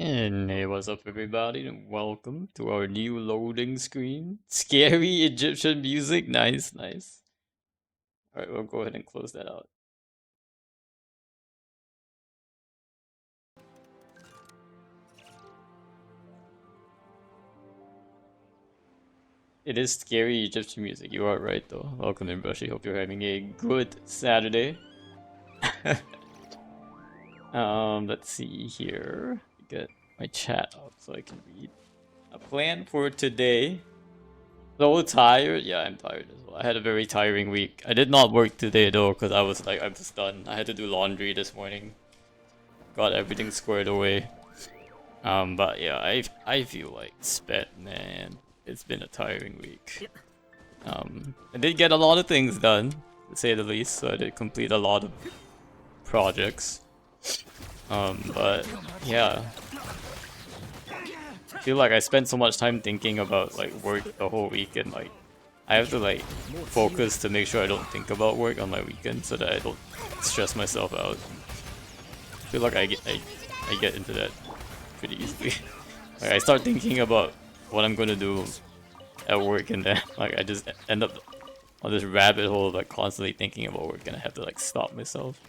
And hey, what's up, everybody, and welcome to our new loading screen. Scary Egyptian music, nice, nice. All right, we'll go ahead and close that out. It is scary Egyptian music. You are right, though. Welcome in, Brushy. Hope you're having a good Saturday. Let's see here. Get my chat up so I can read. A plan for today. So tired. Yeah, I'm tired as well. I had a very tiring week. I did not work today though, because I'm just done. I had to do laundry this morning. Got everything squared away. But yeah, I feel like spent, man. It's been a tiring week. I did get a lot of things done, to say the least. So I did complete a lot of projects. But yeah, I feel like I spent so much time thinking about like work the whole week, and like I have to like focus to make sure I don't think about work on my weekend so that I don't stress myself out. I feel like I get into that pretty easily. Like I start thinking about what I'm gonna do at work, and then like I just end up on this rabbit hole of like constantly thinking about work, and I have to like stop myself.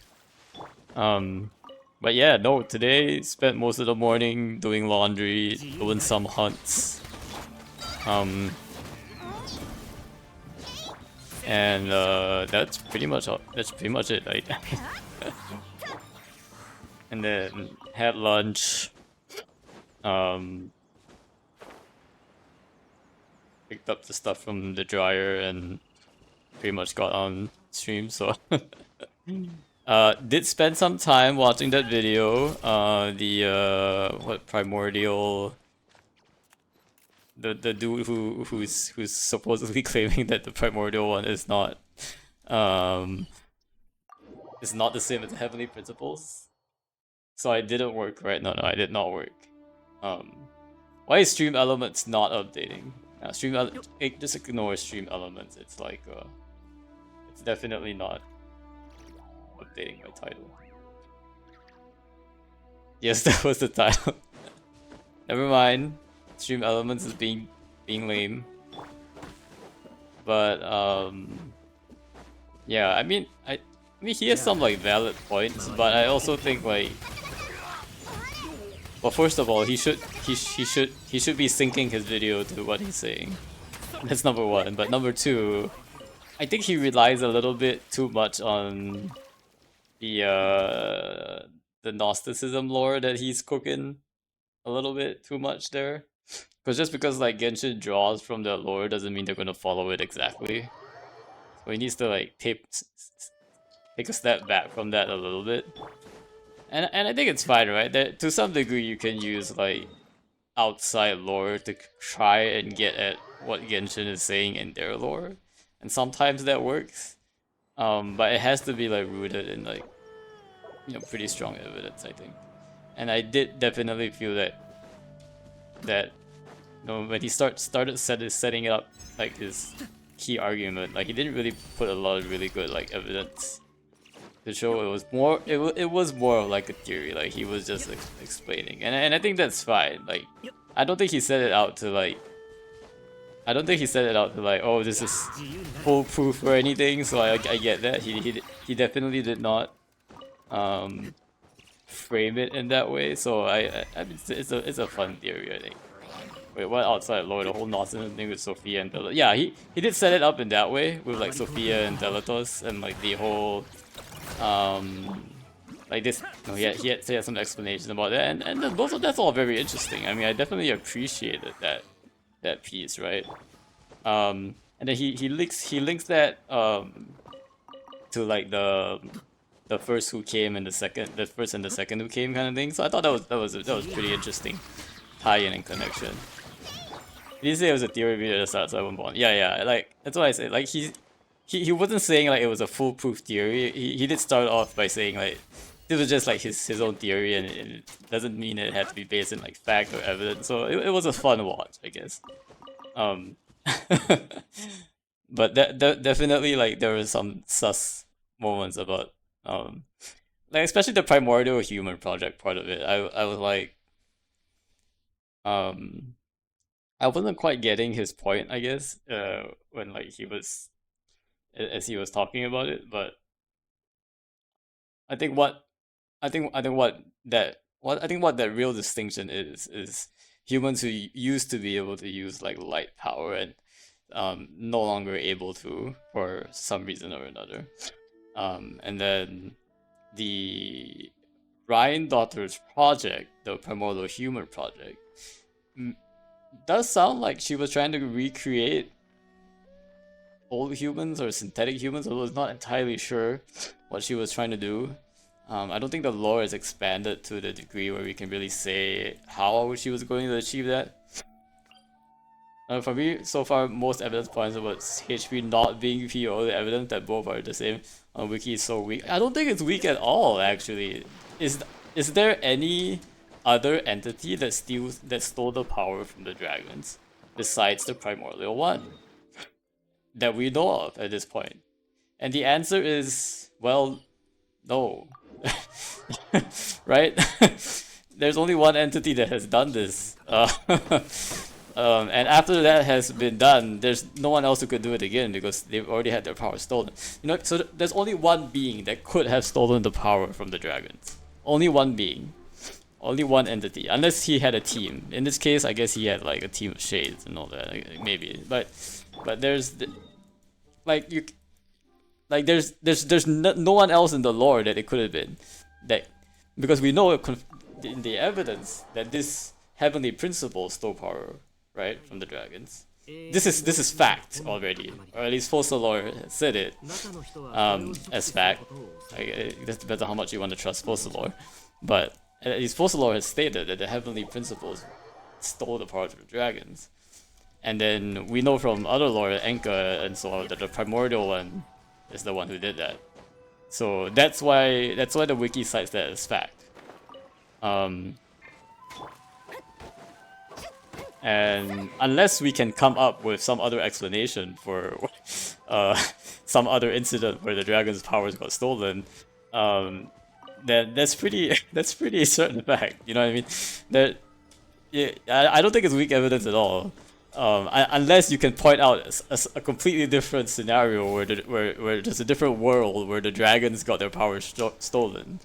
But yeah, no, today spent most of the morning doing laundry, doing some hunts. And that's pretty much it. Right? And then had lunch. Picked up the stuff from the dryer and pretty much got on stream. So did spend some time watching that video. What primordial. The dude who's supposedly claiming that the primordial one is not the same as the heavenly principles. So I didn't work, right? No, I did not work. Why is stream elements not updating? Just ignore stream elements. It's like it's definitely not updating my title. Yes, that was the title. Never mind. Stream elements is being lame. But yeah, I mean he has some like valid points, but I also think like, well, first of all, he should be syncing his video to what he's saying. That's number one. But number two, I think he relies a little bit too much on the Gnosticism lore that he's cooking a little bit too much there. Because just because like Genshin draws from the lore doesn't mean they're gonna follow it exactly. So he needs to like take a step back from that a little bit. And I think it's fine, right? That to some degree you can use like outside lore to try and get at what Genshin is saying in their lore, and sometimes that works. But it has to be like rooted in like pretty strong evidence, I think. And I did definitely feel that when he started setting up like his key argument, like he didn't really put a lot of really good like evidence to show. It was more it was more of like a theory, like he was just explaining, and I think that's fine. Like I don't think he set it out to like oh, this is foolproof or anything. So I get that he definitely did not frame it in that way. So I mean, it's a fun theory, I think. Wait, what outside lore? The whole nonsense thing with Sophia and Delatos. Yeah, he did set it up in that way with like Sophia and Delatos, and like the whole like this. No, he had some explanation about that, and that's all very interesting. I mean, I definitely appreciated that piece, right? And then he links that to like the first who came and the first and the second who came kind of thing. So I thought that was pretty interesting tie-in and connection. He didn't say it was a theory video at the start, so I wouldn't bother. Yeah, like that's what I said. Like he wasn't saying like it was a foolproof theory. He did start off by saying like this was just like his own theory, and it doesn't mean it had to be based in like fact or evidence. So it was a fun watch, I guess. But that definitely like there were some sus moments about like especially the primordial human project part of it. I was like, Um, I wasn't quite getting his point, I guess, when like he was as he was talking about it, but I think what I think what that real distinction is humans who used to be able to use like light power and no longer able to for some reason or another. And then the Ryan daughter's project, the Primordial Human project, m- does sound like she was trying to recreate old humans or synthetic humans. I was not entirely sure what she was trying to do. I don't think the lore is expanded to the degree where we can really say how she was going to achieve that. For me, so far, most evidence points towards HP not being PO, the evidence that both are the same. Wiki is so weak. I don't think it's weak at all, actually. Is there any other entity that stole the power from the dragons besides the primordial one that we know of at this point? And the answer is, well, no. Right? There's only one entity that has done this. And after that has been done, there's no one else who could do it again because they've already had their power stolen. You know, so there's only one being that could have stolen the power from the dragons. Only one being. Only one entity. Unless he had a team. In this case, I guess he had like a team of shades and all that. Maybe. But like you there's no one else in the lore that it could have been that because we know in the evidence that this heavenly principle stole power right from the dragons. This is fact already, or at least Fossil lore said it as fact. It just depends on how much you want to trust Fossil lore, but at least Fossil lore has stated that the heavenly principles stole the power of the dragons. And then we know from other lore, Enka and so on, that the primordial one is the one who did that. So that's why the wiki cites that as fact. And unless we can come up with some other explanation for some other incident where the dragon's powers got stolen, then that's pretty that's pretty certain fact. You know what I mean? That yeah, I don't think it's weak evidence at all. Unless you can point out a completely different scenario where there's a different world where the dragons got their powers stolen.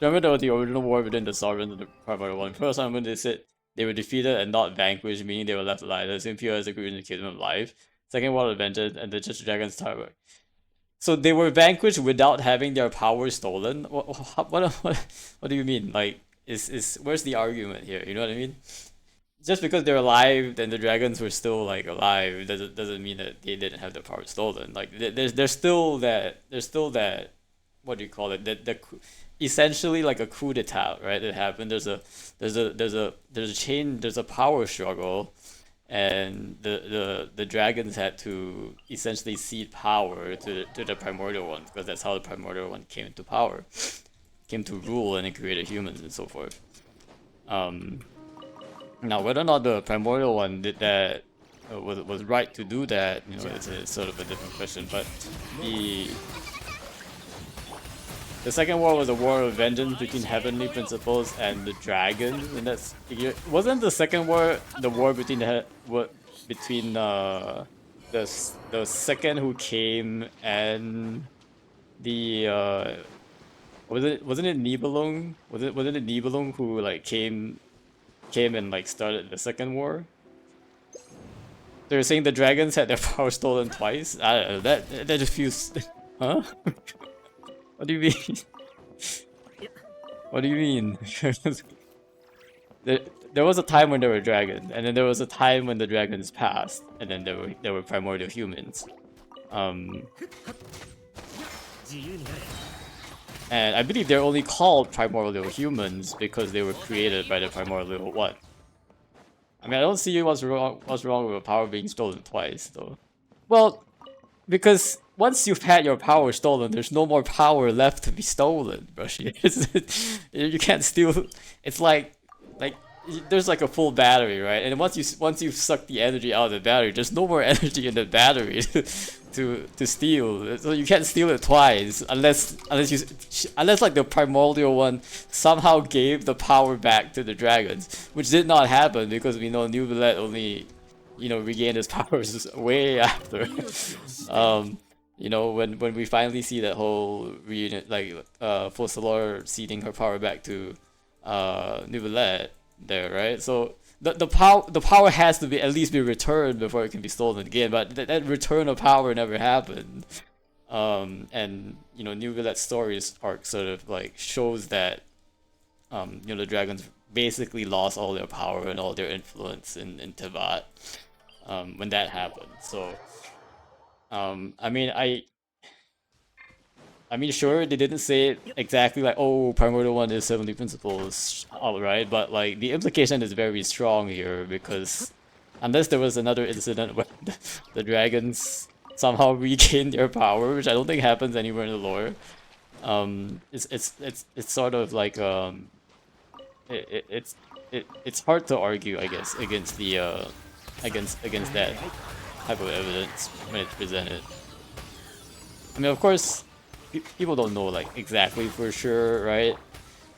Remember there was the original war between the Sovereigns and the Primordial One. First time when they said they were defeated and not vanquished, meaning they were left alive. The same pure as the in the Kingdom of Life. Second War of Vengeance and the Just Dragon's Tower. So they were vanquished without having their powers stolen. What do you mean? Like, is where's the argument here? You know what I mean? Just because they're alive and the dragons were still like alive doesn't mean that they didn't have their power stolen. Like there's still that what do you call it? That essentially like a coup d'état, right? That happened. There's a power struggle, and the dragons had to essentially cede power to the primordial one because that's how the primordial one came into power, came to rule and it created humans and so forth. Now, whether or not the primordial one did that was right to do that, you know, it's sort of a different question. But the second war was a war of vengeance between heavenly principles and the dragons, and wasn't the second war the war between the second who came and the wasn't it Nibelung? Wasn't it Nibelung who like came and like started the second war? They're saying the dragons had their power stolen twice. I don't know. That just feels, huh? What do you mean? What do you mean? There was a time when there were dragons, and then there was a time when the dragons passed, and then there were primordial humans. And I believe they're only called primordial humans because they were created by the primordial one. I mean, I don't see what's wrong with a power being stolen twice, though. Well, because once you've had your power stolen, there's no more power left to be stolen, Brushy. You can't steal. It's like there's like a full battery, right? And once you suck the energy out of the battery, there's no more energy in the battery to steal. So you can't steal it twice unless like the primordial one somehow gave the power back to the dragons, which did not happen because we know New Billet only, you know, regained his powers way after. You know, when we finally see that whole reunit, like Fossilor ceding her power back to New Billet there, right? So the power has to be at least be returned before it can be stolen again. But that return of power never happened. And you know, New Billet's stories arc sort of like shows that you know, the dragons basically lost all their power and all their influence in Teyvat when that happened. So I mean, I mean, sure, they didn't say it exactly like, oh, Primordial 1 is 70 principles outright, but like the implication is very strong here because unless there was another incident where the dragons somehow regained their power, which I don't think happens anywhere in the lore, it's sort of like it, it's it's hard to argue, I guess, against the against that type of evidence when it's presented. I mean, of course, people don't know like exactly for sure, right?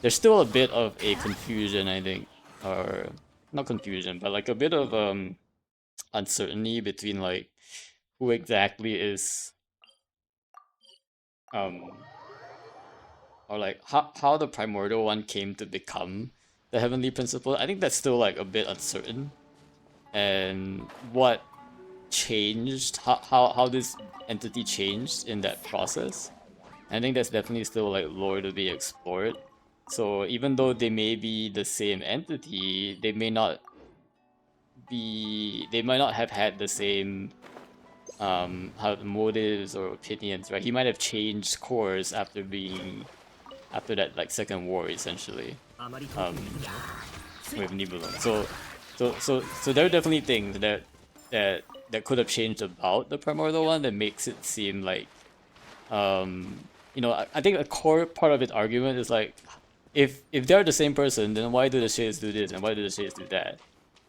There's still a bit of a confusion, I think, or not confusion, but like a bit of uncertainty between like who exactly is um or like how the primordial one came to become the heavenly principle. I think that's still like a bit uncertain, and what changed, how this entity changed in that process. I think that's definitely still like lore to be explored. So even though they may be the same entity, they might not have had the same how motives or opinions, right? He might have changed course after that like second war essentially. Um with Nibelung. So there are definitely things that could have changed about the primordial one that makes it seem like you know, I think a core part of its argument is like, if they're the same person, then why do the shades do this and why do the shades do that?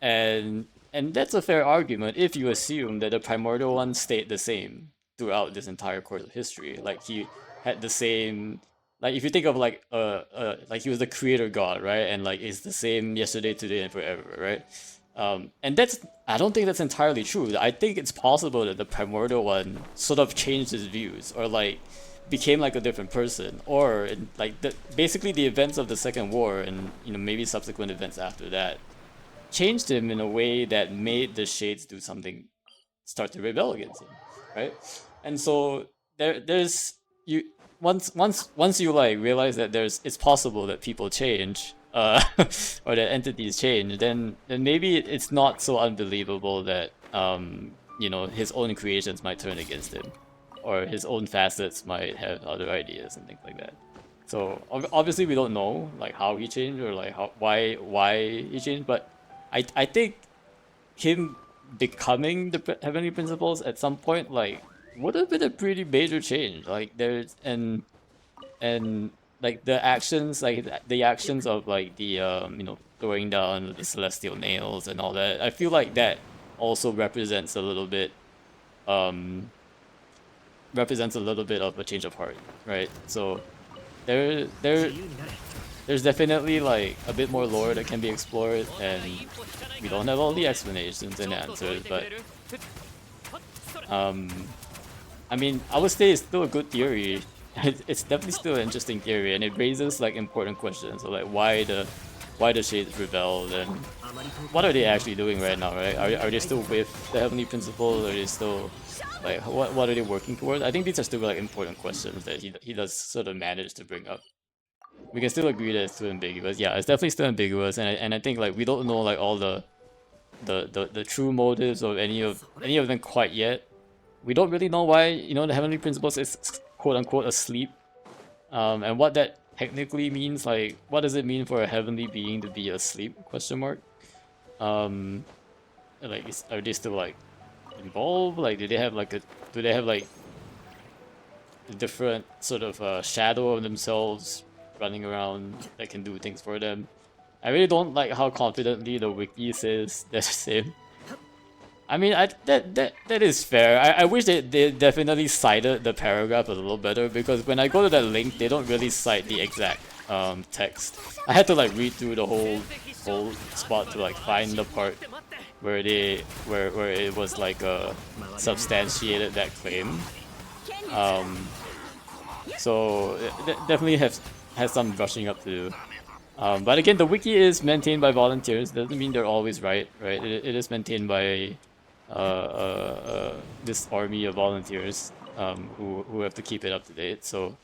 And that's a fair argument if you assume that the primordial one stayed the same throughout this entire course of history. Like he had the same, like if you think of like like he was the creator god, right? And like it's the same yesterday, today, and forever, right? And that's, I don't think that's entirely true. I think it's possible that the primordial one sort of changed his views or like became like a different person, or like basically the events of the second war and, you know, maybe subsequent events after that changed him in a way that made the shades do something, start to rebel against him, right? And so there's you once you like realize that it's possible that people change, or that entities change, then maybe it's not so unbelievable that you know, his own creations might turn against him, or his own facets might have other ideas and things like that. So obviously we don't know like how he changed or like why he changed, but I think him becoming the heavenly principles at some point like would have been a pretty major change. Like there's and like the actions of like the you know, throwing down the celestial nails and all that. I feel like that also um represents a little bit of a change of heart, right? So there there there's definitely like a bit more lore that can be explored, and we don't have all the explanations and answers, but um I mean, I would say it's still a good theory. It's definitely still an interesting theory, and it raises like important questions. So like why the shades rebelled, and what are they actually doing right now, right? Are they still with the heavenly principles? Are they still like what are they working towards? I think these are still like important questions that he does sort of manage to bring up. We can still agree that it's still ambiguous. Yeah, it's definitely still ambiguous, and I think like we don't know like all the true motives of any of them quite yet. We don't really know why, you know, the heavenly principles is quote unquote asleep, and what that technically means. Like, what does it mean for a heavenly being to be asleep? Question mark. Um, like, are they still like involved? Like, do they have like a different sort of shadow of themselves running around that can do things for them? I really don't like how confidently the wiki says they're the same. I mean, that is fair. I wish they definitely cited the paragraph a little better, because when I go to that link, they don't really cite the exact text. I had to like read through the whole spot to like find the part where where it was like substantiated that claim. So it definitely has some brushing up to do. But again, the wiki is maintained by volunteers. Doesn't mean they're always right, right? It is maintained by this army of volunteers who have to keep it up to date. So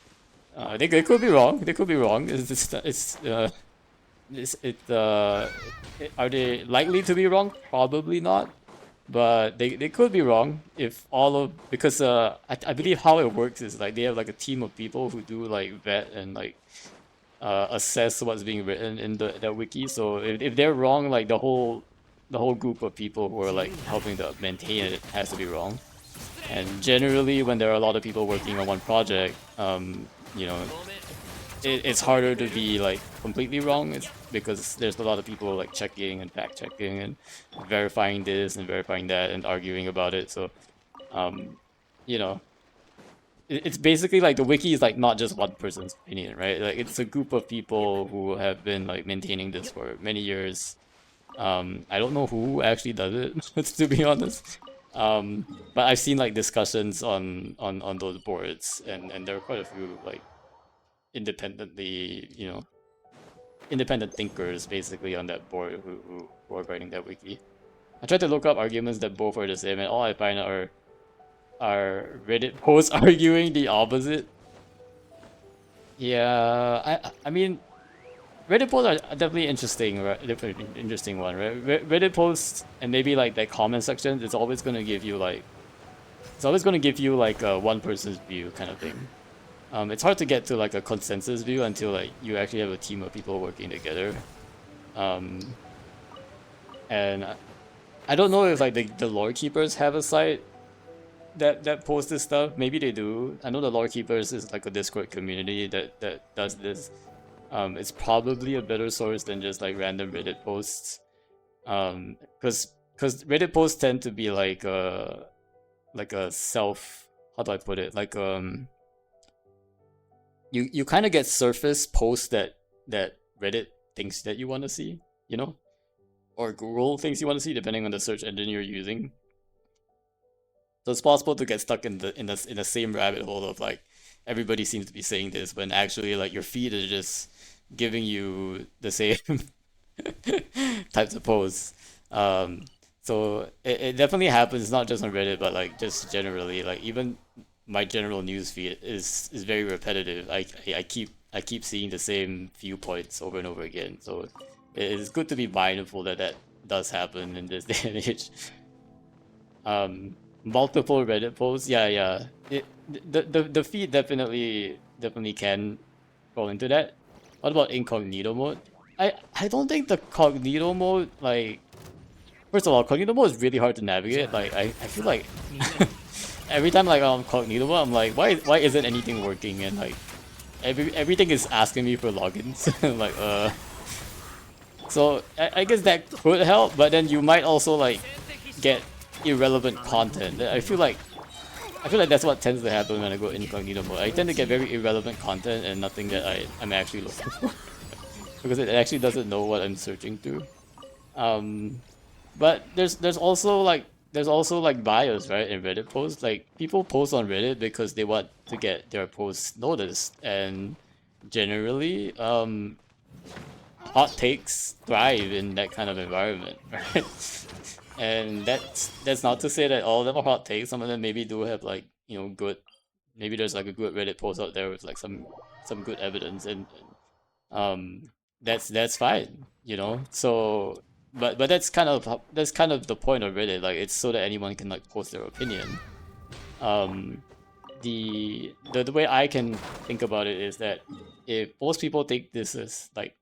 they could be wrong. They could be wrong. Are they likely to be wrong? Probably not. But they could be wrong if all of, because I believe how it works is like they have like a team of people who do like vet and like assess what's being written in that wiki. So if they're wrong, like the whole group of people who are like helping to maintain it has to be wrong. And generally, when there are a lot of people working on one project, you know, it's harder to be like completely wrong. It's because there's a lot of people like checking and fact checking and verifying this and verifying that and arguing about it. So, you know, it's basically like the wiki is like not just one person's opinion, right? Like it's a group of people who have been like maintaining this for many years. I don't know who actually does it, to be honest. But I've seen like discussions on those boards, and there are quite a few like independently, independent thinkers basically on that board who are writing that wiki. I tried to look up arguments that both are the same, and all I find are Reddit posts arguing the opposite. Yeah, I mean, Reddit posts are definitely interesting, right? Interesting one, right? Reddit posts and maybe like that comment section, it's always gonna give you like, a one person's view kind of thing. It's hard to get to like a consensus view until like you actually have a team of people working together. Um, and I don't know if like the lore keepers have a site that posts this stuff. Maybe they do. I know the lore keepers is like a Discord community that does this. It's probably a better source than just like random Reddit posts. Because Reddit posts tend to be like a self, how do I put it? Like you kind of get surface posts that Reddit thinks that you want to see, or Google thinks you want to see, depending on the search engine you're using. So it's possible to get stuck in the same rabbit hole of like everybody seems to be saying this, when actually like your feed is just giving you the same types of posts. So it definitely happens not just on Reddit, but like just generally, like even my general news feed is very repetitive. I keep seeing the same viewpoints over and over again. So it is good to be mindful that that does happen in this day and age. Multiple Reddit posts, yeah. The feed definitely can fall into that. What about incognito mode? I don't think the cognito mode, like, first of all, cognito mode is really hard to navigate. Like I feel like every time like I'm cognito mode, I'm like, why isn't anything working? And like everything is asking me for logins. Like so I guess that could help, but then you might also like get irrelevant content. I feel like that's what tends to happen when I go incognito mode. I tend to get very irrelevant content and nothing that I'm actually looking for. Because it actually doesn't know what I'm searching through. But there's also like bias, right, in Reddit posts. Like people post on Reddit because they want to get their posts noticed, and generally hot takes thrive in that kind of environment, right? And that's not to say that all of them are hot takes. Some of them maybe do have like, good, maybe there's like a good Reddit post out there with like some good evidence, and that's fine, So but that's kind of the point of Reddit. Like it's so that anyone can like post their opinion. The way I can think about it is that if most people think this is like,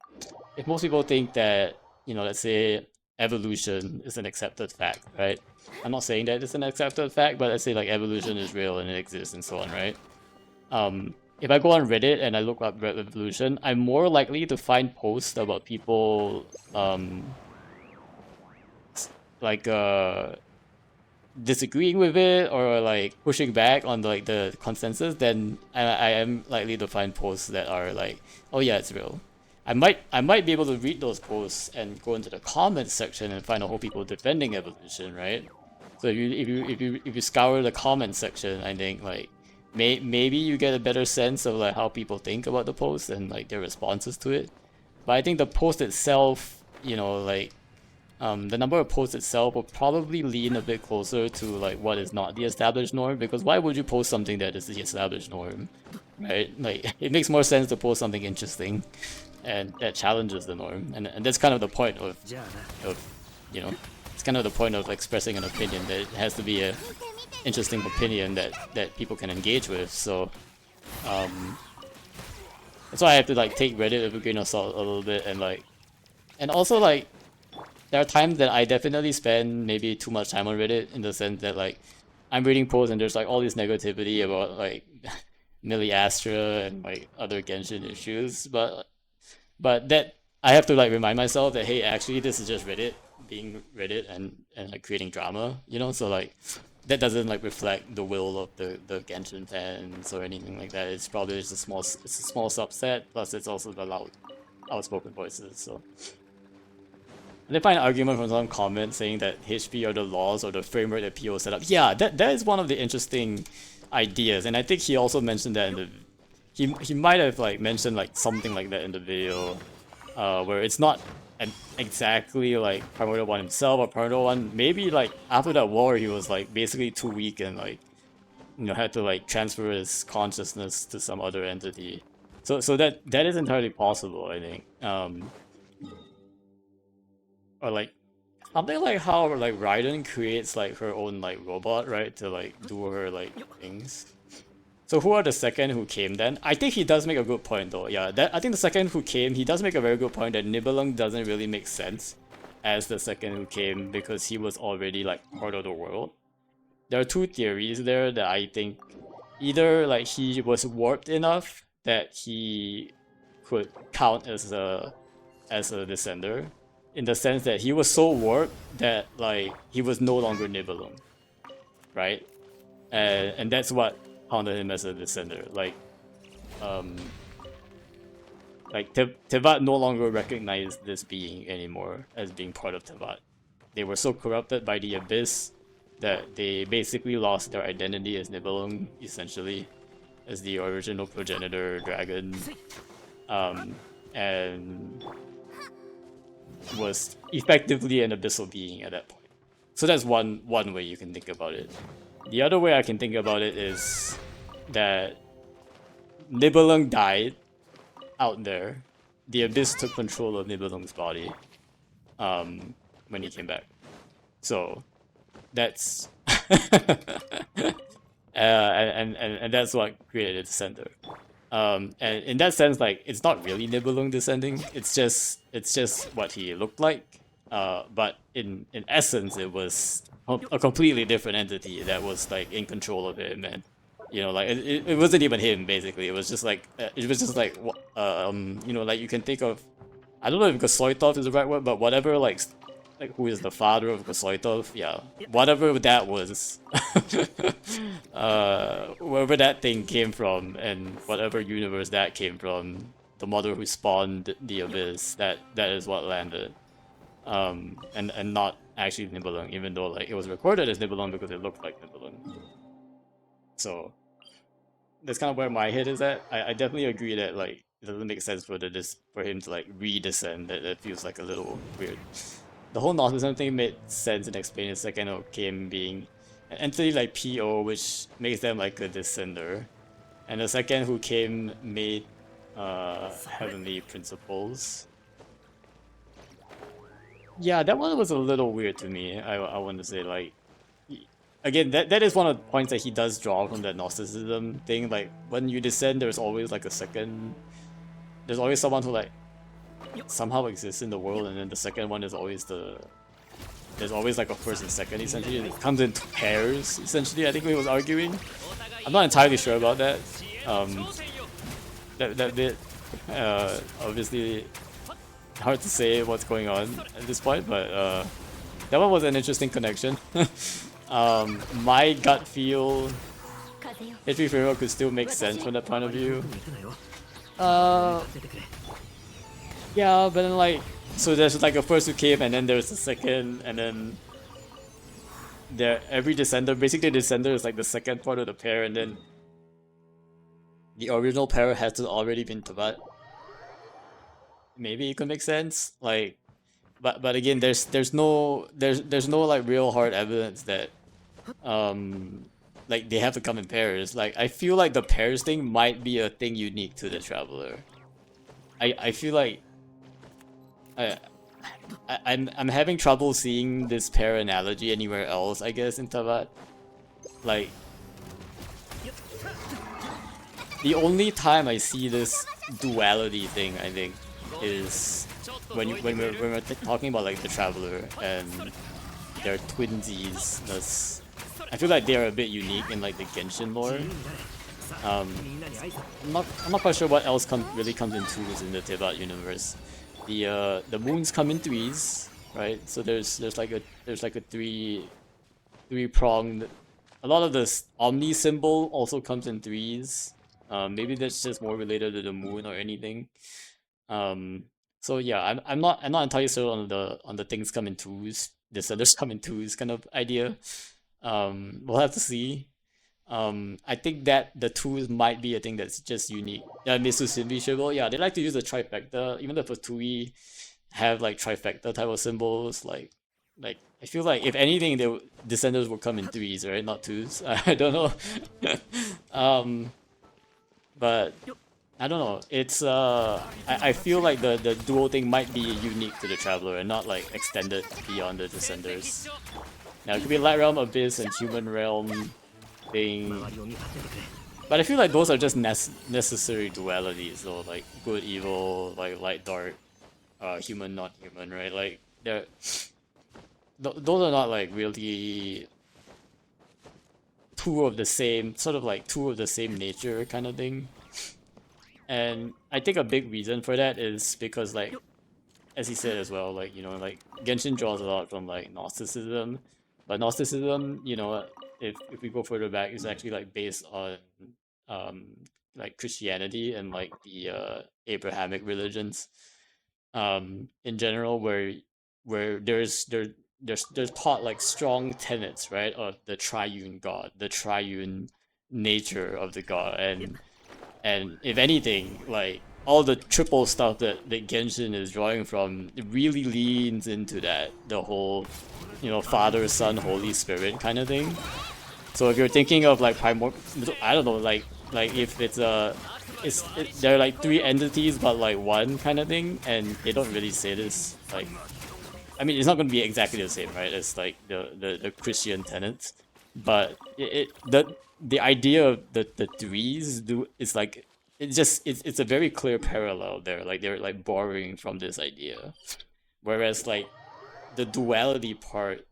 if most people think that, let's say evolution is an accepted fact, right? I'm not saying that it's an accepted fact, but let's say like evolution is real and it exists and so on, right? if I go on Reddit and I look up Red Revolution, I'm more likely to find posts about people like disagreeing with it or like pushing back on like the consensus, then I am likely to find posts that are like, oh yeah, it's real. I might be able to read those posts and go into the comments section and find a whole people defending evolution, right? So if you scour the comment section, I think like maybe you get a better sense of like how people think about the post and like their responses to it. But I think the post itself, like the number of posts itself will probably lean a bit closer to like what is not the established norm, because why would you post something that is the established norm, right? Like it makes more sense to post something interesting and that challenges the norm, and that's kind of the point of it's kind of the point of expressing an opinion, that it has to be a interesting opinion that people can engage with. So that's why I have to like take Reddit with a grain of salt a little bit, and also like there are times that I definitely spend maybe too much time on Reddit, in the sense that like I'm reading posts and there's like all this negativity about like Millie Astra and like other Genshin issues, but that I have to like remind myself that, hey, actually this is just Reddit being Reddit and like creating drama, so like that doesn't like reflect the will of the Genshin fans or anything like that. It's probably just it's a small subset, plus it's also the loud outspoken voices. So and they find an argument from some comment saying that HP or the laws or the framework that PO set up. Yeah, that is one of the interesting ideas, and I think he also mentioned that in the he might have like mentioned like something like that in the video, where it's not exactly like Primordial One himself, or Primordial One maybe like after that war he was like basically too weak and like had to like transfer his consciousness to some other entity. So that is entirely possible, I think. Or like something like how like Raiden creates like her own like robot, right, to like do her like things. So who are the second who came then? I think he does make a good point though. Yeah, I think the second who came, he does make a very good point that Nibelung doesn't really make sense as the second who came, because he was already like part of the world. There are two theories there that I think either like he was warped enough that he could count as a descender, in the sense that he was so warped that like he was no longer Nibelung, right? And that's what counted him as a descender. Like Tevat no longer recognized this being anymore as being part of Tevat. They were so corrupted by the Abyss that they basically lost their identity as Nibelung, essentially, as the original progenitor dragon, and was effectively an abyssal being at that point. So that's one way you can think about it. The other way I can think about it is that Nibelung died out there. The Abyss took control of Nibelung's body when he came back. So that's and that's what created the center. And in that sense, like it's not really Nibelung descending. It's just what he looked like. But in essence, it was a completely different entity that was like in control of him, and like it wasn't even him. Basically, it was just like like you can think of, I don't know if Gosoitov is the right word, but whatever like who is the father of Gosoitov, yeah, whatever that was, wherever that thing came from, and whatever universe that came from, the mother who spawned the Abyss, that is what landed. And not actually Nibelung, even though like it was recorded as Nibelung because it looked like Nibelung. So that's kind of where my head is at. I definitely agree that like it doesn't make sense for him to like redescend. That feels like a little weird. The whole Gnosticism thing made sense in explaining the second who came being an entity like PO, which makes them like a descender, and the second who came made heavenly principles. Yeah, that one was a little weird to me. I want to say, like, again, that is one of the points that he does draw from that Gnosticism thing. Like, when you descend, there's always like a second. There's always someone who like somehow exists in the world, and then the second one is always there's always like a first and second, essentially. It comes in pairs, essentially. I think he was arguing. I'm not entirely sure about that. that bit, obviously hard to say what's going on at this point, but that one was an interesting connection. My gut feel, H3 framework could still make sense from that point of view. Yeah, but then like, so there's like a first who came, and then there's a second, and then every descender, basically descender is like the second part of the pair, and then the original pair has to already been Tabat. Maybe it could make sense, like, but again, there's no like real hard evidence that like they have to come in pairs. Like I feel like the pairs thing might be a thing unique to the Traveler. I feel like I'm having trouble seeing this pair analogy anywhere else, I guess, in Tabat. Like the only time I see this duality thing, I think, is when we're talking about like the Traveler and their twinsies. I feel like they're a bit unique in like the Genshin lore. I'm not quite sure what else really comes in twos in the Teyvat universe. The moons come in threes, right? So there's like a three-pronged. A lot of this Omni symbol also comes in threes. Maybe that's just more related to the moon or anything. So yeah, I'm not entirely sure on the things come in twos, the sellers come in twos kind of idea. We'll have to see. I think that the twos might be a thing that's just unique. Yeah, Mitsu Shinbi Shivel, yeah, they like to use the trifecta, even the Fatui have like trifecta type of symbols, like I feel like if anything the descenders will come in threes, right? Not twos. I don't know. But I don't know. It's I feel like the dual thing might be unique to the Traveler and not like extended beyond the descenders. Now it could be Light Realm, Abyss, and Human Realm thing. But I feel like those are just necessary dualities though, like good, evil, like light, dark, human, not human, right? Like they're those are not like really two of the same, sort of like two of the same nature kind of thing. And I think a big reason for that is because, like, as he said as well, like, you know, like Genshin draws a lot from like Gnosticism, but Gnosticism, you know, if we go further back, is actually like based on like Christianity and like the Abrahamic religions in general, where there's taught like strong tenets, right, of the triune God, the triune nature of the God, and if anything, like all the triple stuff that Genshin is drawing from, it really leans into that, the whole, you know, Father, Son, Holy Spirit kind of thing. So if you're thinking of like I don't know, like if it's there are like three entities but like one kind of thing, and they don't really say this, like, I mean, it's not going to be exactly the same, right? It's like the Christian tenets, but the idea of the threes is like it's a very clear parallel there. Like they're like borrowing from this idea, whereas like the duality part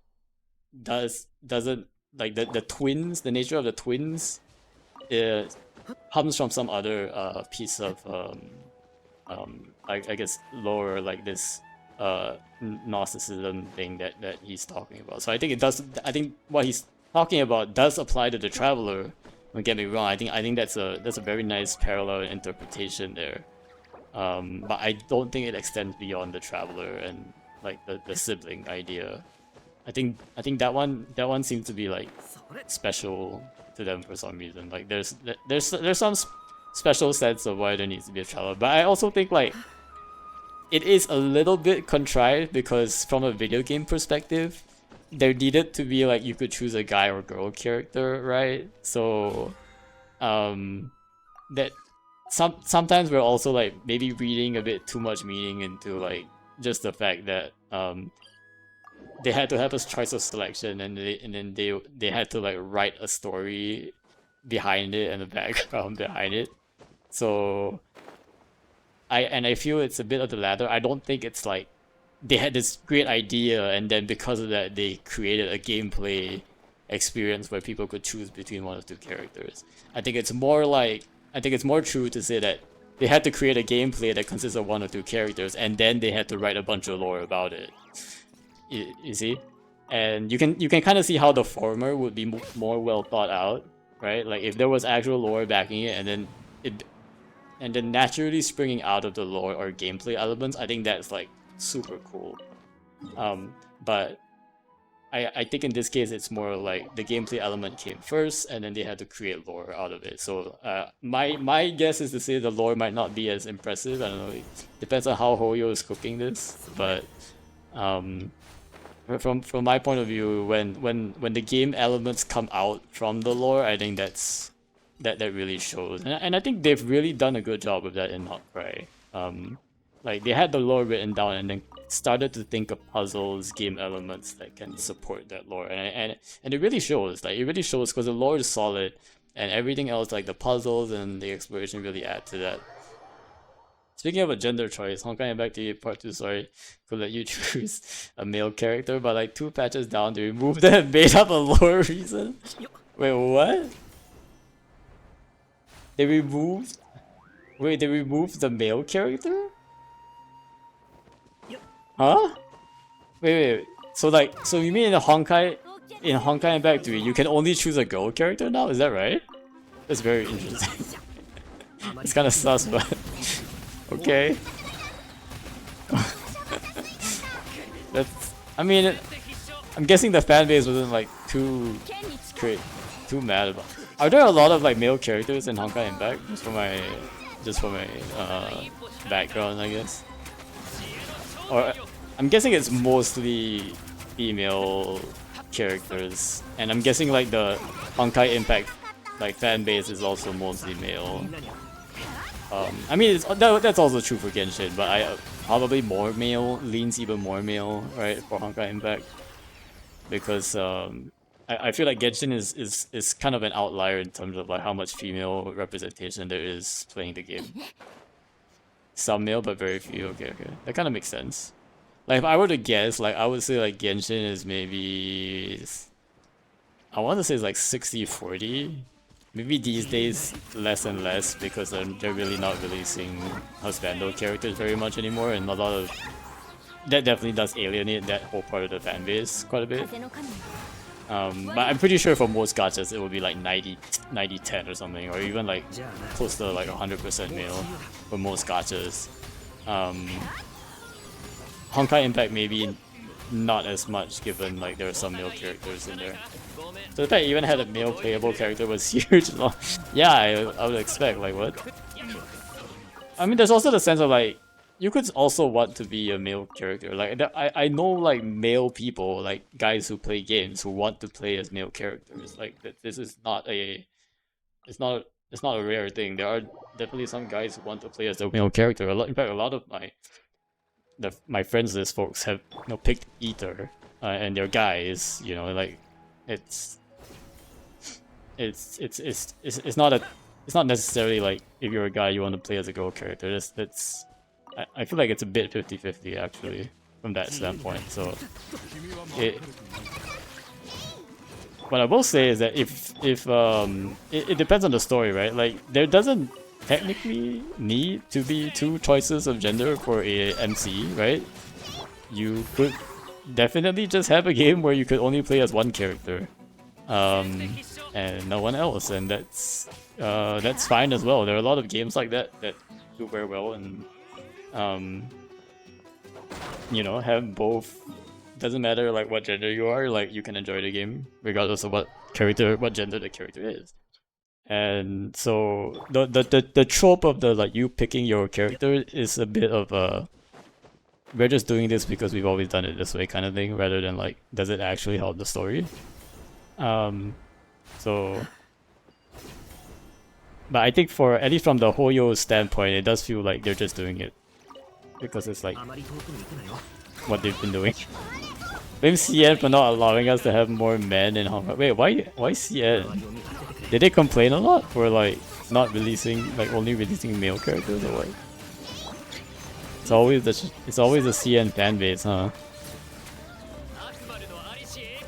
doesn't like the twins. The nature of the twins comes from some other piece of I guess lore, like this Gnosticism thing that he's talking about. So I think it does. I think what he's talking about does apply to the Traveler. Don't get me wrong. I think that's a very nice parallel interpretation there. But I don't think it extends beyond the Traveler and like the sibling idea. I think that one seems to be like special to them for some reason. Like there's some special sense of why there needs to be a Traveler. But I also think like it is a little bit contrived because from a video game perspective, there needed to be like you could choose a guy or girl character, right? So that sometimes we're also like maybe reading a bit too much meaning into like just the fact that they had to have a choice of selection, and then they had to like write a story behind it and a background behind it. So I feel it's a bit of the latter. I don't think it's like they had this great idea and then because of that they created a gameplay experience where people could choose between one of two characters. I think it's more true to say that they had to create a gameplay that consists of 1 or 2 characters, and then they had to write a bunch of lore about it. You see? And you can kind of see how the former would be more well thought out, right? Like if there was actual lore backing it, and then naturally springing out of the lore or gameplay elements, I think that's like super cool. But I think in this case it's more like the gameplay element came first, and then they had to create lore out of it. So my guess is to say the lore might not be as impressive. I don't know. It depends on how Hoyo is cooking this, but from my point of view, when the game elements come out from the lore, I think that really shows, and I think they've really done a good job with that in Not Cry. Like they had the lore written down and then started to think of puzzles, game elements that can support that lore, and it really shows. Like it really shows because the lore is solid, and everything else like the puzzles and the exploration really add to that. Speaking of a gender choice, Honkai back to you, part 2, sorry, could let you choose a male character, but like 2 patches down, they removed that and made up a lore reason. Wait, what? They removed... Wait, they removed the male character? Huh? Wait. So you mean in Honkai Impact 3, you can only choose a girl character now? Is that right? That's very interesting. It's kind of sus, but... okay. I mean, I'm guessing the fanbase wasn't like too mad about it. Are there a lot of like male characters in Honkai Impact? Just for my background, I guess. Or I'm guessing it's mostly female characters, and I'm guessing like the Honkai Impact like fan base is also mostly male. I mean that's also true for Genshin, but probably more male, leans even more male, right, for Honkai Impact, because I feel like Genshin is kind of an outlier in terms of like how much female representation there is playing the game. Some male, but very few. Okay, that kind of makes sense. Like if I were to guess, like I would say like Genshin is maybe, I want to say it's like 60-40. Maybe these days less and less because they're really not releasing husbando characters very much anymore, and a lot of that definitely does alienate that whole part of the fan base quite a bit. But I'm pretty sure for most gachas it will be like 90-10 or something, or even like close to like 100% male for most gachas. Honkai Impact maybe not as much, given like there are some male characters in there. So the fact even had a male playable character was huge. Yeah, I would expect, like what? I mean there's also the sense of like, you could also want to be a male character. Like I know like male people, like guys who play games who want to play as male characters. Like this is not a, it's not a rare thing. There are definitely some guys who want to play as a male character. In fact, a lot of my friends list folks have picked Ether, and they're guys. Like it's not necessarily like if you're a guy you want to play as a girl character. I feel like it's a bit 50-50 actually from that standpoint. So what I will say is that if it depends on the story, right? Like there doesn't technically need to be 2 choices of gender for a MC, right? You could definitely just have a game where you could only play as 1 character, and no one else, and that's fine as well. There are a lot of games like that do very well, and have both. Doesn't matter like what gender you are, like you can enjoy the game regardless of what gender the character is. And so the trope of the like you picking your character is a bit of a, we're just doing this because we've always done it this way kind of thing, rather than like, does it actually help the story? So, but I think for, at least from the Hoyo standpoint, it does feel like they're just doing it because it's like what they've been doing. Blame CN for not allowing us to have more men in Hong Kong. Wait, why CN? Did they complain a lot for like not releasing, like only releasing male characters, or what? It's always the CN fanbase, huh?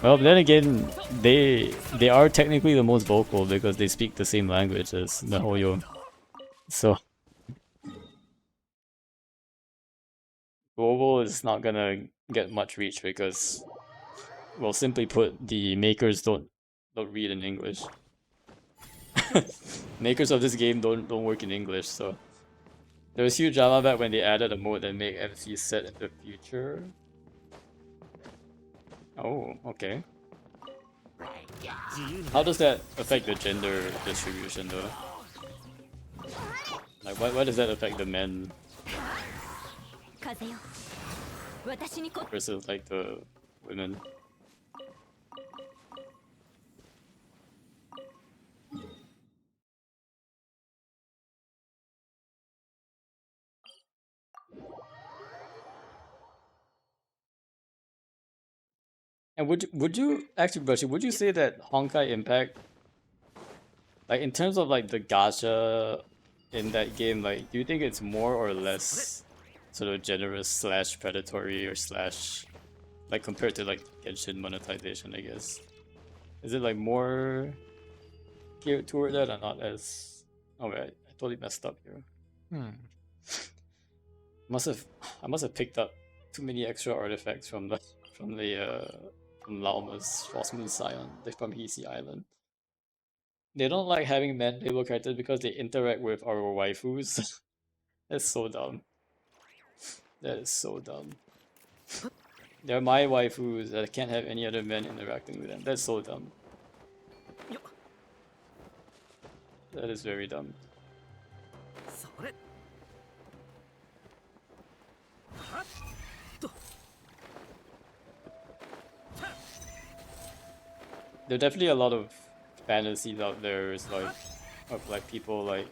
Well, but then again, they are technically the most vocal because they speak the same language as the Hoyo. So Global is not gonna get much reach because, well, simply put, the makers don't read in English. Makers of this game don't work in English, so there was huge drama back when they added a mode that made MC set in the future. Oh, okay. How does that affect the gender distribution though? Like, why does that affect the men versus like the women? And would you actually, Brushi, would you say that Honkai Impact, like in terms of like the gacha in that game, like do you think it's more or less sort of generous slash predatory or slash like compared to like Genshin monetization, I guess? Is it like more geared toward that or not as? Oh wait, I totally messed up here. I must have picked up too many extra artifacts from the from Lauma's Frostmoon Scion, from Hisi Island. They don't like having men playable characters because they interact with our waifus. That's so dumb. That is so dumb. They're my waifus that I can't have any other men interacting with them. That's so dumb. That is very dumb. There are definitely a lot of fantasies out there, is like of like people like,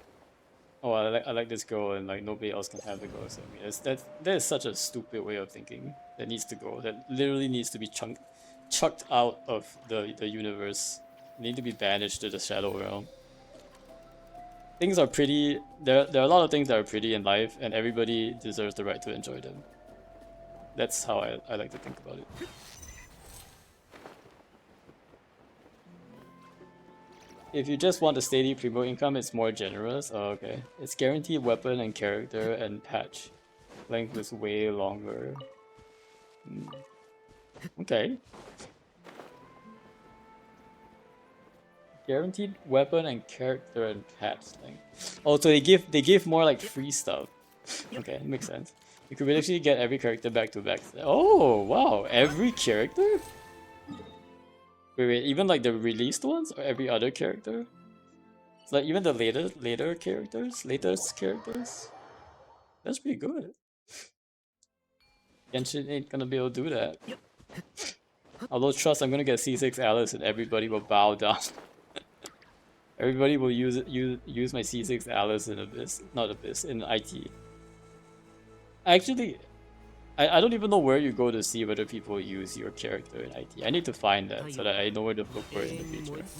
oh, I like this girl and like nobody else can have the girl. So I mean, that is such a stupid way of thinking that needs to go. That literally needs to be chucked out of the universe. They need to be banished to the Shadow Realm. Things are pretty. There are a lot of things that are pretty in life, and everybody deserves the right to enjoy them. That's how I like to think about it. If you just want a steady primo income, it's more generous. Oh, okay. It's guaranteed weapon and character, and patch length is way longer. Okay. Guaranteed weapon and character and patch length. Oh, so they give more like free stuff. Okay, makes sense. You could actually get every character back to back. Oh wow, every character? Wait, even like the released ones or every other character? It's like even the latest characters? That's pretty good. Genshin ain't gonna be able to do that. Although trust, I'm gonna get C6 Alice and everybody will bow down. Everybody will use my C6 Alice in Abyss, not Abyss, in IT. Actually, I don't even know where you go to see whether people use your character in IT. I need to find that so that I know where to look for it in the future. It's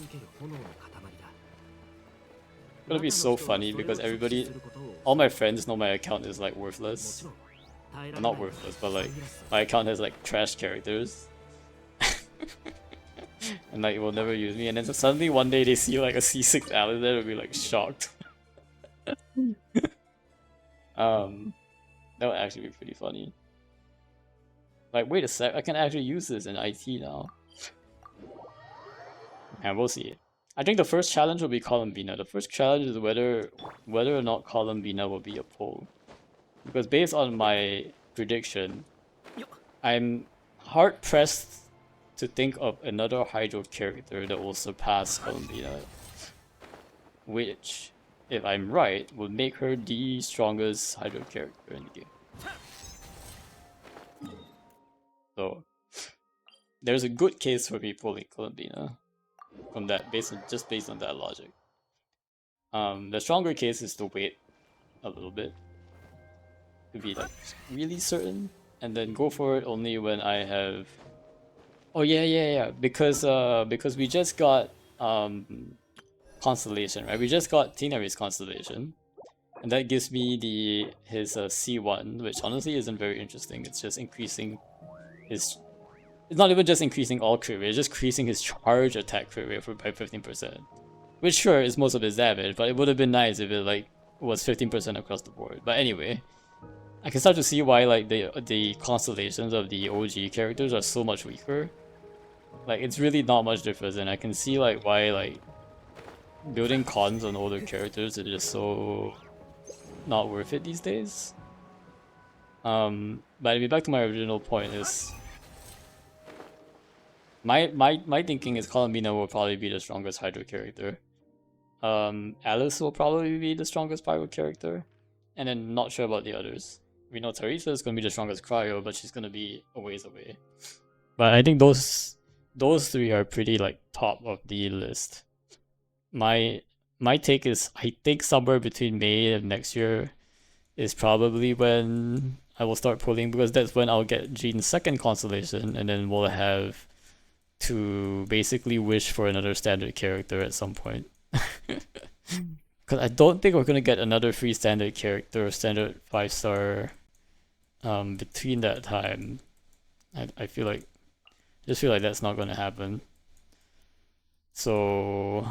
gonna be so funny because all my friends know my account is like worthless. Well, not worthless, but like my account has like trash characters. And like it will never use me, and then suddenly one day they see like a C6 Alice, they'll be like shocked. That would actually be pretty funny. Like, wait a sec, I can actually use this in IT now. And we'll see. I think the first challenge will be Columbina. The first challenge is whether or not Columbina will be a poll. Because based on my prediction, I'm hard pressed to think of another Hydro character that will surpass Columbina. Which, if I'm right, will make her the strongest Hydro character in the game. So there's a good case for me pulling Columbina from that, based on that logic. The stronger case is to wait a little bit to be like really certain, and then go for it only when I have. Oh yeah. Because we just got Constellation, right? We just got Tighnari's Constellation, and that gives me his C1, which honestly isn't very interesting. It's just increasing his. It's not even just increasing all crit rate, it's just increasing his charge attack crit rate by 15%. Which sure is most of his damage, but it would have been nice if it like was 15% across the board. But anyway, I can start to see why like the constellations of the OG characters are so much weaker. Like it's really not much difference, and I can see like why like building cons on older characters is just so not worth it these days. But to be back to my original point is my thinking is Columbina will probably be the strongest Hydro character. Alice will probably be the strongest Pyro character, and then not sure about the others. We know Teresa is gonna be the strongest Cryo, but she's gonna be a ways away. But I think those three are pretty like top of the list. My my take is I think somewhere between May of next year is probably when I will start pulling, because that's when I'll get Jean's second constellation, and then we'll have to basically wish for another standard character at some point. Because I don't think we're gonna get another free standard character, standard 5-star, between that time. I feel like, just feel like that's not gonna happen. So,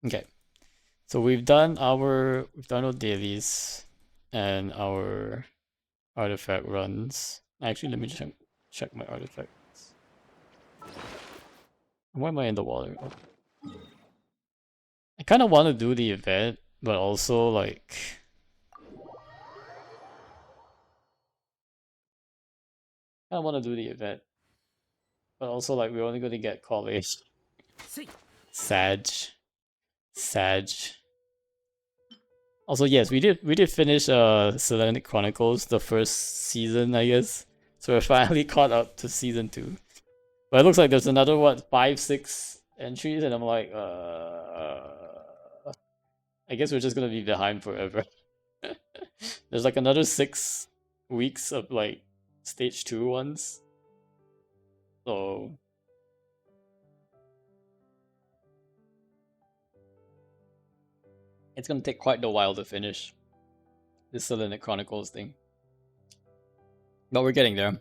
okay. So we've done our dailies and our artifact runs. Actually, let me check my artifacts. Why am I in the water? Oh. I kind of want to do the event, but also like I want to do the event, but also like we're only going to get Collei. Sag. Sag. Also, yes, we did finish Selenic Chronicles, the first season, I guess. So we're finally caught up to season 2. But it looks like there's another what 5, 6 entries, and I'm like, I guess we're just gonna be behind forever. There's like another 6 weeks of like stage 2 ones. So it's gonna take quite a while to finish this Selenic Chronicles thing. But we're getting there.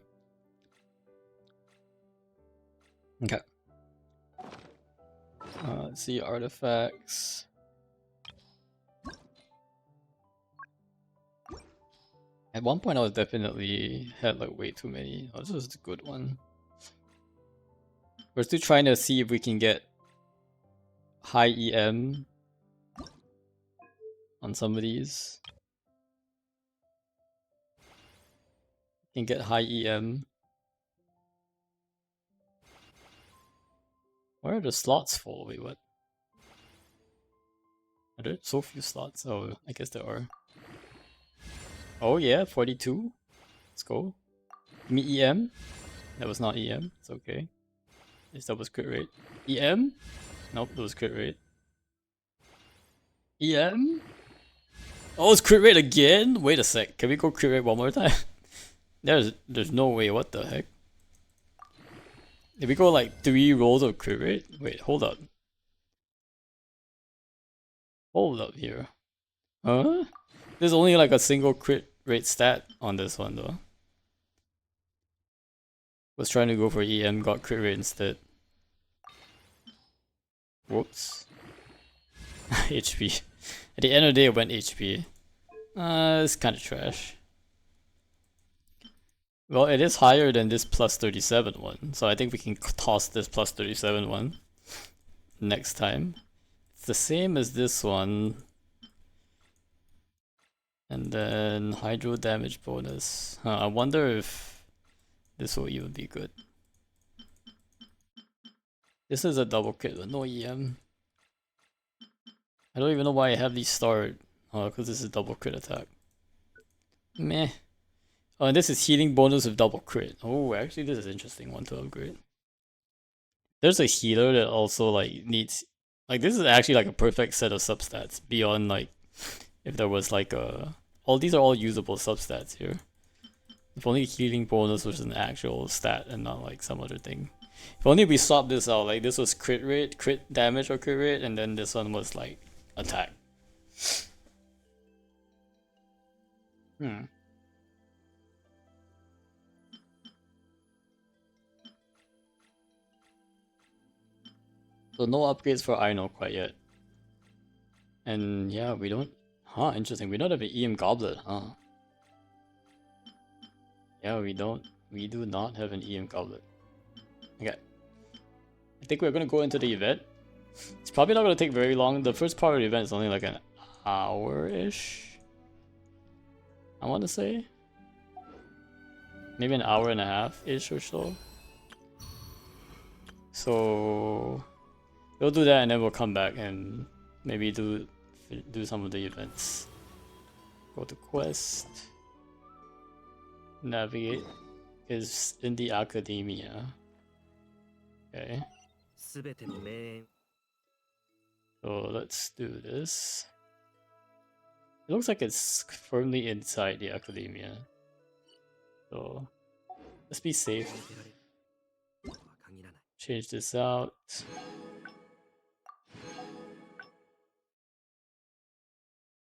Okay. Let's see, artifacts. At one point I was definitely had like way too many. Oh, this is a good one. We're still trying to see if we can get high EM on some of these. Can get high EM. Where are the slots full? Wait, what? Are there so few slots? Oh, I guess there are. Oh yeah, 42. Let's go. Give me EM. That was not EM. It's okay. Yes, that was crit rate. EM? Nope, that was crit rate. EM? Oh, it's crit rate again? Wait a sec. Can we go crit rate one more time? There's no way. What the heck? Did we go like 3 rolls of crit rate? Wait, hold up. Hold up here. Huh? There's only like a single crit rate stat on this one though. Was trying to go for EM, got crit rate instead. Whoops. HP. At the end of the day, it went HP. It's kind of trash. Well, it is higher than this plus 37 one, so I think we can toss this plus 37 one next time. It's the same as this one. And then hydro damage bonus. I wonder if this will even be good. This is a double crit with no EM. I don't even know why I have these starred. Oh, because this is double crit attack. Meh. Oh, and this is healing bonus with double crit. Oh, actually this is an interesting one to upgrade. There's a healer that also like needs, like this is actually like a perfect set of substats beyond like if there was like a, all these are all usable substats here. If only healing bonus was an actual stat and not like some other thing. If only we swapped this out, like this was crit rate, crit damage or crit rate, and then this one was like attack. Hmm. So no upgrades for Aino quite yet. And yeah, we don't... Huh, interesting. We don't have an EM Goblet, huh? Yeah, we don't. We do not have an EM Goblet. Okay. I think we're gonna go into the event. It's probably not gonna take very long. The first part of the event is only like an hour-ish. I want to say. Maybe an hour and a half-ish or so. So we'll do that and then we'll come back and maybe do some of the events. Go to quest. Navigate is in the academia. Okay. So let's do this. It looks like it's firmly inside the academia. So let's be safe. Change this out.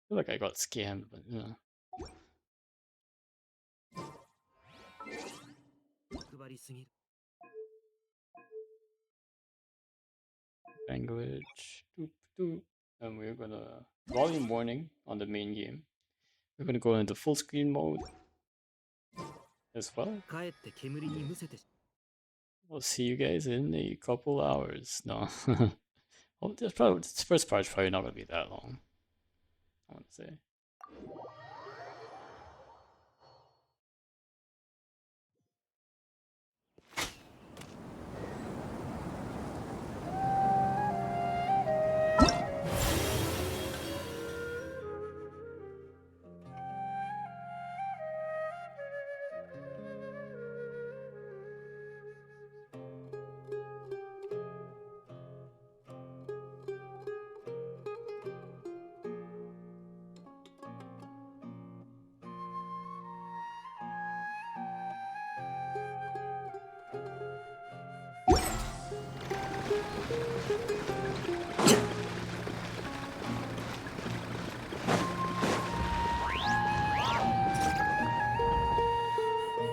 I feel like I got scammed, but you know. Language. Doop, doop. And we're gonna volume warning on the main game. We're gonna go into full screen mode as well. We'll see you guys in a couple hours. No. Well, this first part's probably not gonna be that long, I want to say.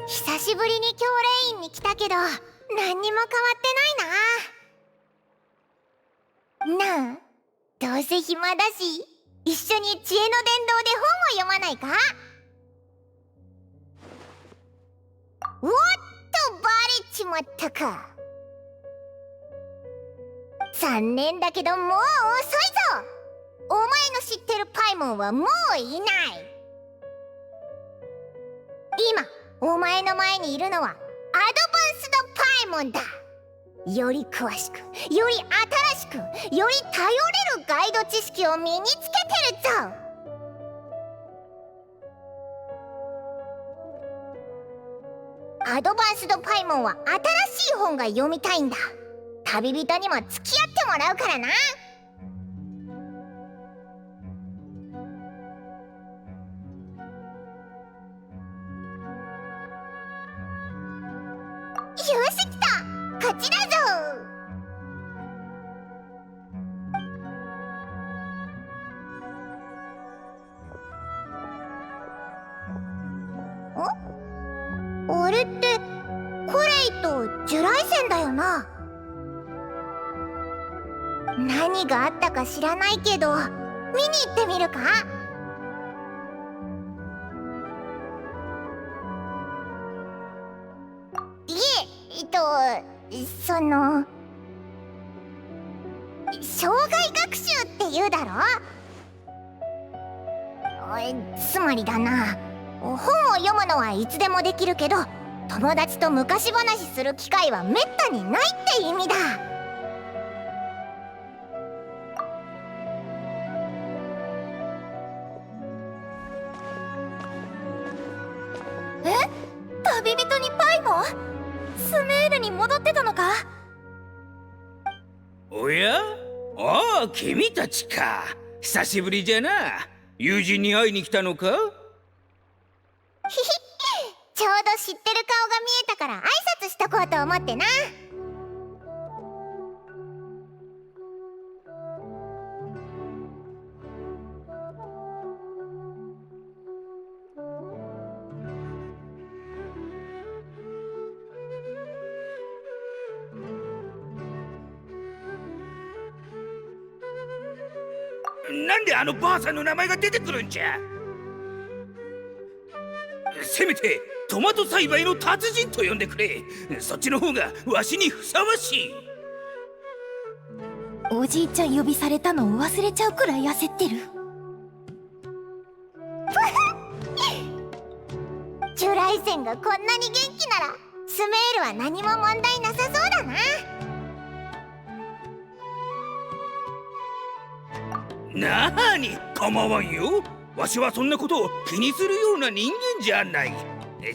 久しぶりに教練院に来たけど何にも変わってないな。なあ、どうせ暇だし一緒に知恵の伝道で本を読まないか？おっとバレちまったか。残念だけどもう遅いぞ。お前の知ってるパイモンはもういない。今お前の前にいるのはアドバンスドパイモンだ。より詳しく、より新しく、より頼れるガイド知識を身につけてるぞ。アドバンスドパイモンは新しい本が読みたいんだ。旅人にも付き合ってもらうからな。よし来た、勝ちだぞ。あれってコレイとジュライセンだよな。何があったか知らないけど見に行ってみるか？その障害学習って言うだろ？つまりだな、本を読むのはいつでもできるけど友達と昔話する機会はめったにないって意味だ。旅人にパイモン？スメールに戻ってたのか？おや？ああ、君たちか。久しぶりじゃな。友人に会いに来たのか？ひひ、ちょうど知ってる顔が見えたから挨拶しとこうと思ってな。なんであのばあさんの名前が出てくるんじゃ。せめてトマト栽培の達人と呼んでくれ。そっちの方がわしにふさわしい。おじいちゃん呼びされたのを忘れちゃうくらい焦ってる。ジュライセンがこんなに元気ならスメールは何も問題なさそうだな。なーに、構わんよ。わしはそんなことを気にするような人間じゃない。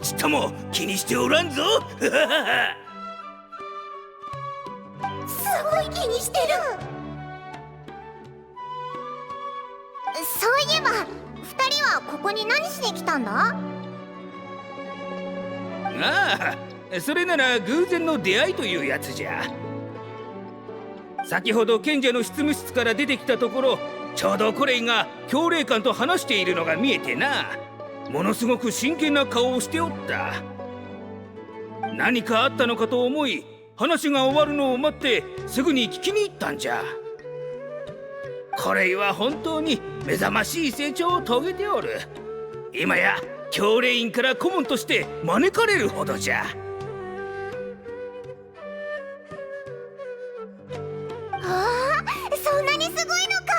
ちっとも気にしておらんぞ。すごい気にしてる。そういえば2人はここに何しに来たんだ？ああ、それなら偶然の出会いというやつじゃ。先ほど賢者の執務室から出てきたところ、ちょうどコレイが教令官と話しているのが見えてな。ものすごく真剣な顔をしておった。何かあったのかと思い、話が終わるのを待ってすぐに聞きに行ったんじゃ。コレイは本当に目覚ましい成長を遂げておる。今や教令員から顧問として招かれるほどじゃ。そんなにすごいのか。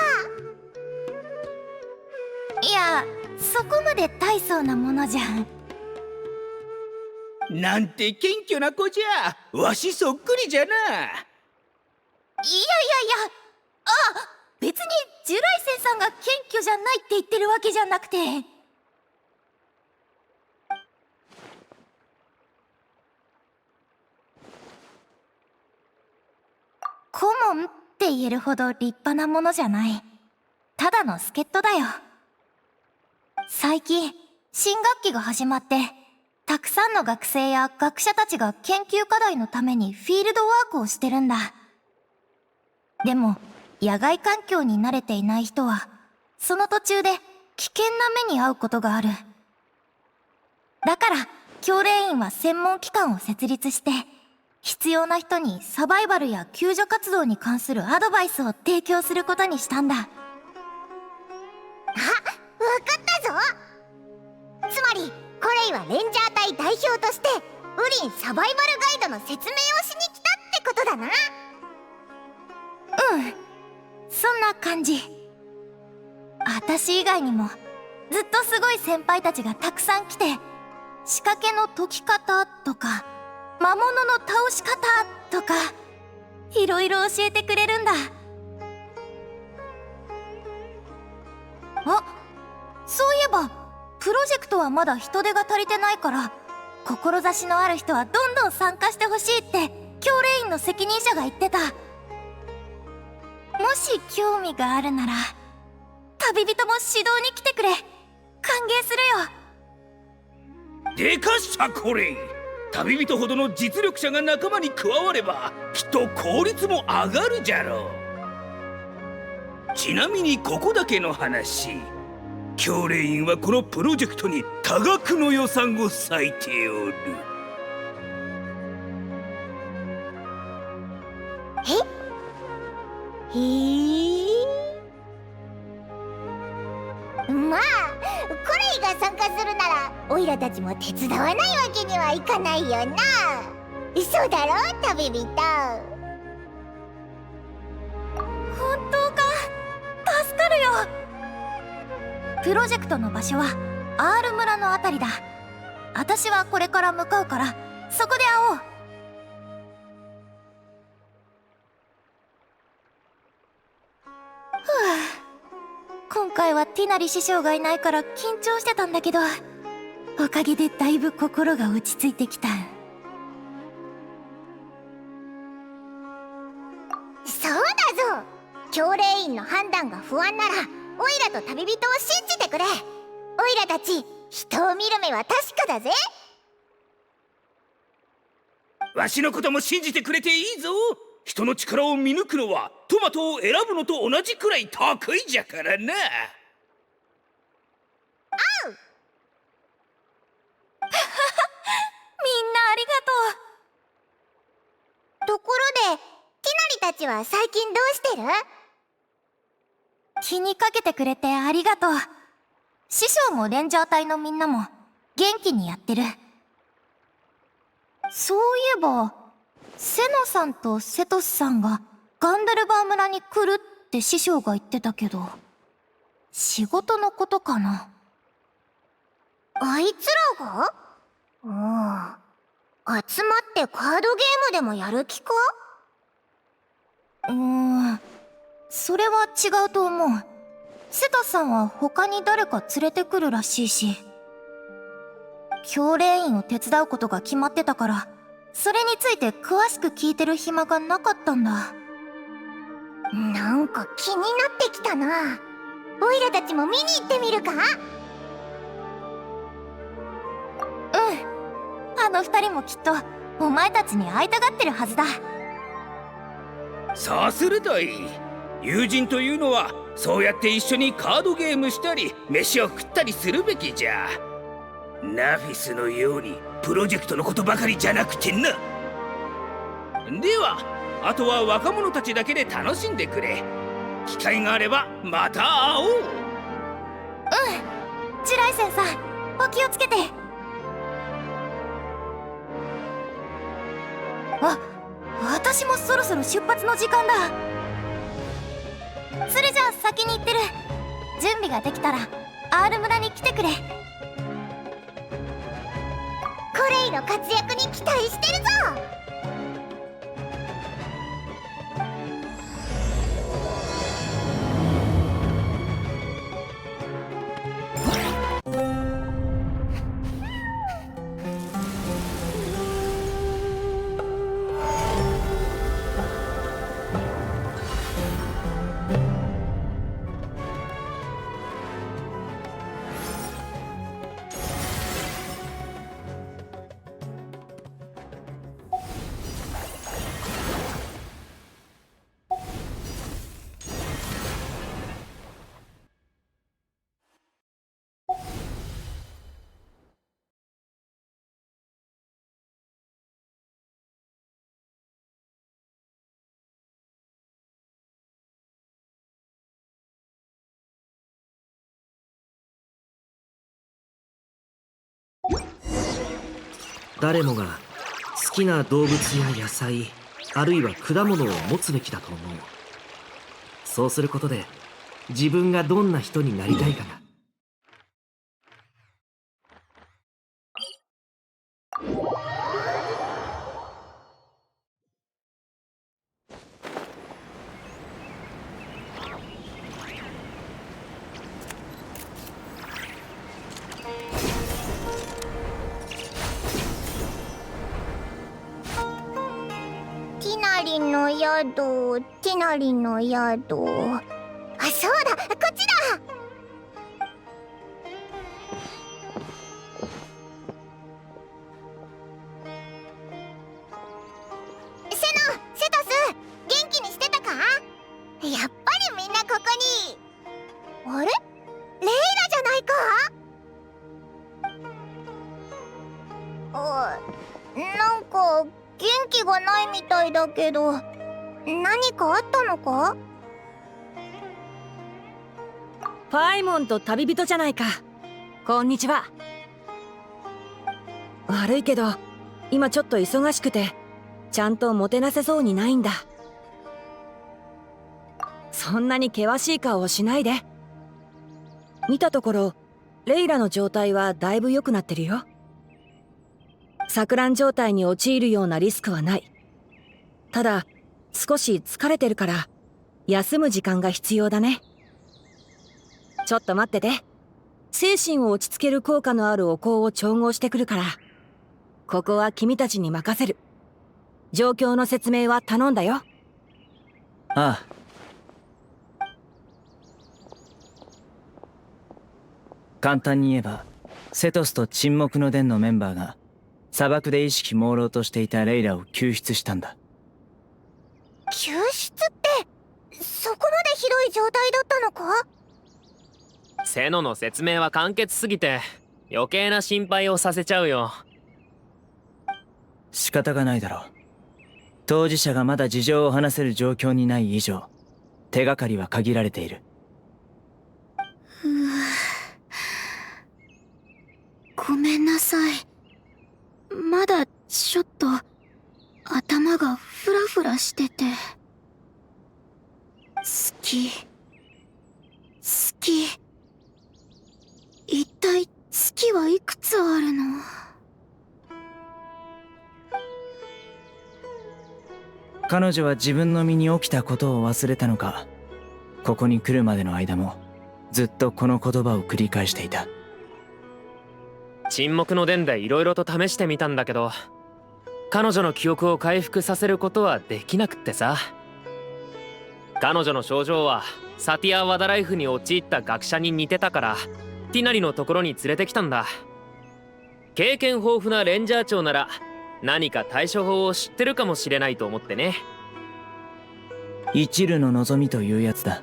いや、そこまで大層なものじゃん。なんて謙虚な子じゃ。わしそっくりじゃな。いやいやいや、別にジュライセンさんが謙虚じゃないって言ってるわけじゃなくて、顧問って言えるほど立派なものじゃない。ただの助っ人だよ。最近新学期が始まって、たくさんの学生や学者たちが研究課題のためにフィールドワークをしてるんだ。でも野外環境に慣れていない人はその途中で危険な目に遭うことがある。だから教令員は専門機関を設立して、必要な人にサバイバルや救助活動に関するアドバイスを提供することにしたんだ。あ、わかったぞ。つまりコレイはレンジャー隊代表としてウリンサバイバルガイドの説明をしに来たってことだな。うん、そんな感じ。私以外にもずっとすごい先輩たちがたくさん来て、仕掛けの解き方とか魔物の倒し方とかいろいろ教えてくれるんだ。あ、そういえばプロジェクトはまだ人手が足りてないから、志のある人はどんどん参加してほしいって教令員の責任者が言ってた。もし興味があるなら旅人も指導に来てくれ。歓迎するよ。でかしたコレイ。旅人ほどの実力者が仲間に加わればきっと効率も上がるじゃろう。ちなみにここだけの話、教令員はこのプロジェクトに多額の予算を割いておる。へえ。まあコレイが参加するならオイラたちも手伝わないわけにはいかないよな。そうだろ旅人。本当か。助かるよ。プロジェクトの場所は R 村のあたりだ。私はこれから向かうからそこで会おう。今回はティナリ師匠がいないから緊張してたんだけど、おかげでだいぶ心が落ち着いてきた。そうだぞ。教令員の判断が不安ならオイラと旅人を信じてくれ。オイラたち人を見る目は確かだぜ。わしのことも信じてくれていいぞ。人の力を見抜くのはトマトを選ぶのと同じくらい得意じゃからな。みんなありがとう。ところでティナリたちは最近どうしてる？気にかけてくれてありがとう。師匠もレンジャー隊のみんなも元気にやってる。そういえばセノさんとセトスさんがガンダルバー村に来るって師匠が言ってたけど、仕事のことかな。あいつらが？集まってカードゲームでもやる気か？それは違うと思う。セトスさんは他に誰か連れてくるらしいし、教練員を手伝うことが決まってたから、それについて詳しく聞いてる暇がなかったんだ。なんか気になってきたな。オイラたちも見に行ってみるか？あの二人もきっとお前たちに会いたがってるはずだ。さするといい。友人というのはそうやって一緒にカードゲームしたり飯を食ったりするべきじゃ。ナフィスのようにプロジェクトのことばかりじゃなくてな。ではあとは若者たちだけで楽しんでくれ。機会があればまた会おう。ジュライセンさん、お気をつけて。私もそろそろ出発の時間だ。それじゃあ先に行ってる。準備ができたら R 村に来てくれ。コレイの活躍に期待してるぞ。誰もが好きな動物や野菜、あるいは果物を持つべきだと思う。そうすることで自分がどんな人になりたいかが。ティナリの宿。あ、そうだ、こっちだ。セトス、元気にしてたか？やっぱりみんなここに。あれ？レイラじゃないか？なんか元気がないみたいだけど、何かあったのか？パイモンと旅人じゃないか。こんにちは。悪いけど今ちょっと忙しくてちゃんともてなせそうにないんだ。そんなに険しい顔をしないで。見たところレイラの状態はだいぶ良くなってるよ。錯乱状態に陥るようなリスクはない。ただ少し疲れてるから休む時間が必要だね。ちょっと待ってて。精神を落ち着ける効果のあるお香を調合してくるから、ここは君たちに任せる。状況の説明は頼んだよ。ああ。簡単に言えばセトスと沈黙の伝のメンバーが砂漠で意識朦朧としていたレイラを救出したんだ。救出ってそこまでひどい状態だったのか？セノの説明は簡潔すぎて余計な心配をさせちゃうよ。仕方がないだろう。当事者がまだ事情を話せる状況にない以上手がかりは限られている。ごめんなさい。まだちょっと頭がフラフラしてて。好き一体好きはいくつあるの？彼女は自分の身に起きたことを忘れたのか、ここに来るまでの間もずっとこの言葉を繰り返していた。沈黙の伝で色々と試してみたんだけど、彼女の記憶を回復させることはできなくってさ。彼女の症状はサティア・ワダライフに陥った学者に似てたから、ティナリのところに連れてきたんだ。経験豊富なレンジャー長なら何か対処法を知ってるかもしれないと思ってね。一縷の望みというやつだ。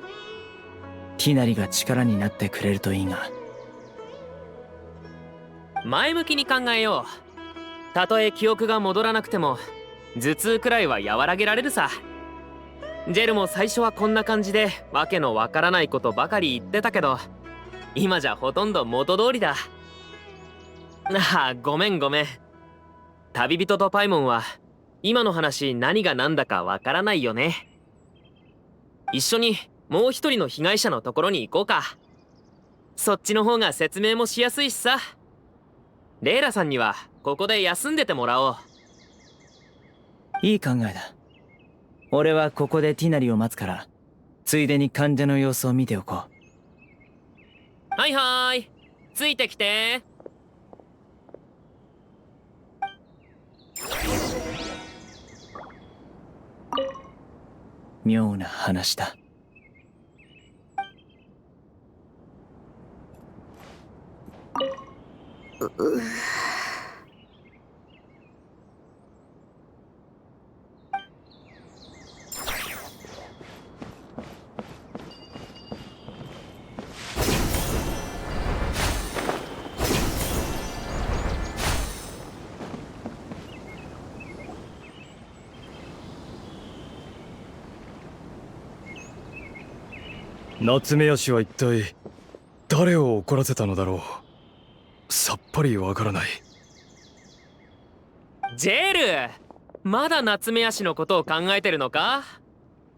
ティナリが力になってくれるといいが。前向きに考えよう。たとえ記憶が戻らなくても頭痛くらいは和らげられるさ。ジェルも最初はこんな感じでわけのわからないことばかり言ってたけど、今じゃほとんど元通りだ。ああ、ごめん。旅人とパイモンは今の話何が何だかわからないよね。一緒にもう一人の被害者のところに行こうか。そっちの方が説明もしやすいしさ。レイラさんにはここで休んでてもらおう。いい考えだ。俺はここでティナリを待つから、ついでに患者の様子を見ておこう。はいはーい、ついてきて。妙な話だ。夏目氏は一体誰を怒らせたのだろう。さっぱりわからない。ジェル、まだ夏目足のことを考えてるのか？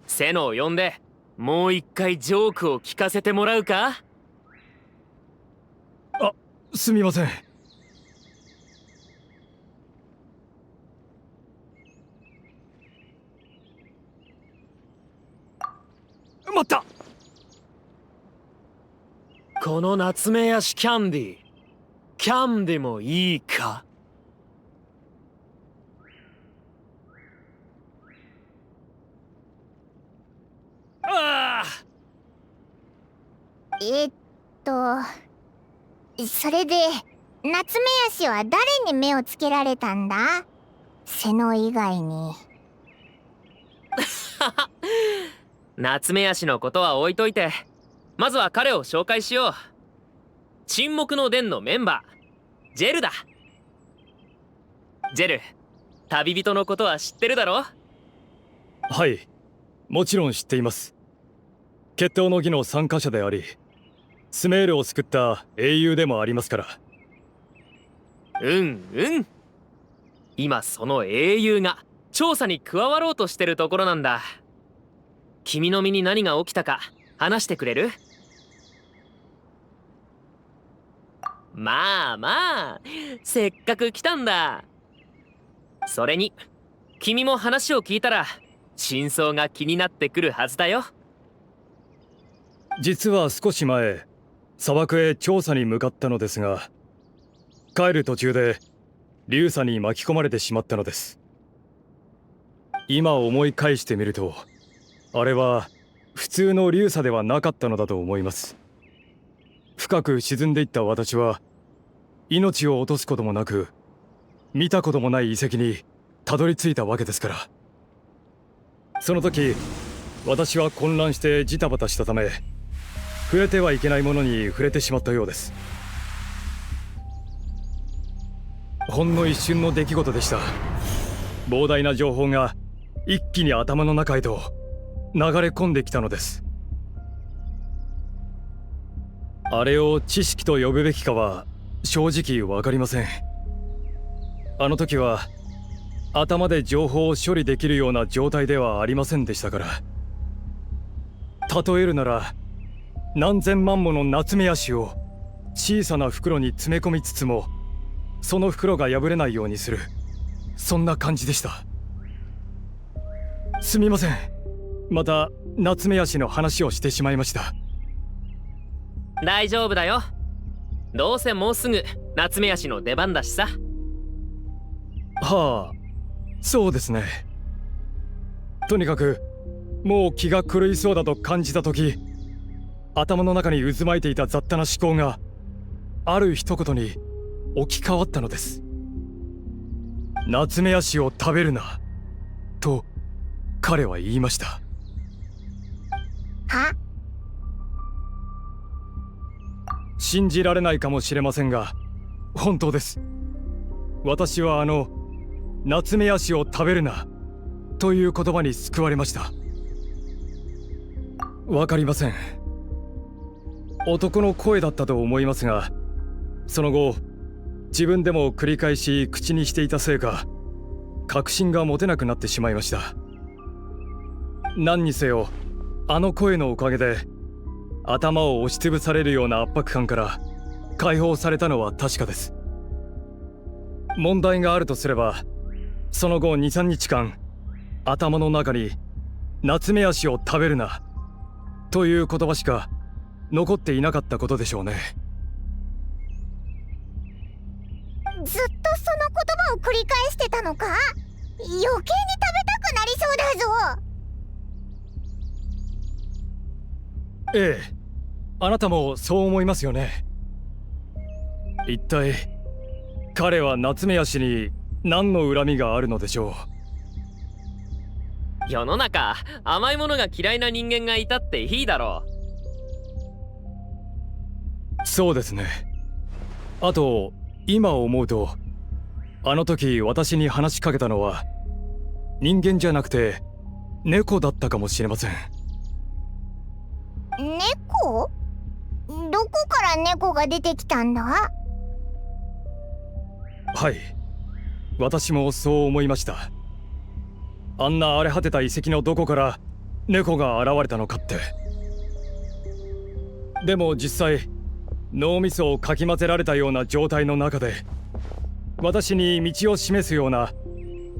セノを呼んでもう一回ジョークを聞かせてもらうか？あ、すみません。待った。この夏目足キャンディもいいか？ああ。それで夏目足は誰に目をつけられたんだ？瀬野以外に。夏目足のことは置いといて、まずは彼を紹介しよう。沈黙の伝のメンバー、ジェルだ。ジェル、旅人のことは知ってるだろ？はい、もちろん知っています。決闘の儀の参加者であり、スメールを救った英雄でもありますから。今その英雄が調査に加わろうとしてるところなんだ。君の身に何が起きたか話してくれる？まあせっかく来たんだ。それに君も話を聞いたら真相が気になってくるはずだよ。実は少し前、砂漠へ調査に向かったのですが、帰る途中で流砂に巻き込まれてしまったのです。今思い返してみると、あれは普通の流砂ではなかったのだと思います。深く沈んでいった私は命を落とすこともなく、見たこともない遺跡にたどり着いたわけですから。その時私は混乱してジタバタしたため、触れてはいけないものに触れてしまったようです。ほんの一瞬の出来事でした。膨大な情報が一気に頭の中へと流れ込んできたのです。あれを知識と呼ぶべきかは正直わかりません。あの時は頭で情報を処理できるような状態ではありませんでしたから。例えるなら何千万もの夏目足を小さな袋に詰め込みつつもその袋が破れないようにする、そんな感じでした。すみません、また夏目足の話をしてしまいました。大丈夫だよ。どうせもうすぐ夏目足の出番だしさ。はあ、そうですね。とにかくもう気が狂いそうだと感じた時、頭の中に渦巻いていた雑多な思考がある一言に置き換わったのです。夏目足を食べるなと彼は言いました。は？信じられないかもしれませんが本当です。私は夏目足を食べるなという言葉に救われました。わかりません。男の声だったと思いますが、その後自分でも繰り返し口にしていたせいか確信が持てなくなってしまいました。何にせよあの声のおかげで頭を押しつぶされるような圧迫感から解放されたのは確かです。問題があるとすればその後 2,3 日間頭の中に夏目足を食べるなという言葉しか残っていなかったことでしょうね。ずっとその言葉を繰り返してたのか？余計に食べたくなりそうだぞ。ええ、あなたもそう思いますよね。一体彼は夏目足に何の恨みがあるのでしょう。世の中甘いものが嫌いな人間がいたっていいだろう。そうですね。あと今思うとあの時私に話しかけたのは人間じゃなくて猫だったかもしれません。猫？どこから猫が出てきたんだ？はい、私もそう思いました。あんな荒れ果てた遺跡のどこから猫が現れたのかって。でも実際脳みそをかき混ぜられたような状態の中で私に道を示すような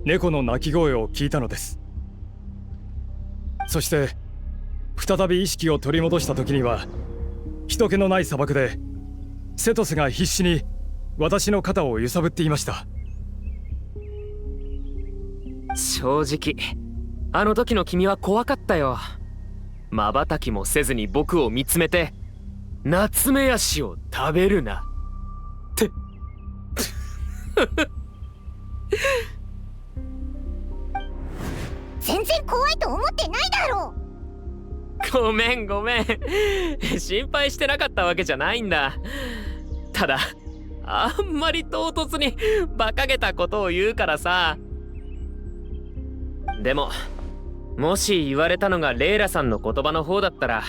猫の鳴き声を聞いたのです。そして再び意識を取り戻した時には人気のない砂漠でセトスが必死に私の肩を揺さぶっていました。正直あの時の君は怖かったよ。瞬きもせずに僕を見つめて夏目足を食べるなって全然怖いと思ってないだろう。ごめん心配してなかったわけじゃないんだ。ただあんまり唐突に馬鹿げたことを言うからさ。でももし言われたのがレイラさんの言葉の方だったら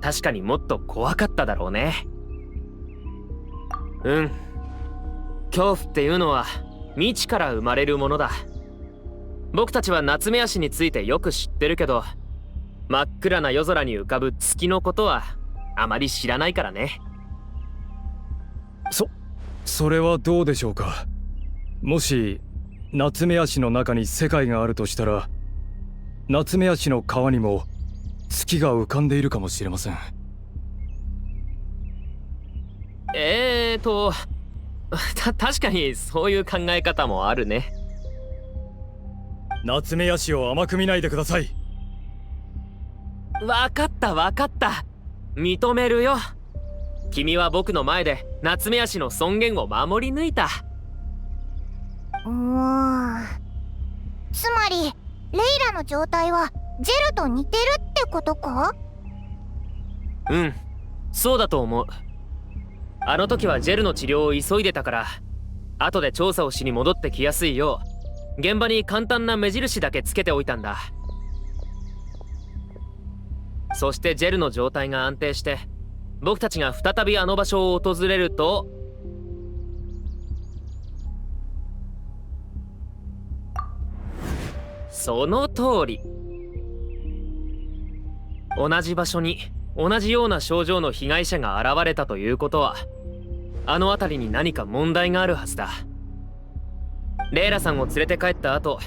確かにもっと怖かっただろうね。恐怖っていうのは未知から生まれるものだ。僕たちは夏目足についてよく知ってるけど真っ暗な夜空に浮かぶ月のことはあまり知らないからね。それはどうでしょうか。もし夏目足の中に世界があるとしたら夏目足の川にも月が浮かんでいるかもしれません。確かにそういう考え方もあるね。夏目足を甘く見ないでください。わかった認めるよ。君は僕の前で夏目足の尊厳を守り抜いた。つまりレイラの状態はジェルと似てるってことか？そうだと思う。あの時はジェルの治療を急いでたから後で調査をしに戻ってきやすいよう現場に簡単な目印だけつけておいたんだ。そしてジェルの状態が安定して僕たちが再びあの場所を訪れるとその通り。同じ場所に同じような症状の被害者が現れたということは、あの辺りに何か問題があるはずだ。レイラさんを連れて帰った後、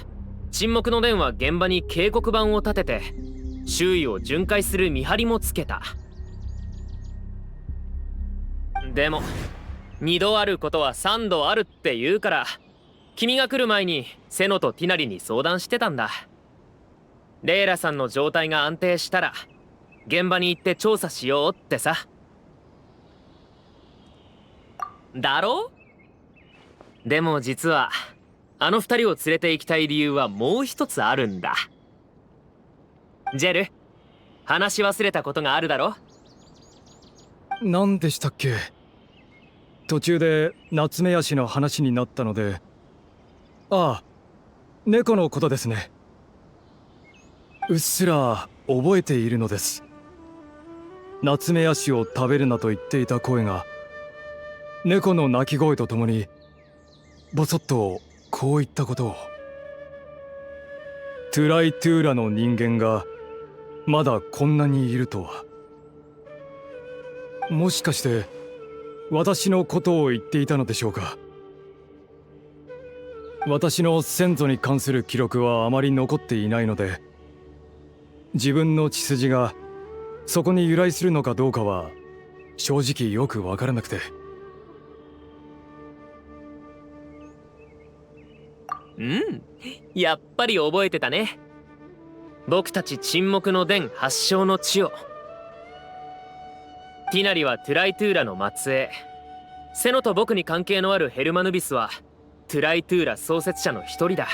沈黙の伝は現場に警告板を立てて周囲を巡回する見張りもつけた。でも2度あることは3度あるって言うから、君が来る前にセノとティナリに相談してたんだ。レイラさんの状態が安定したら現場に行って調査しようってさ。だろ？でも実はあの2人を連れて行きたい理由はもう一つあるんだ。ジェル、話し忘れたことがあるだろ？何でしたっけ？途中で夏目足の話になったので。ああ、猫のことですね。うっすら覚えているのです。夏目足を食べるなと言っていた声が、猫の鳴き声とともにボソッとこう言ったことを。トゥライトゥーラの人間がまだこんなにいるとは。もしかして私のことを言っていたのでしょうか。私の先祖に関する記録はあまり残っていないので、自分の血筋がそこに由来するのかどうかは正直よくわからなくて。うん、やっぱり覚えてたね。僕たち沈黙の伝発祥の地を。ティナリはトゥライトゥーラの末裔、セノと僕に関係のあるヘルマヌビスはトゥライトゥーラ創設者の一人だ。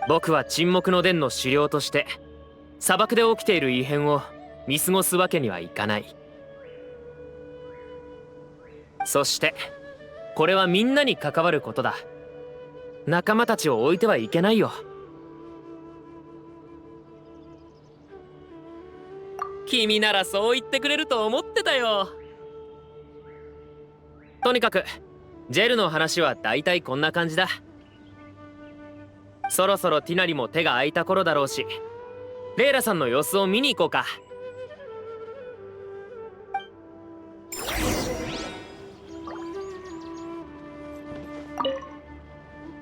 僕は沈黙の伝の首領として砂漠で起きている異変を見過ごすわけにはいかない。そしてこれはみんなに関わることだ。仲間たちを置いてはいけないよ。君ならそう言ってくれると思ってたよ。とにかくジェルの話はだいたいこんな感じだ。そろそろティナリも手が空いた頃だろうし、レイラさんの様子を見に行こうか。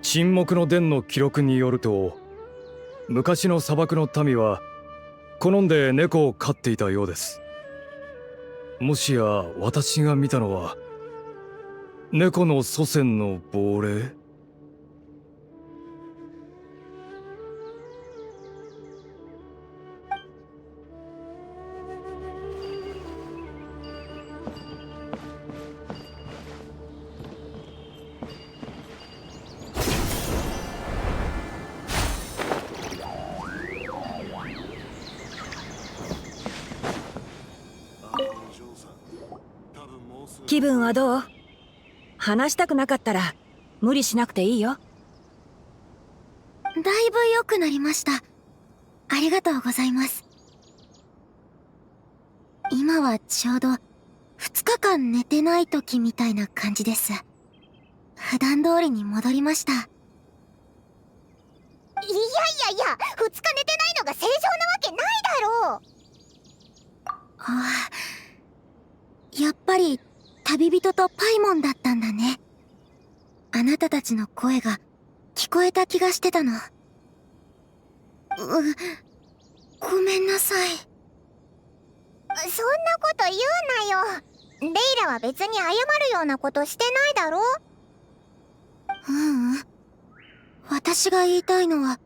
沈黙の伝の記録によると、昔の砂漠の民は好んで猫を飼っていたようです。もしや私が見たのは猫の祖先の亡霊？気分はどう？話したくなかったら無理しなくていいよ。だいぶ良くなりました。ありがとうございます。今はちょうど2日間寝てない時みたいな感じです。普段通りに戻りました。いや2日寝てないのが正常なわけないだろう。ああ、やっぱり旅人とパイモンだったんだね。あなたたちの声が聞こえた気がしてたの。ごめんなさい。そんなこと言うなよ。レイラは別に謝るようなことしてないだろ。私が言いたいのは、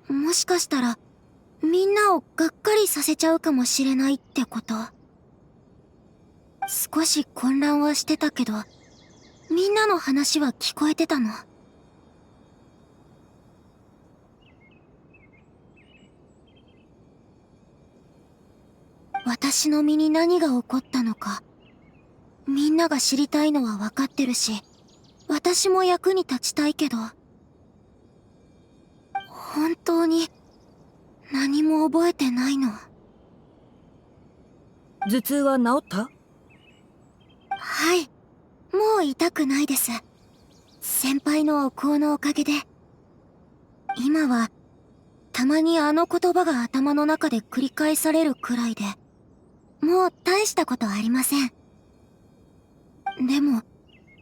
もしかしたらみんなをがっかりさせちゃうかもしれないってこと。少し混乱はしてたけど、みんなの話は聞こえてたの。私の身に何が起こったのか、みんなが知りたいのは分かってるし、私も役に立ちたいけど、本当に何も覚えてないの。頭痛は治った？はい、もう痛くないです。先輩のお香のおかげで。今はたまにあの言葉が頭の中で繰り返されるくらいで、もう大したことありません。でも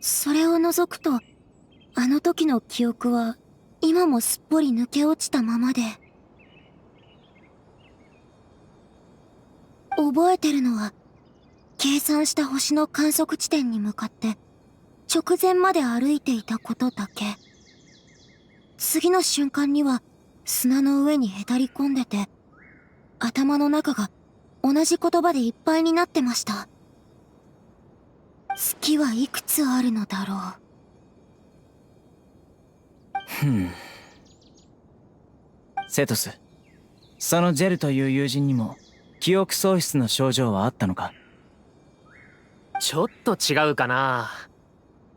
それを除くと、あの時の記憶は今もすっぽり抜け落ちたままで、覚えてるのは計算した星の観測地点に向かって直前まで歩いていたことだけ。次の瞬間には砂の上にへたり込んでて、頭の中が同じ言葉でいっぱいになってました。月はいくつあるのだろう。セトス、そのジェルという友人にも記憶喪失の症状はあったのか？ちょっと違うかな。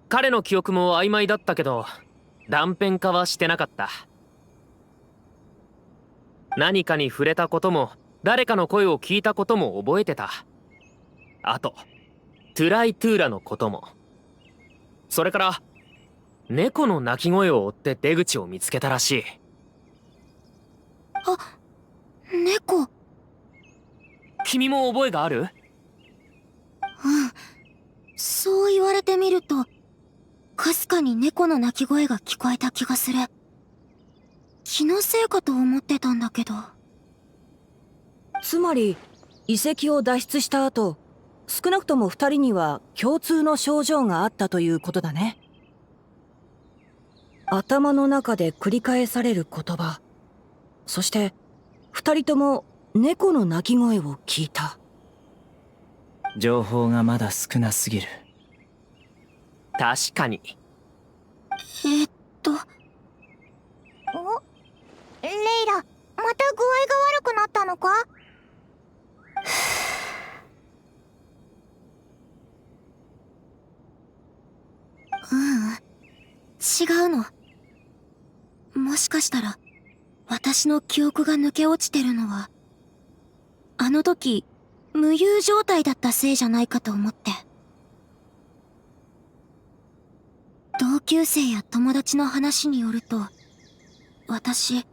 彼の記憶も曖昧だったけど断片化はしてなかった。何かに触れたことも誰かの声を聞いたことも覚えてた。あとトゥライトゥーラのことも。それから猫の鳴き声を追って出口を見つけたらしい。あ、猫。君も覚えがある？そう言われてみると、かすかに猫の鳴き声が聞こえた気がする。気のせいかと思ってたんだけど。つまり遺跡を脱出した後、少なくとも2人には共通の症状があったということだね。頭の中で繰り返される言葉、そして2人とも猫の鳴き声を聞いた。情報がまだ少なすぎる。確かに。レイラ、また具合が悪くなったのか？違うの。もしかしたら私の記憶が抜け落ちてるのは、あの時無遊状態だったせいじゃないかと思って。同級生や友達の話によると、私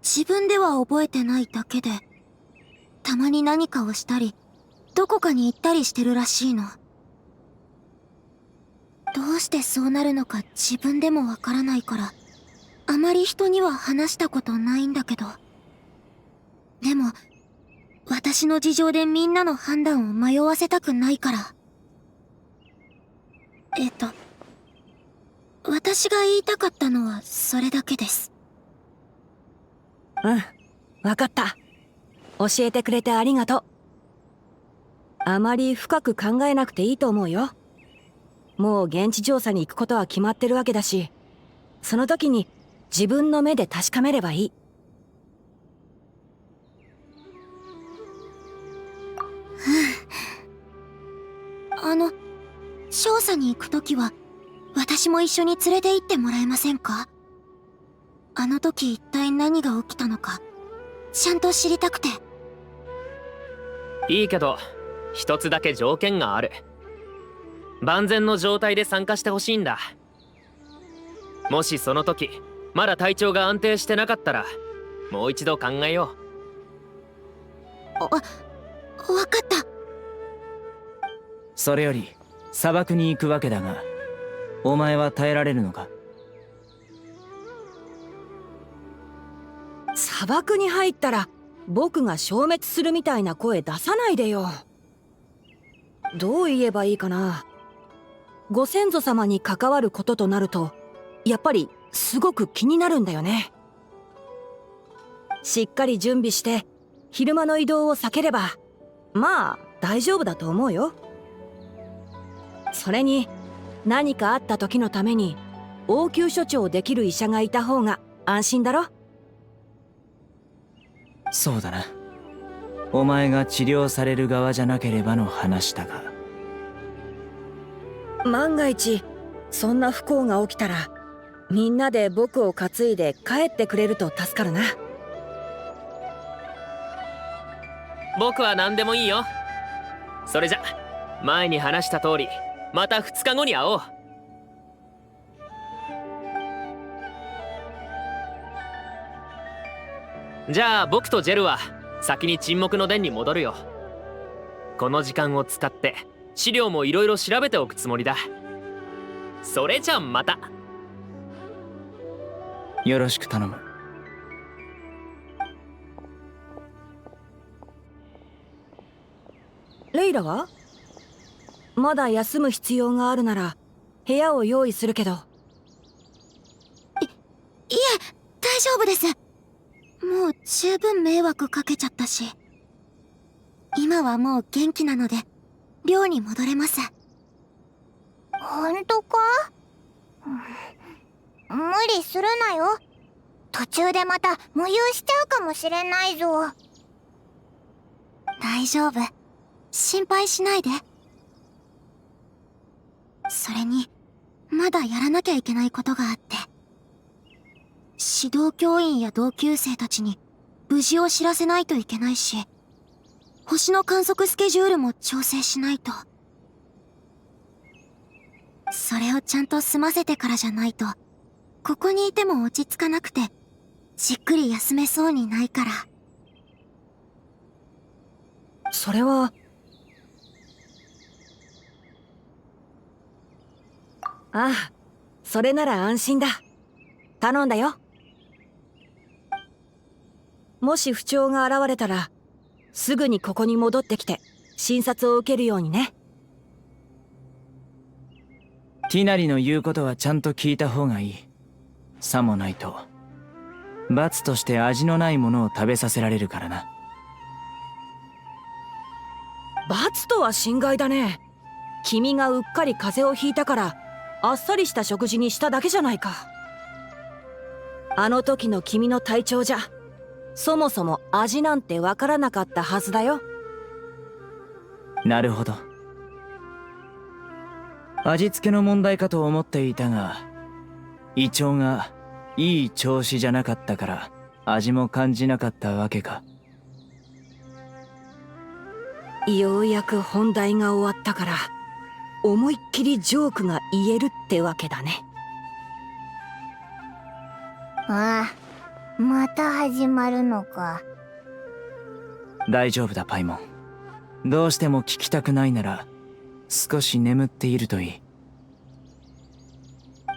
自分では覚えてないだけで、たまに何かをしたりどこかに行ったりしてるらしいの。どうしてそうなるのか自分でもわからないから、あまり人には話したことないんだけど。でも私の事情でみんなの判断を迷わせたくないから。私が言いたかったのはそれだけです。わかった。教えてくれてありがとう。あまり深く考えなくていいと思うよ。もう現地調査に行くことは決まってるわけだし、その時に自分の目で確かめればいい。調査に行く時は私も一緒に連れて行ってもらえませんか？あの時一体何が起きたのかちゃんと知りたくて。いいけど一つだけ条件がある。万全の状態で参加してほしいんだ。もしその時まだ体調が安定してなかったらもう一度考えよう。わかった。それより砂漠に行くわけだが、お前は耐えられるのか？砂漠に入ったら僕が消滅するみたいな声出さないでよ。どう言えばいいかな。ご先祖様に関わることとなるとやっぱりすごく気になるんだよね。しっかり準備して昼間の移動を避ければまあ大丈夫だと思うよ。それに何かあった時のために応急処置をできる医者がいた方が安心だろ。そうだな。お前が治療される側じゃなければの話だが。万が一そんな不幸が起きたらみんなで僕を担いで帰ってくれると助かるな。僕は何でもいいよ。それじゃ前に話した通りまた2日後に会おう。じゃあ僕とジェルは先に沈黙の殿に戻るよ。この時間を使って資料もいろいろ調べておくつもりだ。それじゃあまた。よろしく頼む。レイラはまだ休む必要があるなら部屋を用意するけど。いえ、大丈夫です。もう十分迷惑かけちゃったし、今はもう元気なので寮に戻れます。本当か？無理するなよ。途中でまた無遊しちゃうかもしれないぞ。大丈夫、心配しないで。それにまだやらなきゃいけないことがあって、指導教員や同級生たちに無事を知らせないといけないし、星の観測スケジュールも調整しないと。それをちゃんと済ませてからじゃないと、ここにいても落ち着かなくてじっくり休めそうにないから。それは。ああ、それなら安心だ。頼んだよ。もし不調が現れたらすぐにここに戻ってきて診察を受けるようにね。ティナリの言うことはちゃんと聞いた方がいい。さもないと罰として味のないものを食べさせられるからな。罰とは心外だね。君がうっかり風邪をひいたからあっさりした食事にしただけじゃないか。あの時の君の体調じゃそもそも味なんてわからなかったはずだよ。なるほど。味付けの問題かと思っていたが、胃腸がいい調子じゃなかったから味も感じなかったわけか。ようやく本題が終わったから思いっきりジョークが言えるってわけだね。ああ、また始まるのか。大丈夫だパイモン。どうしても聞きたくないなら少し眠っているといい。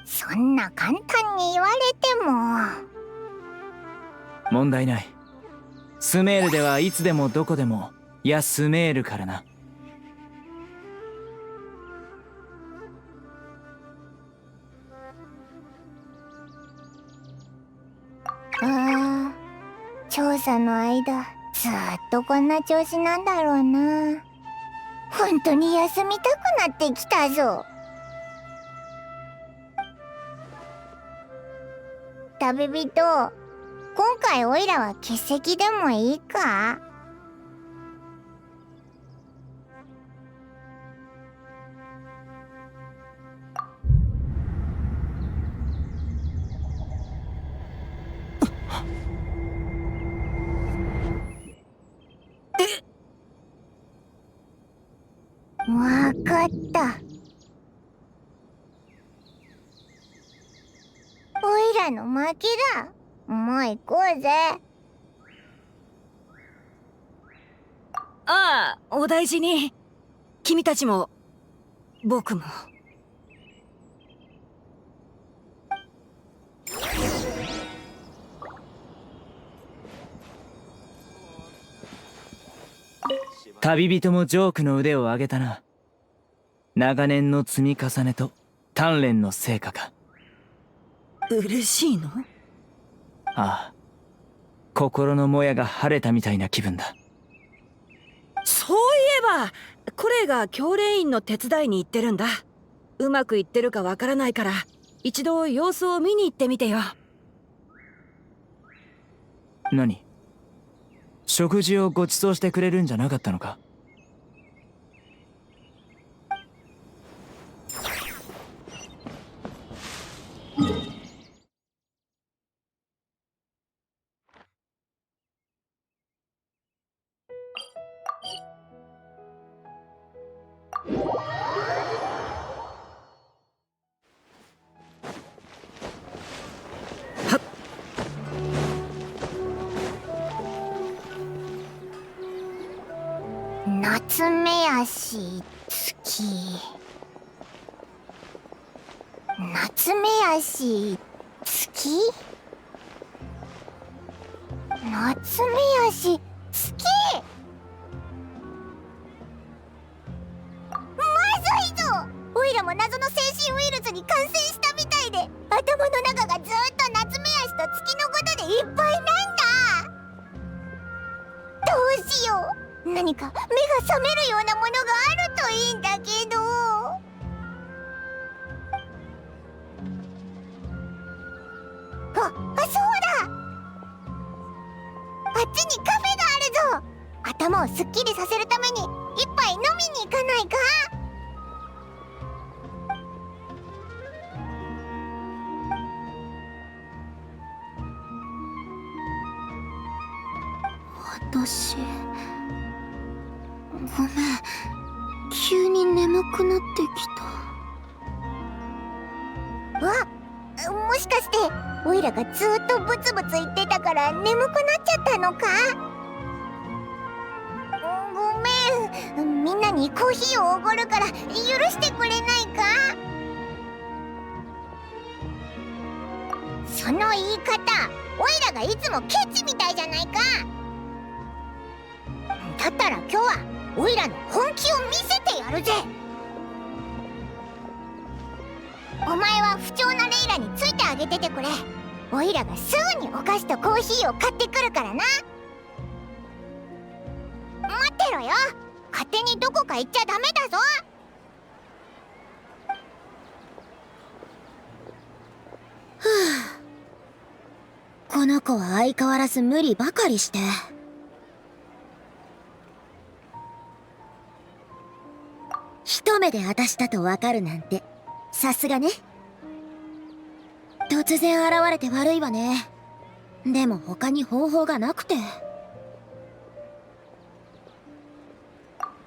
そんな簡単に言われても。問題ない。スメールではいつでもどこでも休めるからな。ああ、調査の間ずーっとこんな調子なんだろうな。本当に休みたくなってきたぞ。旅人、今回オイラは欠席でもいいか？わかった。オイラの負けだ。もう行こうぜ。ああ、お大事に。君たちも僕も。旅人もジョークの腕を上げたな。長年の積み重ねと鍛錬の成果か。嬉しいの？ああ、心のもやが晴れたみたいな気分だ。そういえばコレイが教練員の手伝いに行ってるんだ。うまくいってるかわからないから一度様子を見に行ってみてよ。何？食事をご馳走してくれるんじゃなかったのか？夏目足月、夏目足月、夏目足月。まずいぞ。オイラも謎の精神ウイルスに感染したみたいで、頭の中がずっと夏目足と月のことでいっぱいなんだ。どうしよう。何か目が覚めるようなものがあるといいんだけど。そうだ。あっちにカフェがあるぞ。頭をすっきりさせるために一杯飲みに行かないか？私、ごめん、急に眠くなってきた。もしかしてオイラがずっとブツブツ言ってたから眠くなっちゃったのか？ごめん、みんなにコーヒーをおごるから許してくれないか？その言い方、オイラがいつもケチみたいじゃないか。だったら今日はオイラの本気を見せてやるぜ。お前は不調なレイラについてあげててくれ。オイラがすぐにお菓子とコーヒーを買ってくるからな。待ってろよ。勝手にどこか行っちゃダメだぞ。この子は相変わらず無理ばかりして。一目で私だとわかるなんてさすがね。突然現れて悪いわね。でも他に方法がなくて。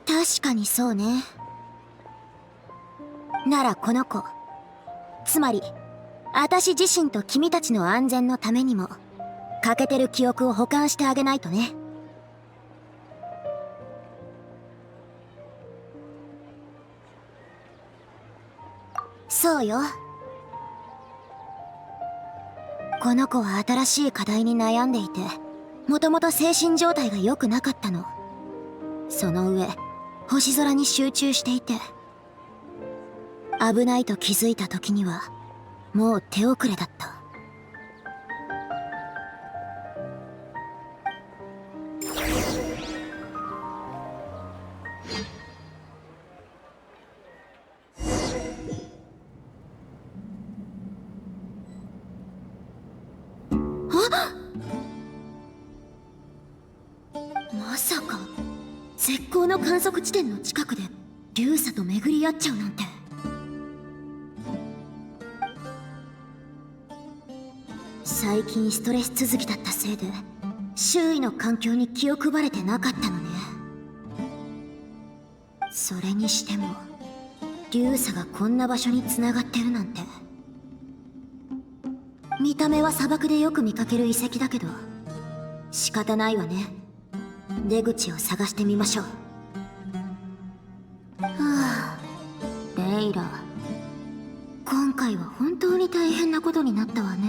確かにそうね。ならこの子、つまり私自身と君たちの安全のためにも欠けてる記憶を保管してあげないとね。そうよ。この子は新しい課題に悩んでいて、もともと精神状態が良くなかったの。その上星空に集中していて、危ないと気づいた時にはもう手遅れだった。まさか絶好の観測地点の近くで流砂と巡り合っちゃうなんて。最近ストレス続きだったせいで周囲の環境に気を配れてなかったのね。それにしても流砂がこんな場所に繋がってるなんて。見た目は砂漠でよく見かける遺跡だけど仕方ないわね。出口を探してみましょう。はあ、レイラ、今回は本当に大変なことになったわね。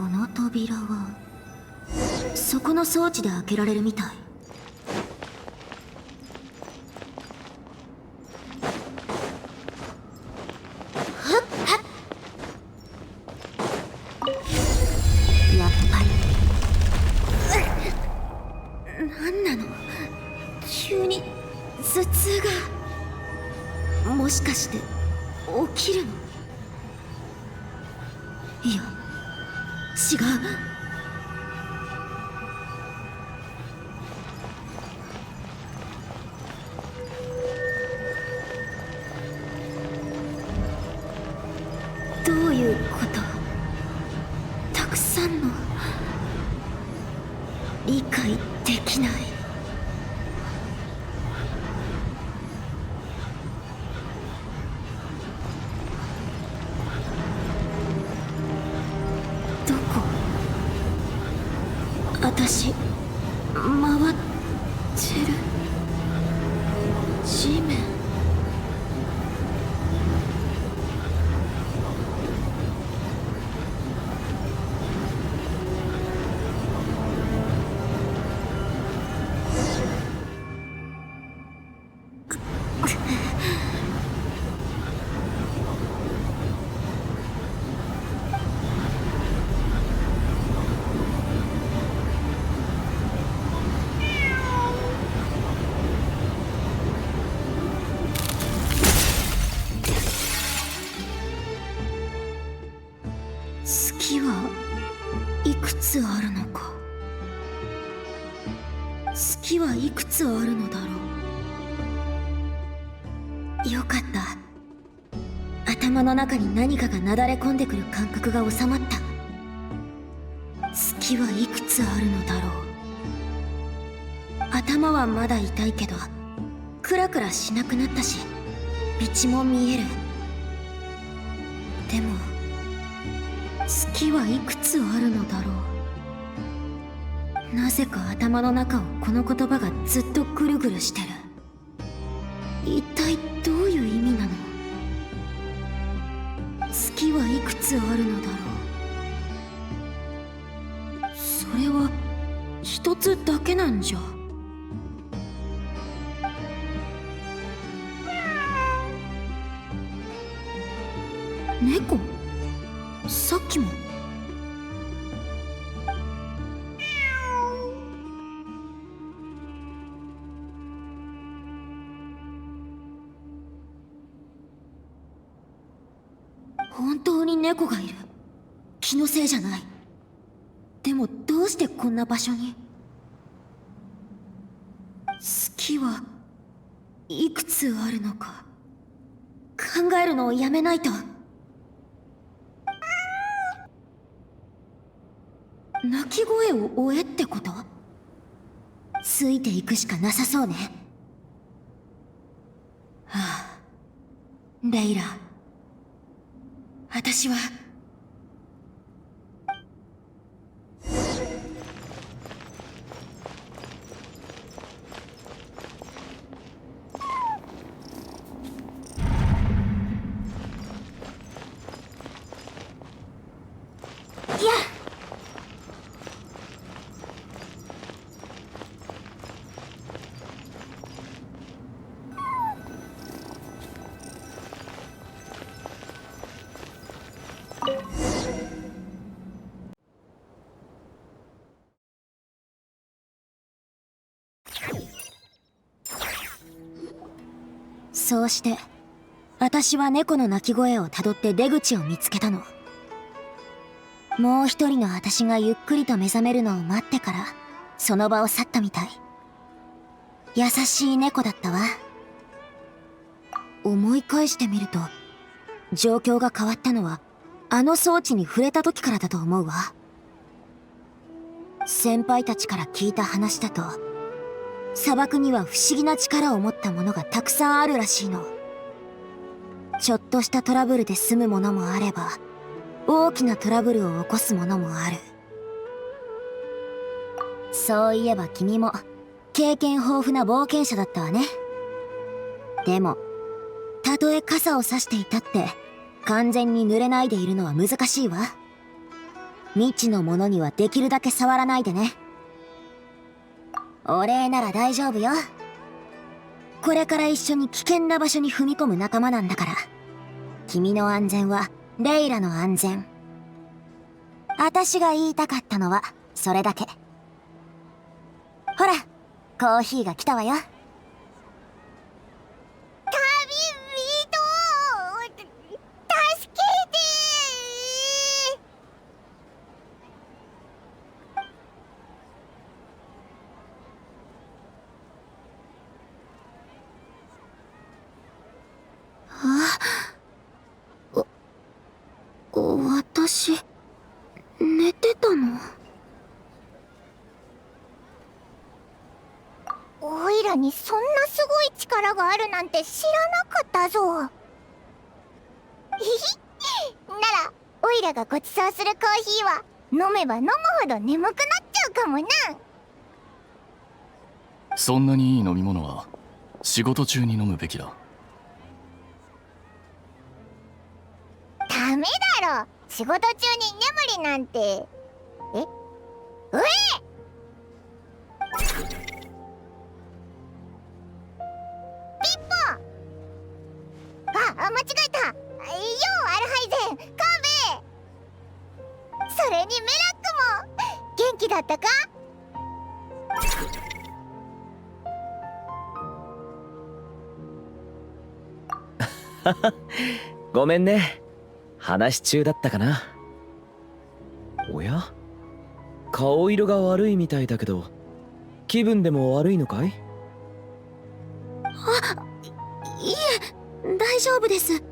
の扉はそこの装置で開けられるみたい。やっぱりなんなの、急に頭痛が。もしかして起きるの？いや違う。どういうこと？たくさんの理解できない。どこ？私回ってる。地面。月はいくつあるのか。月はいくつあるのだろう。よかった。頭の中に何かがなだれ込んでくる感覚が収まった。月はいくつあるのだろう。頭はまだ痛いけどクラクラしなくなったし、道も見える。でも月はいくつあるのだろう。なぜか頭の中をこの言葉がずっとぐるぐるしてる。一体どういう意味なの？月はいくつあるのだろう。それは一つだけなんじゃ。猫？さっきも。本当に猫がいる。気のせいじゃない。でもどうしてこんな場所に？月はいくつあるのか考えるのをやめないと。鳴き声を追えってこと？ついていくしかなさそうね。はあ、レイラ、私はそうして私は猫の鳴き声をたどって出口を見つけたの。もう一人の私がゆっくりと目覚めるのを待ってからその場を去ったみたい。優しい猫だったわ。思い返してみると状況が変わったのはあの装置に触れた時からだと思うわ。先輩たちから聞いた話だと砂漠には不思議な力を持ったものがたくさんあるらしいの。ちょっとしたトラブルで済むものもあれば大きなトラブルを起こすものもある。そういえば君も経験豊富な冒険者だったわね。でもたとえ傘を差していたって完全に濡れないでいるのは難しいわ。未知のものにはできるだけ触らないでね。お礼なら大丈夫よ。これから一緒に危険な場所に踏み込む仲間なんだから。君の安全はレイラの安全。私が言いたかったのはそれだけ。ほら、コーヒーが来たわよ。旅人、助けて私、寝てたの？オイラにそんなすごい力があるなんて知らなかったぞ。ひひなら、オイラがごちそうするコーヒーは飲めば飲むほど眠くなっちゃうかもな。そんなにいい飲み物は仕事中に飲むべきだ。ダメだろ、仕事中に眠りなんて。え？うえ！ピッポ！間違えた。ようアルハイゼン、カーベイ。それにメラックも元気だったか？ごめんね。話中だったかな。おや？顔色が悪いみたいだけど、気分でも悪いのかい？いえ、大丈夫です。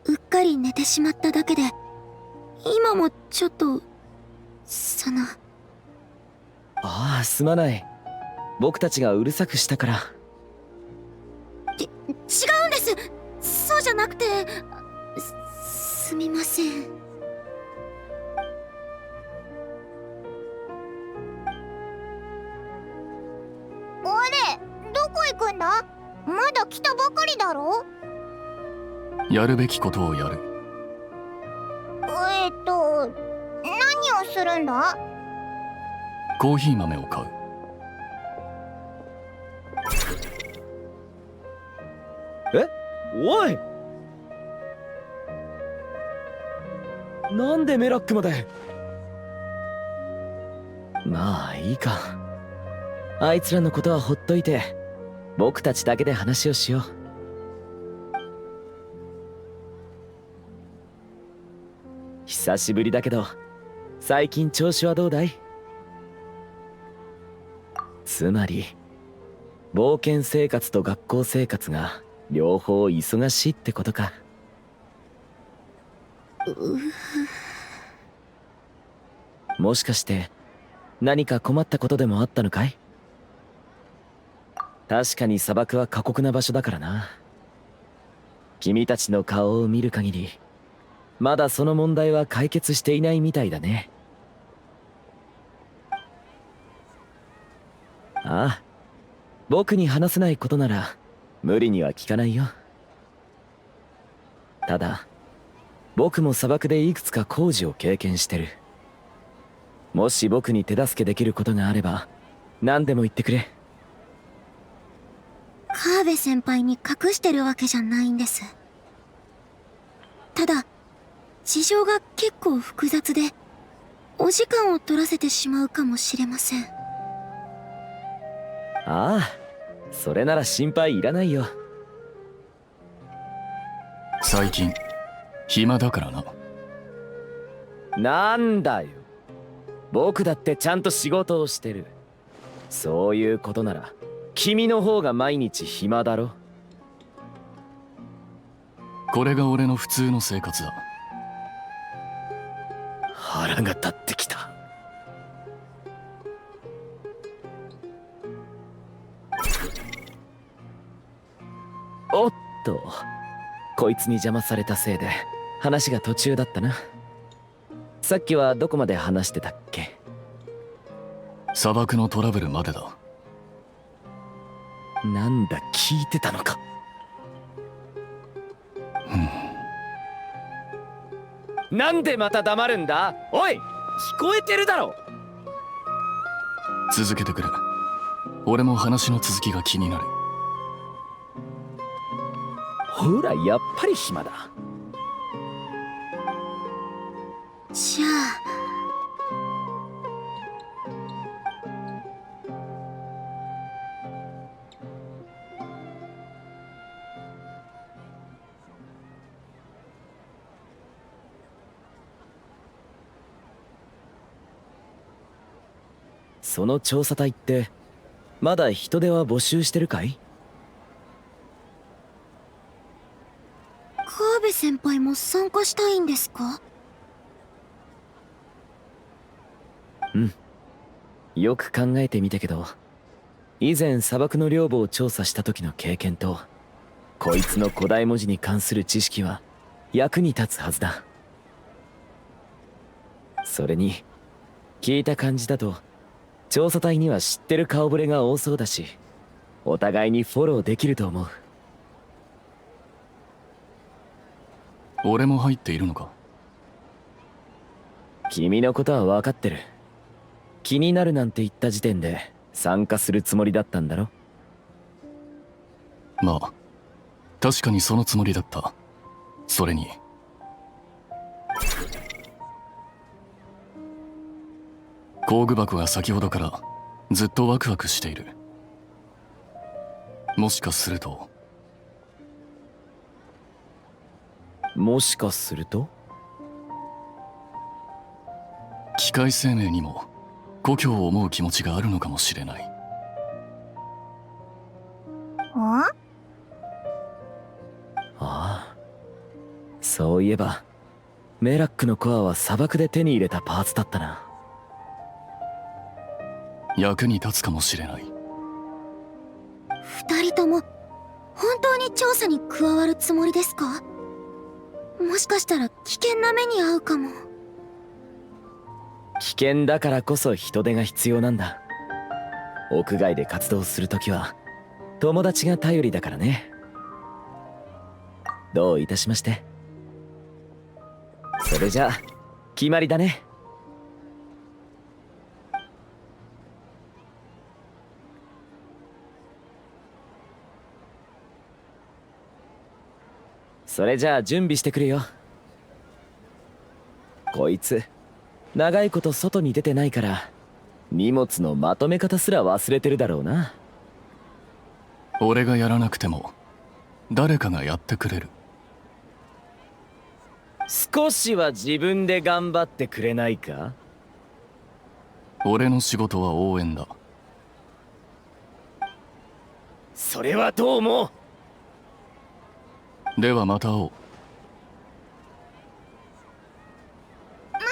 うっかり寝てしまっただけで、今もちょっと、ああ、すまない。僕たちがうるさくしたから。違うんです。そうじゃなくて、すみません。あれ、どこ行くんだ？まだ来たばかりだろ？やるべきことをやる。何をするんだ？コーヒー豆を買う。え？おい！なんでメラックまで？まあいいか。あいつらのことはほっといて、僕たちだけで話をしよう。久しぶりだけど、最近調子はどうだい？つまり冒険生活と学校生活が両方忙しいってことか。もしかして何か困ったことでもあったのかい？確かに砂漠は過酷な場所だからな。君たちの顔を見る限り、まだその問題は解決していないみたいだね。ああ、僕に話せないことなら無理には聞かないよ。ただ僕も砂漠でいくつか工事を経験してる。もし僕に手助けできることがあれば何でも言ってくれ。カーベ先輩に隠してるわけじゃないんです。ただ事情が結構複雑で、お時間を取らせてしまうかもしれません。ああ、それなら心配いらないよ。最近暇だからな。なんだよ、僕だってちゃんと仕事をしてる。そういうことなら君の方が毎日暇だろ。これが俺の普通の生活だ。腹が立ってきた。おっと、こいつに邪魔されたせいで話が途中だったな。さっきはどこまで話してたっけ？砂漠のトラブルまでだ。なんだ、聞いてたのか。なんでまた黙るんだ。おい、聞こえてるだろ。続けてくれ。俺も話の続きが気になる。ほら、やっぱり暇だ。じゃあその調査隊ってまだ人手は募集してるかい？川辺先輩も参加したいんですか？よく考えてみたけど、以前砂漠の領母を調査した時の経験とこいつの古代文字に関する知識は役に立つはずだ。それに聞いた感じだと調査隊には知ってる顔ぶれが多そうだし、お互いにフォローできると思う。俺も入っているのか？君のことは分かってる。気になるなんて言った時点で参加するつもりだったんだろ？まあ確かにそのつもりだった。それに工具箱が先ほどからずっとワクワクしている。もしかすると機械生命にも故郷を思う気持ちがあるのかもしれない。ああ、そういえばメラックのコアは砂漠で手に入れたパーツだったな。役に立つかもしれない。二人とも本当に調査に加わるつもりですか？もしかしたら危険な目に遭うかも。危険だからこそ人手が必要なんだ。屋外で活動するときは友達が頼りだからね。どういたしまして。それじゃあ決まりだね。それじゃあ準備してくるよ。こいつ長いこと外に出てないから荷物のまとめ方すら忘れてるだろうな。俺がやらなくても誰かがやってくれる。少しは自分で頑張ってくれないか？俺の仕事は応援だ。それはどうも。ではまた会おう。またな。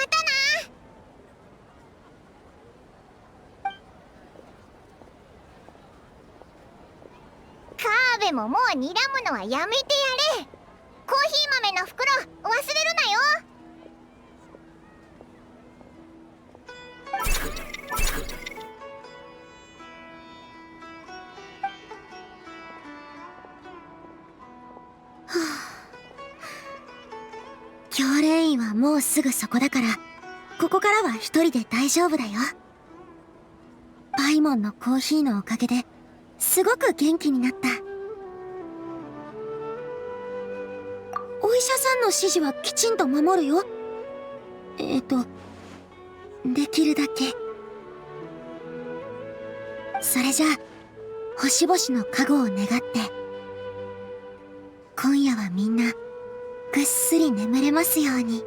カーベももう睨むのはやめてやれ。コーヒー豆の袋忘れるなよ。教練員はもうすぐそこだから、ここからは一人で大丈夫だよ。パイモンのコーヒーのおかげですごく元気になった。お医者さんの指示はきちんと守るよ。できるだけ。それじゃあ星々の加護を願って今夜はみんなぐっすり眠れますように。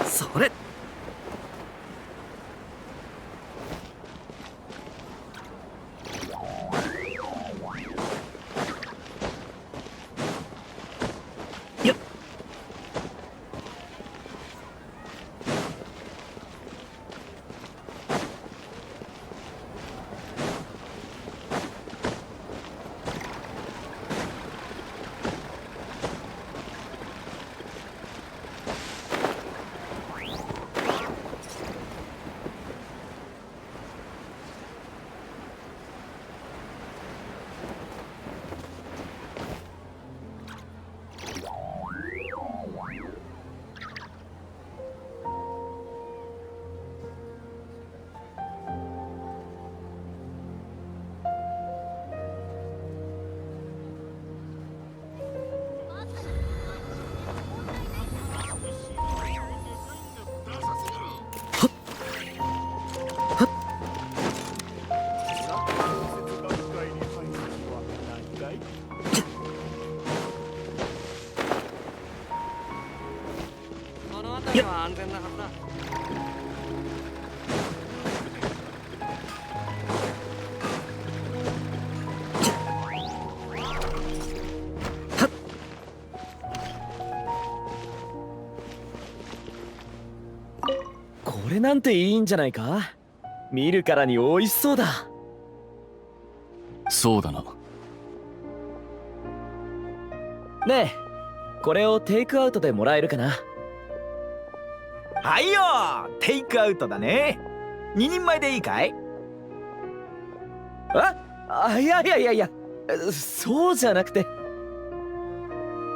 それ。では安全なはずだ。これなんていいんじゃないか。見るからに美味しそうだ。そうだな。ねえ、これをテイクアウトでもらえるかな。はいよ、テイクアウトだね。2人前でいいかい？いやいやいやいや、そうじゃなくて、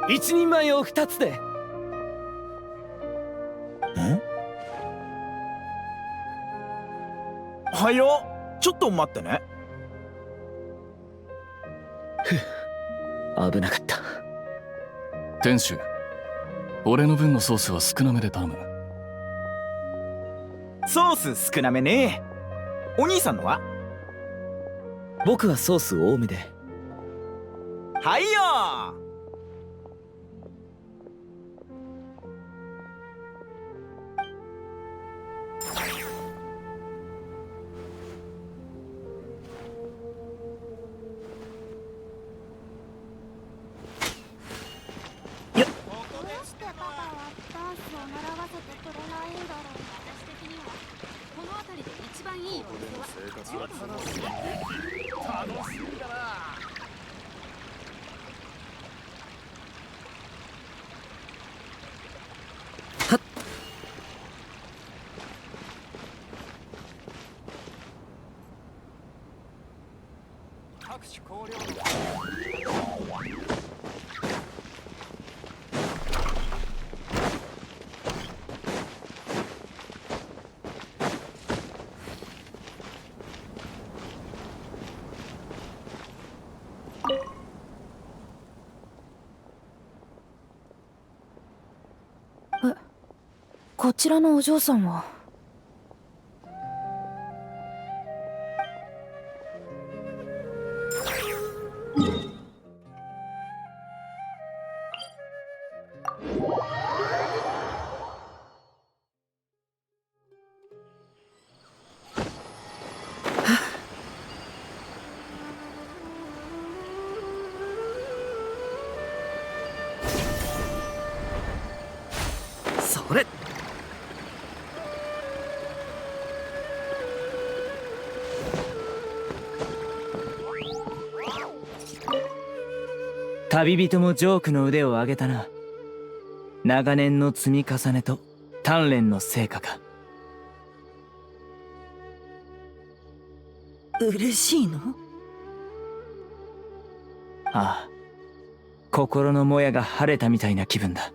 一人前を2つで。はいよ、ちょっと待ってね。危なかった。店主、俺の分のソースは少なめで頼む。ソース少なめね。お兄さんのは？僕はソース多めで。はいよ。こちらのお嬢さんは。それ。旅人もジョークの腕を上げたな。長年の積み重ねと鍛錬の成果か。嬉しいの？ああ、心のもやが晴れたみたいな気分だ。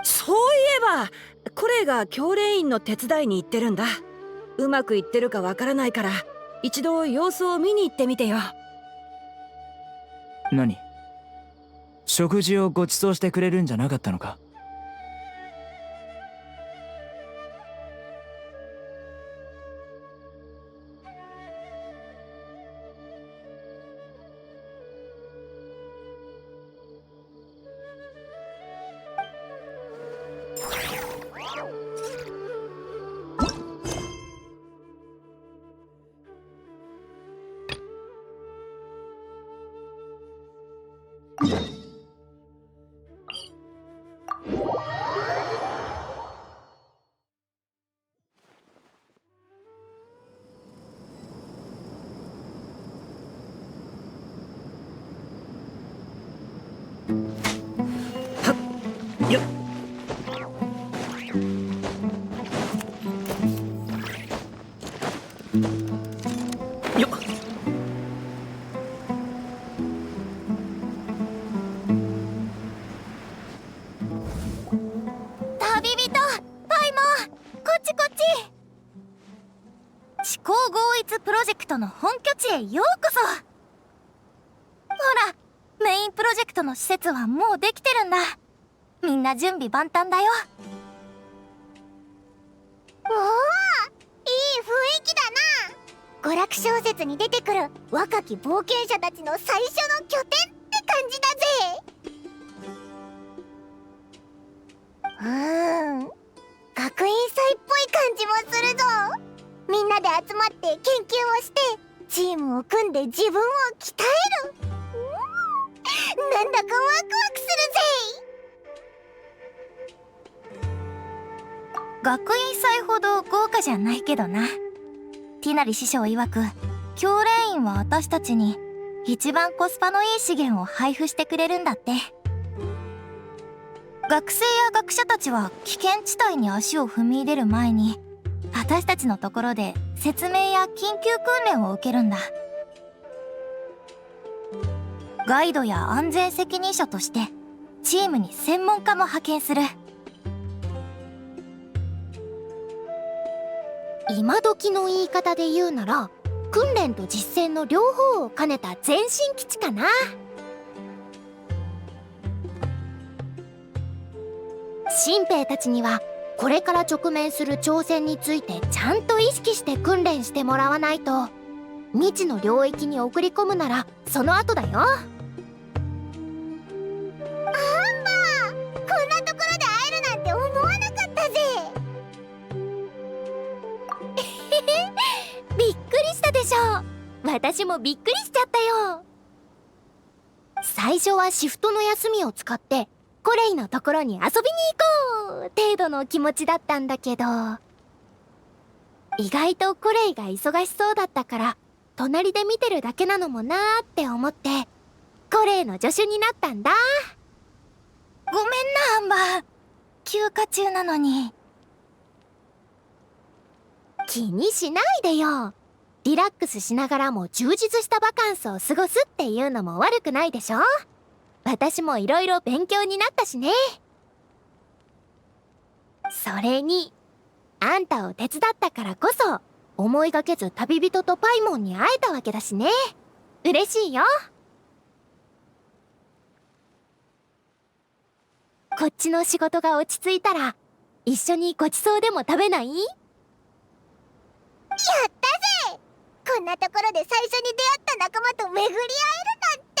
そういえばコレイが教練員の手伝いに行ってるんだ。うまくいってるかわからないから一度様子を見に行ってみてよ。何？食事をご馳走してくれるんじゃなかったのか？よっ。よっ。旅人パイモン、こっちこっち。思考合一プロジェクトの本拠地へようこそ。ほら、メインプロジェクトの施設はもうできてるんだ。みんな準備万端だよ。おお、いい雰囲気だな。娯楽小説に出てくる若き冒険者たちの最初の拠点って感じだぜ。学院祭っぽい感じもするぞ。みんなで集まって研究をしてチームを組んで自分を鍛える。なんだかワクワクするぜ。学院祭ほど豪華じゃないけどな。ティナリ師匠曰く教練員は私たちに一番コスパのいい資源を配布してくれるんだって。学生や学者たちは危険地帯に足を踏み入れる前に私たちのところで説明や緊急訓練を受けるんだ。ガイドや安全責任者としてチームに専門家も派遣する。今時の言い方で言うなら訓練と実践の両方を兼ねた前進基地かな。新兵たちにはこれから直面する挑戦についてちゃんと意識して訓練してもらわないと未知の領域に送り込むならその後だよ。アンバー、こんなところで会えるなんて思わなかったぜ。びっくりしたでしょ。私もびっくりしちゃったよ。最初はシフトの休みを使ってコレイのところに遊びに行こう程度の気持ちだったんだけど、意外とコレイが忙しそうだったから隣で見てるだけなのもなーって思ってコレイの助手になったんだ。ごめんなアンバー、休暇中なのに。気にしないでよ。リラックスしながらも充実したバカンスを過ごすっていうのも悪くないでしょ。私もいろいろ勉強になったしね。それにあんたを手伝ったからこそ思いがけず旅人とパイモンに会えたわけだしね。嬉しいよ。こっちの仕事が落ち着いたら一緒にごちそうでも食べない？やったぜ。こんなところで最初に出会った仲間と巡り合えるなんて。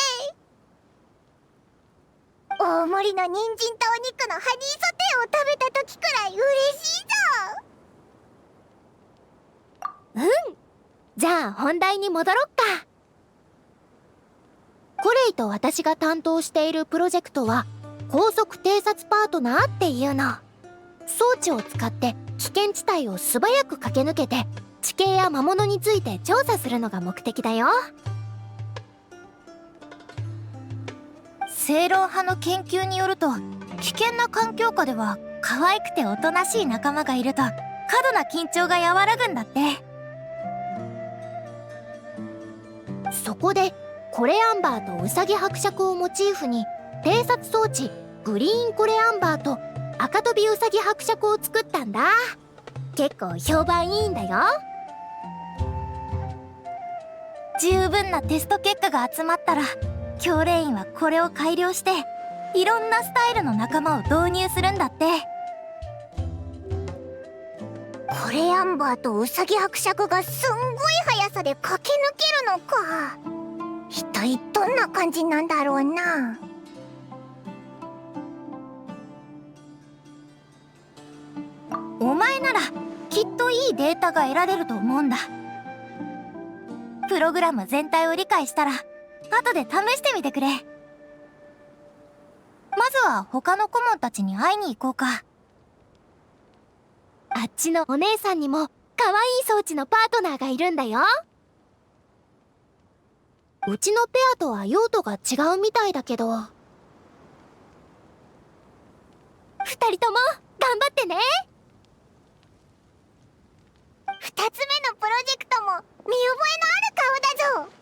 大盛りの人参とお肉のハニーソテーを食べた時くらい嬉しいぞ。うん、じゃあ本題に戻ろっか。コレイと私が担当しているプロジェクトは高速偵察パートナーっていうの。装置を使って危険地帯を素早く駆け抜けて地形や魔物について調査するのが目的だよ。正論派の研究によると危険な環境下では可愛くておとなしい仲間がいると過度な緊張が和らぐんだって。そこでコレアンバーとウサギ伯爵をモチーフに偵察装置グリーンコレアンバーと赤飛びウサギ伯爵を作ったんだ。結構評判いいんだよ。十分なテスト結果が集まったら教練員はこれを改良していろんなスタイルの仲間を導入するんだって。コレアンバーとウサギ伯爵がすんごい速さで駆け抜けるのか。一体どんな感じなんだろうな。お前ならきっといいデータが得られると思うんだ。プログラム全体を理解したら後で試してみてくれ。まずは他の顧問たちに会いに行こうか。あっちのお姉さんにも可愛い装置のパートナーがいるんだよ。うちのペアとは用途が違うみたいだけど、2人とも頑張ってね。2つ目のプロジェクトも見覚えのある顔だぞ。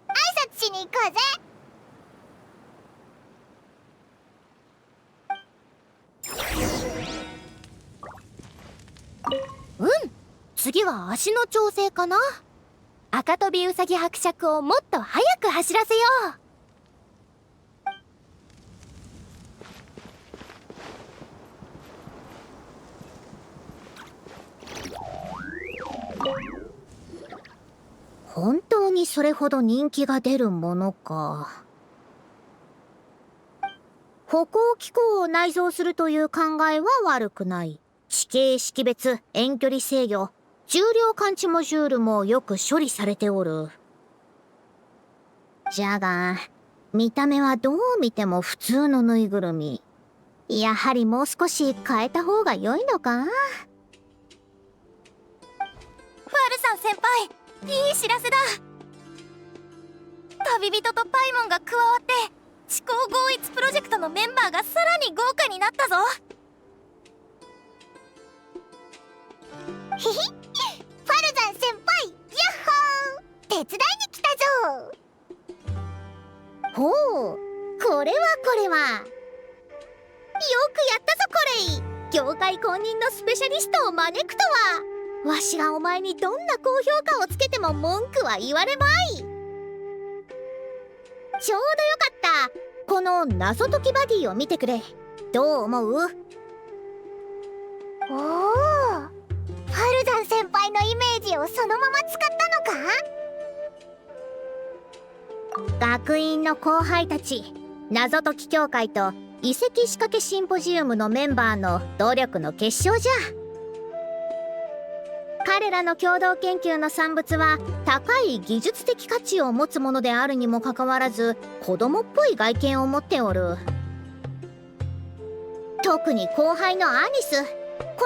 挨拶しに行こうぜ。うん、次は足の調整かな。赤飛びウサギ伯爵をもっと速く走らせよう。本当にそれほど人気が出るものか。歩行機構を内蔵するという考えは悪くない。地形識別、遠距離制御、重量感知モジュールもよく処理されておる。じゃが、見た目はどう見ても普通のぬいぐるみ。やはりもう少し変えた方が良いのか？ファルさん先輩、いい知らせだ。旅人とパイモンが加わって地高合一プロジェクトのメンバーがさらに豪華になったぞ。ひひ、ファルザン先輩、ヤッホー！手伝いに来たぞ。ほう、これはこれは。よくやったぞコレイ。業界公認のスペシャリストを招くとは。わしがお前にどんな高評価をつけても文句は言われまい。ちょうどよかった。この謎解きバディを見てくれ。どう思う？おお、ファルザン先輩のイメージをそのまま使ったのか？学院の後輩たち、謎解き協会と遺跡仕掛けシンポジウムのメンバーの努力の結晶じゃ。彼らの共同研究の産物は高い技術的価値を持つものであるにもかかわらず、子供っぽい外見を持っておる。特に後輩のアニス、こ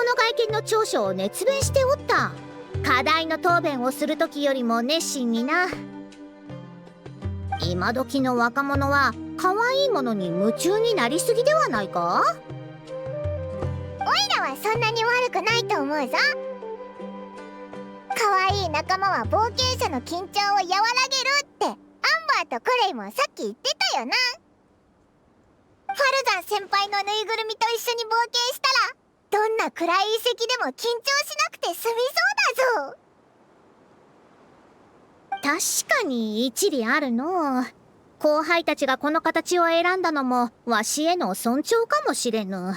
の外見の長所を熱弁しておった。課題の答弁をする時よりも熱心にな。今時の若者は可愛いものに夢中になりすぎではないか？オイラはそんなに悪くないと思うぞ。可愛い仲間は冒険者の緊張を和らげるってアンバーとコレイもさっき言ってたよな。ファルザン先輩のぬいぐるみと一緒に冒険したら、どんな暗い遺跡でも緊張しなくて済みそうだぞ。確かに一理あるの。後輩たちがこの形を選んだのもわしへの尊重かもしれぬ。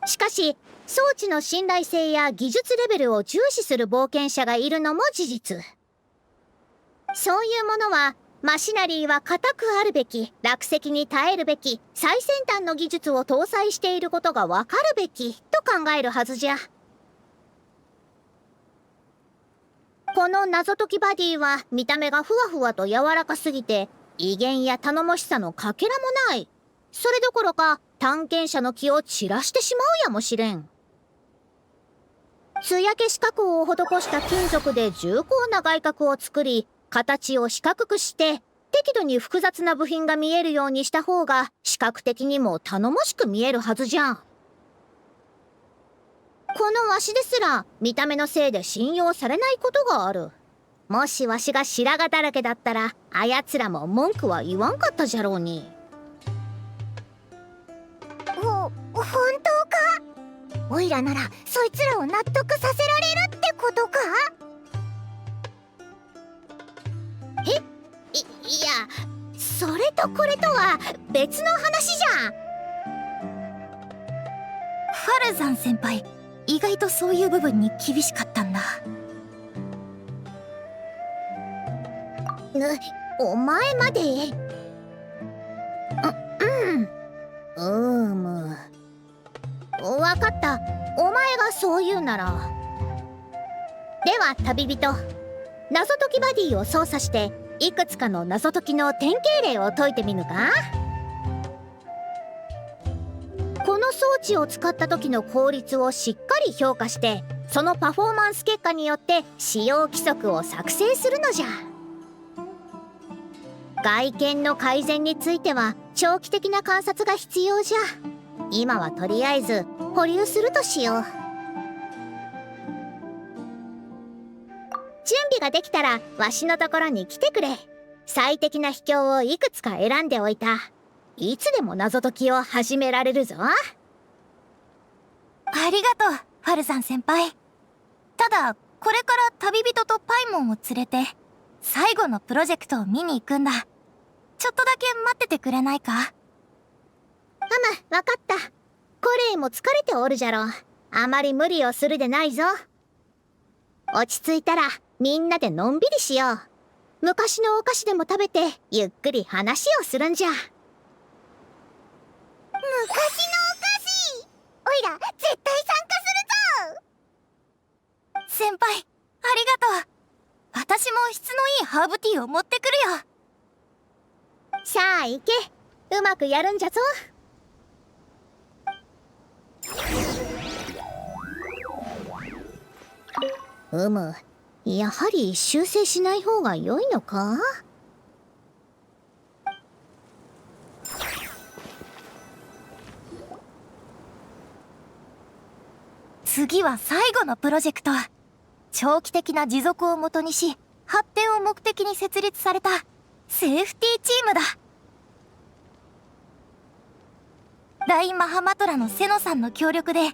しかし装置の信頼性や技術レベルを重視する冒険者がいるのも事実。そういうものはマシナリーは固くあるべき、落石に耐えるべき、最先端の技術を搭載していることがわかるべきと考えるはずじゃ。この謎解きバディは見た目がふわふわと柔らかすぎて、威厳や頼もしさのかけらもない。それどころか探検者の気を散らしてしまうやもしれん。艶消し加工を施した金属で重厚な外角を作り、形を四角くして適度に複雑な部品が見えるようにした方が視覚的にも頼もしく見えるはずじゃん。このわしですら見た目のせいで信用されないことがある。もしわしが白髪だらけだったらあやつらも文句は言わんかったじゃろうに。本当か？オイラならそいつらを納得させられるってことか？いや、それとこれとは別の話じゃん。ファルザン先輩、意外とそういう部分に厳しかったんだ。お前まで。わかった。お前がそう言うなら。では旅人、謎解きバディを操作していくつかの謎解きの典型例を解いてみぬか？この装置を使った時の効率をしっかり評価して、そのパフォーマンス結果によって使用規則を作成するのじゃ。外見の改善については長期的な観察が必要じゃ。今はとりあえず保留するとしよう。準備ができたらわしのところに来てくれ。最適な秘境をいくつか選んでおいた。いつでも謎解きを始められるぞ。ありがとう、ファルザン先輩。ただこれから旅人とパイモンを連れて最後のプロジェクトを見に行くんだ。ちょっとだけ待っててくれないか？わかった。コレイも疲れておるじゃろ。あまり無理をするでないぞ。落ち着いたらみんなでのんびりしよう。昔のお菓子でも食べてゆっくり話をするんじゃ。昔のお菓子、おいら絶対参加するぞ。先輩、ありがとう。私も質のいいハーブティーを持ってくるよ。さあ行け、うまくやるんじゃぞ。やはり修正しない方が良いのか。次は最後のプロジェクト。長期的な持続をもとにし、発展を目的に設立されたセーフティーチームだ。大マハマトラのセノさんの協力で、デ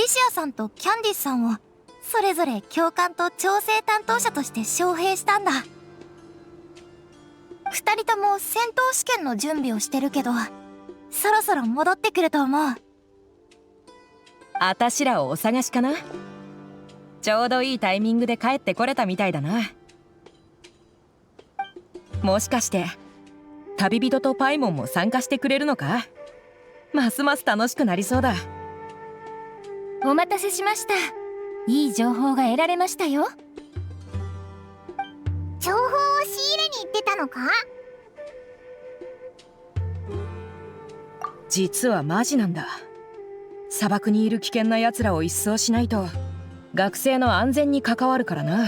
ィシアさんとキャンディスさんをそれぞれ教官と調整担当者として招聘したんだ。二人とも戦闘試験の準備をしてるけど、そろそろ戻ってくると思う。あたしらをお探しかな。ちょうどいいタイミングで帰ってこれたみたいだな。もしかして旅人とパイモンも参加してくれるのか。ますます楽しくなりそうだ。お待たせしました。いい情報が得られましたよ。情報を仕入れに行ってたのか？実はマジなんだ。砂漠にいる危険な奴らを一掃しないと学生の安全に関わるからな。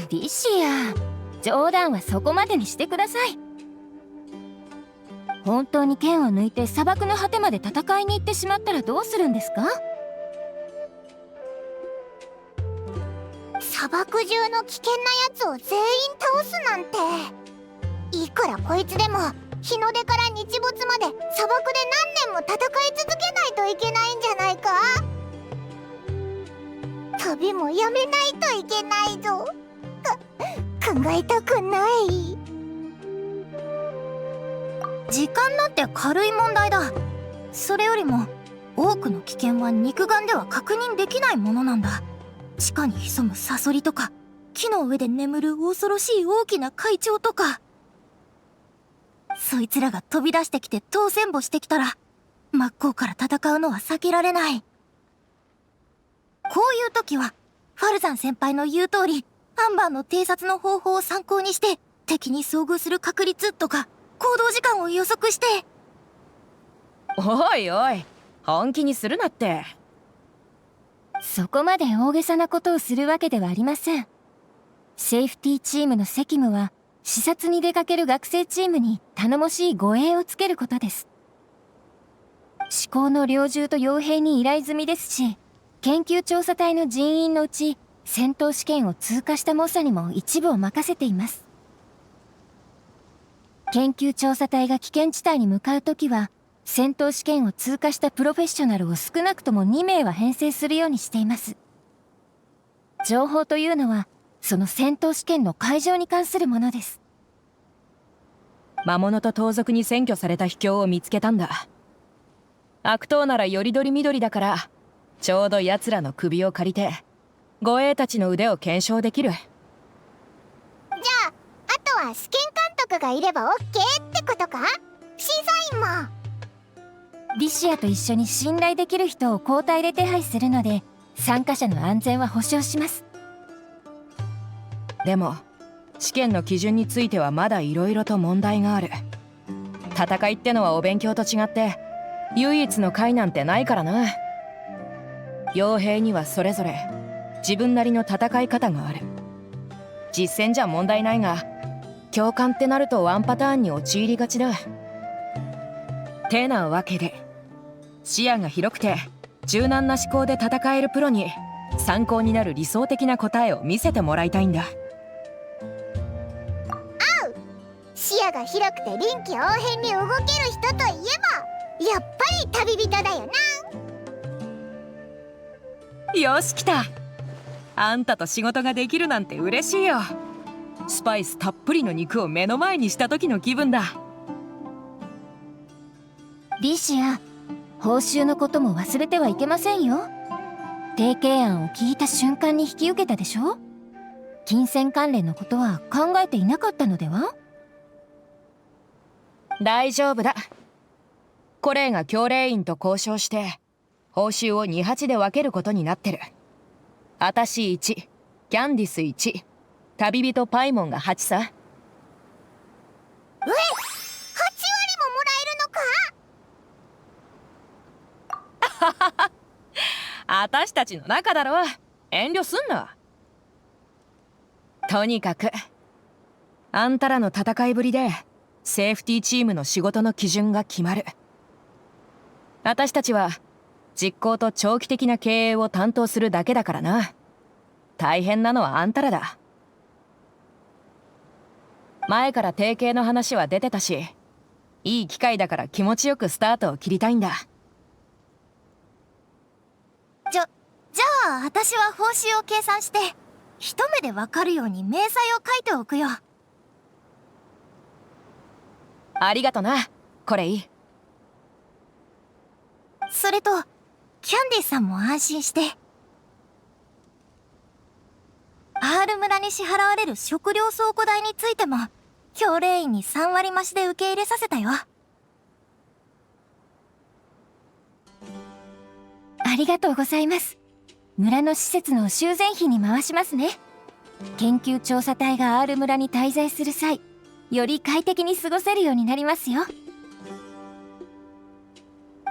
リシア、冗談はそこまでにしてください。本当に剣を抜いて砂漠の果てまで戦いに行ってしまったらどうするんですか？砂漠中の危険なやつを全員倒すなんて。いくらこいつでも日の出から日没まで砂漠で何年も戦い続けないといけないんじゃないか？旅もやめないといけないぞ。考えたくない。時間なんて軽い問題だ。それよりも多くの危険は肉眼では確認できないものなんだ。地下に潜むサソリとか、木の上で眠る恐ろしい大きな怪鳥とか、そいつらが飛び出してきて当選簿してきたら真っ向から戦うのは避けられない。こういう時はファルザン先輩の言う通り、アンバーの偵察の方法を参考にして敵に遭遇する確率とか行動時間を予測して。おいおい、本気にするなって。そこまで大げさなことをするわけではありません。セーフティーチームの責務は視察に出かける学生チームに頼もしい護衛をつけることです。至高の猟銃と傭兵に依頼済みですし、研究調査隊の人員のうち戦闘試験を通過した猛者にも一部を任せています。研究調査隊が危険地帯に向かうときは、戦闘試験を通過したプロフェッショナルを少なくとも2名は編成するようにしています。情報というのはその戦闘試験の会場に関するものです。魔物と盗賊に占拠された秘境を見つけたんだ。悪党ならよりどりみどりだから、ちょうど奴らの首を借りて護衛たちの腕を検証できる。じゃあ、あとは試験監督がいれば OK ってことか？審査員も。リシアと一緒に信頼できる人を交代で手配するので、参加者の安全は保証します。でも試験の基準についてはまだ色々と問題がある。戦いってのはお勉強と違って唯一の解なんてないからな。傭兵にはそれぞれ自分なりの戦い方がある。実戦じゃ問題ないが、教官ってなるとワンパターンに陥りがちだ。てなわけで、視野が広くて柔軟な思考で戦えるプロに参考になる理想的な答えを見せてもらいたいんだ。視野が広くて臨機応変に動ける人といえば、やっぱり旅人だよな。よし来た。あんたと仕事ができるなんて嬉しいよ。スパイスたっぷりの肉を目の前にした時の気分だ。リシア、報酬のことも忘れてはいけませんよ。提携案を聞いた瞬間に引き受けたでしょ。金銭関連のことは考えていなかったのでは？大丈夫だ。コレイが教令員と交渉して報酬を2-8で分けることになってる。あたし1、キャンディス1、旅人パイモンが8さ。8割ももらえるのか？あたしたちの中だろ。遠慮すんな。とにかくあんたらの戦いぶりでセーフティーチームの仕事の基準が決まる。あたしたちは実行と長期的な経営を担当するだけだからな。大変なのはあんたらだ。前から提携の話は出てたし、いい機会だから気持ちよくスタートを切りたいんだ。じゃあ私は報酬を計算して一目でわかるように明細を書いておくよ。ありがとな、これいい。それとキャンディさんも安心して。R 村に支払われる食料倉庫代についても教令員に3割増しで受け入れさせたよ。ありがとうございます。村の施設の修繕費に回しますね。研究調査隊が R 村に滞在する際、より快適に過ごせるようになりますよ。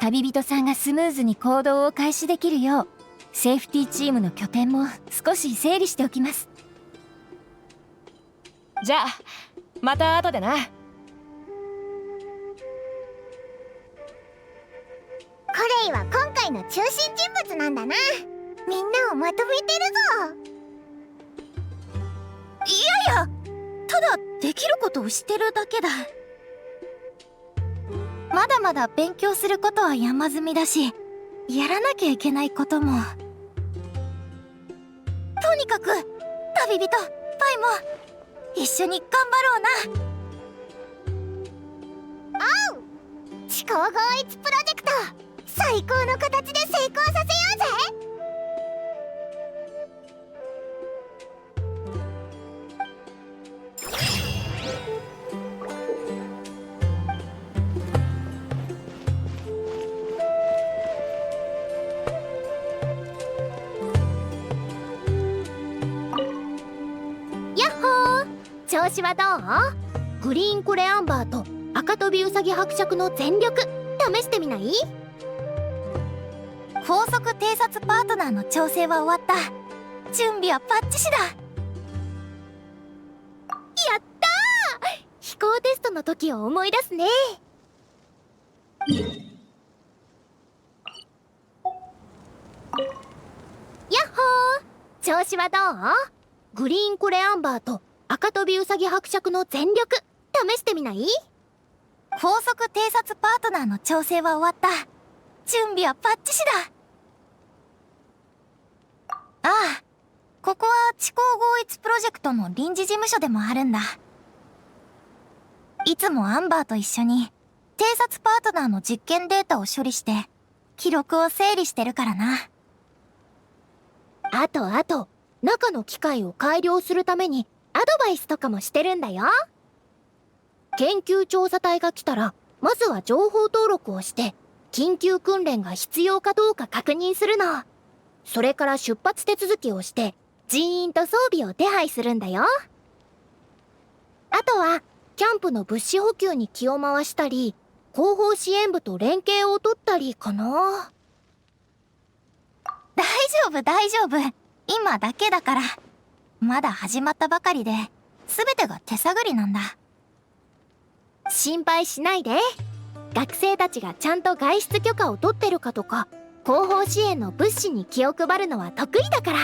旅人さんがスムーズに行動を開始できるよう、セーフティーチームの拠点も少し整理しておきます。じゃあまた後でな。コレイは今回の中心人物なんだな。みんなをまとめてるぞ。いやいや、ただできることをしてるだけだ。まだまだ勉強することは山積みだし、やらなきゃいけないことも。とにかく旅人パイも一緒に頑張ろうな。おう、思考合一プロジェクト最高の形で成功させようぜ。やっほー、調子はどう？グリーンコレアンバーと赤飛びウサギ伯爵の全力試してみない？高速偵察パートナーの調整は終わった。準備はバッチシだ。やったー！飛行テストの時を思い出すね。やっほー、調子はどう？グリーンコレアンバーと赤飛びウサギ伯爵の全力試してみない？高速偵察パートナーの調整は終わった。準備はバッチシだ。ああ、ここは地高合一プロジェクトの臨時事務所でもあるんだ。いつもアンバーと一緒に偵察パートナーの実験データを処理して記録を整理してるからな。あと中の機械を改良するためにアドバイスとかもしてるんだよ。研究調査隊が来たらまずは情報登録をして緊急訓練が必要かどうか確認するの。それから出発手続きをして人員と装備を手配するんだよ。あとはキャンプの物資補給に気を回したり後方支援部と連携を取ったりかな。大丈夫、今だけだから。まだ始まったばかりで全てが手探りなんだ。心配しないで。学生たちがちゃんと外出許可を取ってるかとか後方支援の物資に気を配るのは得意だから。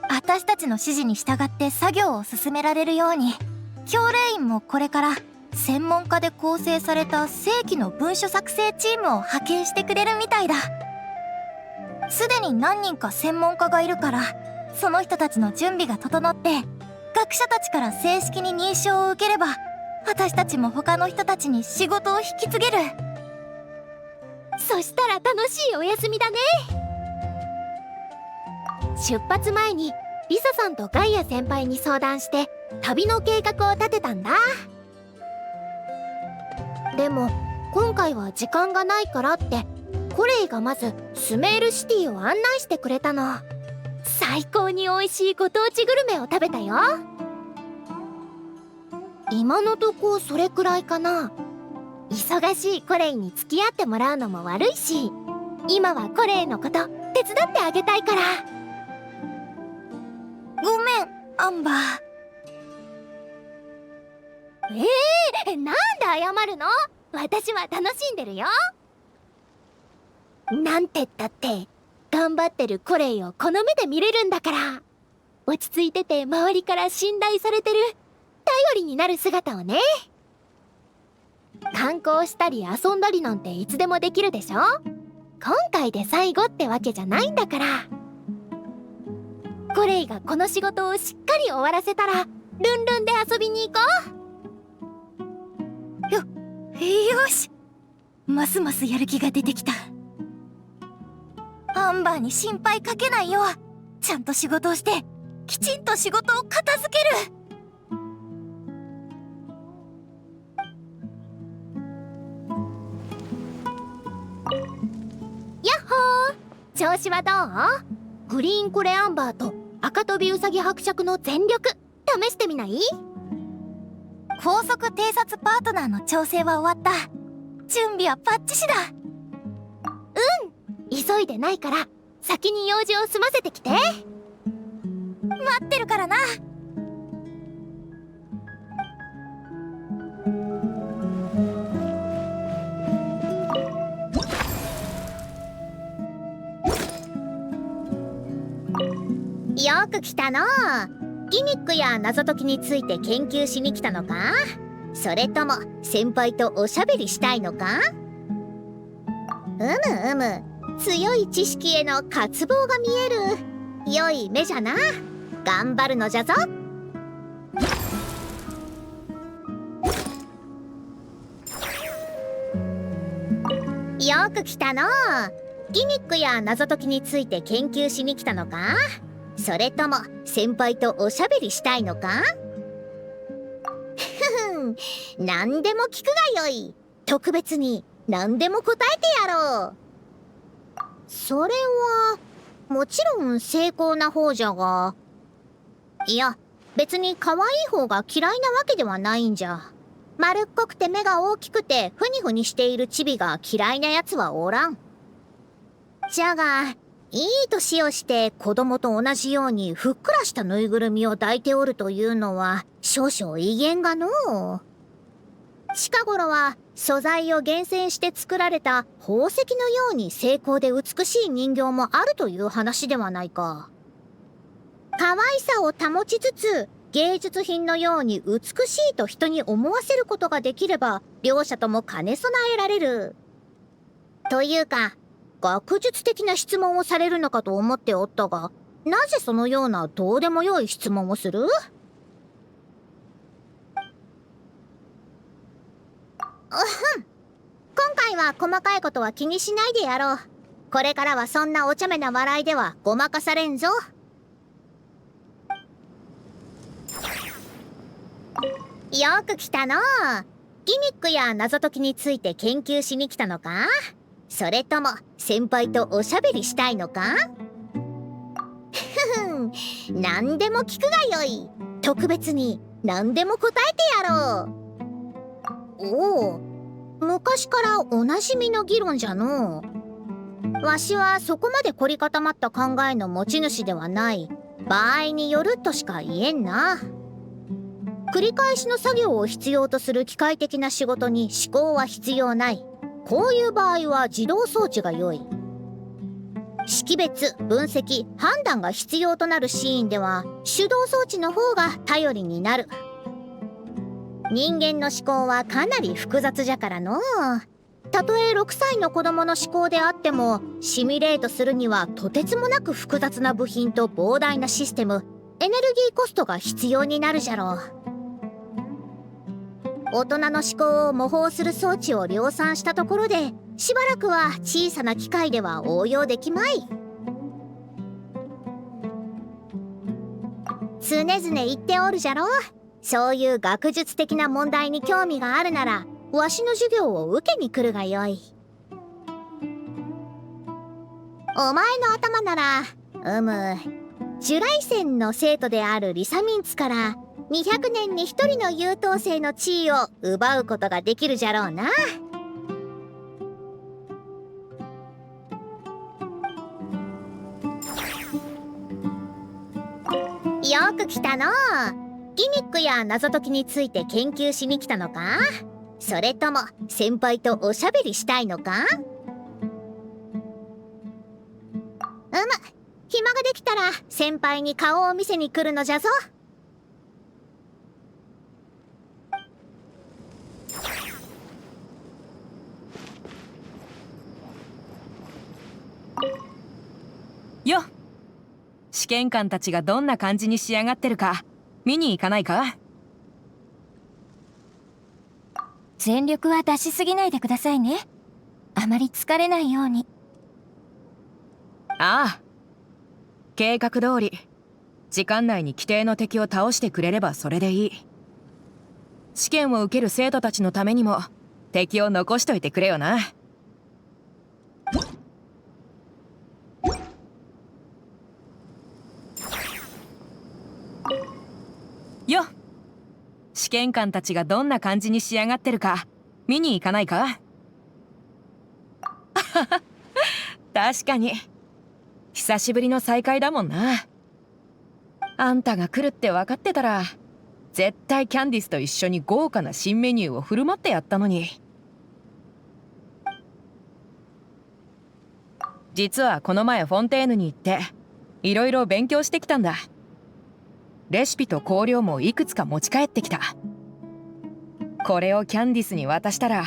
私たちの指示に従って作業を進められるように教令員もこれから専門家で構成された正規の文書作成チームを派遣してくれるみたいだ。すでに何人か専門家がいるからその人たちの準備が整って学者たちから正式に認証を受ければ私たちも他の人たちに仕事を引き継げる。そしたら楽しいお休みだね。出発前にリサさんとガイア先輩に相談して旅の計画を立てたんだ。でも今回は時間がないからってコレイがまずスメールシティを案内してくれたの。最高に美味しいご当地グルメを食べたよ。今のとこそれくらいかな。忙しいコレイに付き合ってもらうのも悪いし、今はコレイのこと手伝ってあげたいから。ごめんアンバー。なんで謝るの？私は楽しんでるよ。なんてったって頑張ってるコレイをこの目で見れるんだから。落ち着いてて周りから信頼されてる頼りになる姿をね。観光したり遊んだりなんていつでもできるでしょ。今回で最後ってわけじゃないんだから。コレイがこの仕事をしっかり終わらせたらルンルンで遊びに行こう。よし、ますますやる気が出てきた。アンバーに心配かけないよ。ちゃんと仕事をしてきちんと仕事を片付ける。やっほー、調子はどう？グリーンコレアンバーと赤飛びウサギ伯爵の全力試してみない？高速偵察パートナーの調整は終わった。準備はバッチシだ。急いでないから先に用事を済ませてきて。待ってるからな。よく来たの。ギミックや謎解きについて研究しに来たのか？それとも先輩とおしゃべりしたいのか？強い知識への渇望が見える。良い目じゃな。頑張るのじゃぞ。よく来たの。ギミックや謎解きについて研究しに来たのか？それとも先輩とおしゃべりしたいのか？何でも聞くがよい。特別に何でも答えてやろう。それはもちろん成功な方じゃが。いや、別に可愛い方が嫌いなわけではないんじゃ。丸っこくて目が大きくてふにふにしているチビが嫌いなやつはおらん。じゃがいい年をして子供と同じようにふっくらしたぬいぐるみを抱いておるというのは少々威厳がのう。近頃は素材を厳選して作られた宝石のように精巧で美しい人形もあるという話ではないか。可愛さを保ちつつ芸術品のように美しいと人に思わせることができれば両者とも兼ね備えられる。というか学術的な質問をされるのかと思っておったが、なぜそのようなどうでもよい質問をする？今回は細かいことは気にしないでやろう。これからはそんなお茶目な笑いではごまかされんぞ。よく来たの。ギミックや謎解きについて研究しに来たのか？それとも先輩とおしゃべりしたいのか？何でも聞くがよい。特別に何でも答えてやろう。おお、昔からおなじみの議論じゃのう。わしはそこまで凝り固まった考えの持ち主ではない。場合によるとしか言えんな。繰り返しの作業を必要とする機械的な仕事に思考は必要ない。こういう場合は自動装置が良い。識別、分析、判断が必要となるシーンでは手動装置の方が頼りになる。人間の思考はかなり複雑じゃからのう。たとえ6歳の子供の思考であってもシミュレートするにはとてつもなく複雑な部品と膨大なシステム、エネルギーコストが必要になるじゃろう。大人の思考を模倣する装置を量産したところでしばらくは小さな機械では応用できまい。常々言っておるじゃろ。そういう学術的な問題に興味があるならわしの授業を受けに来るがよい。お前の頭ならジュライセンの生徒であるリサミンツから200年に1人の優等生の地位を奪うことができるじゃろうな。よく来たの。ギミックや謎解きについて研究しに来たのか、それとも先輩とおしゃべりしたいのか。暇ができたら先輩に顔を見せに来るのじゃぞ。よっ、試験官たちがどんな感じに仕上がってるか見に行かないか。全力は出しすぎないでくださいね。あまり疲れないように。ああ、計画通り時間内に規定の敵を倒してくれればそれでいい。試験を受ける生徒たちのためにも敵を残しといてくれよな。よっ、試験官たちがどんな感じに仕上がってるか見に行かないか。確かに久しぶりの再会だもんな。あんたが来るって分かってたら絶対キャンディスと一緒に豪華な新メニューを振る舞ってやったのに。実はこの前フォンテーヌに行っていろいろ勉強してきたんだ。レシピと香料もいくつか持ち帰ってきた。これをキャンディスに渡したら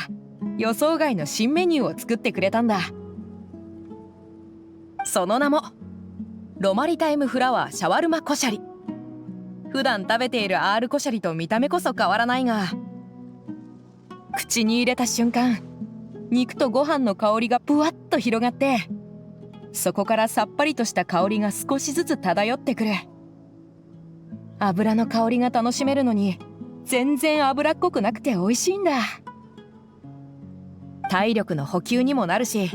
予想外の新メニューを作ってくれたんだ。その名もロマリタイムフラワーシャワルマコシャリ。普段食べているアールコシャリと見た目こそ変わらないが、口に入れた瞬間肉とご飯の香りがぷわっと広がって、そこからさっぱりとした香りが少しずつ漂ってくる。油の香りが楽しめるのに全然脂っこくなくて美味しいんだ。体力の補給にもなるし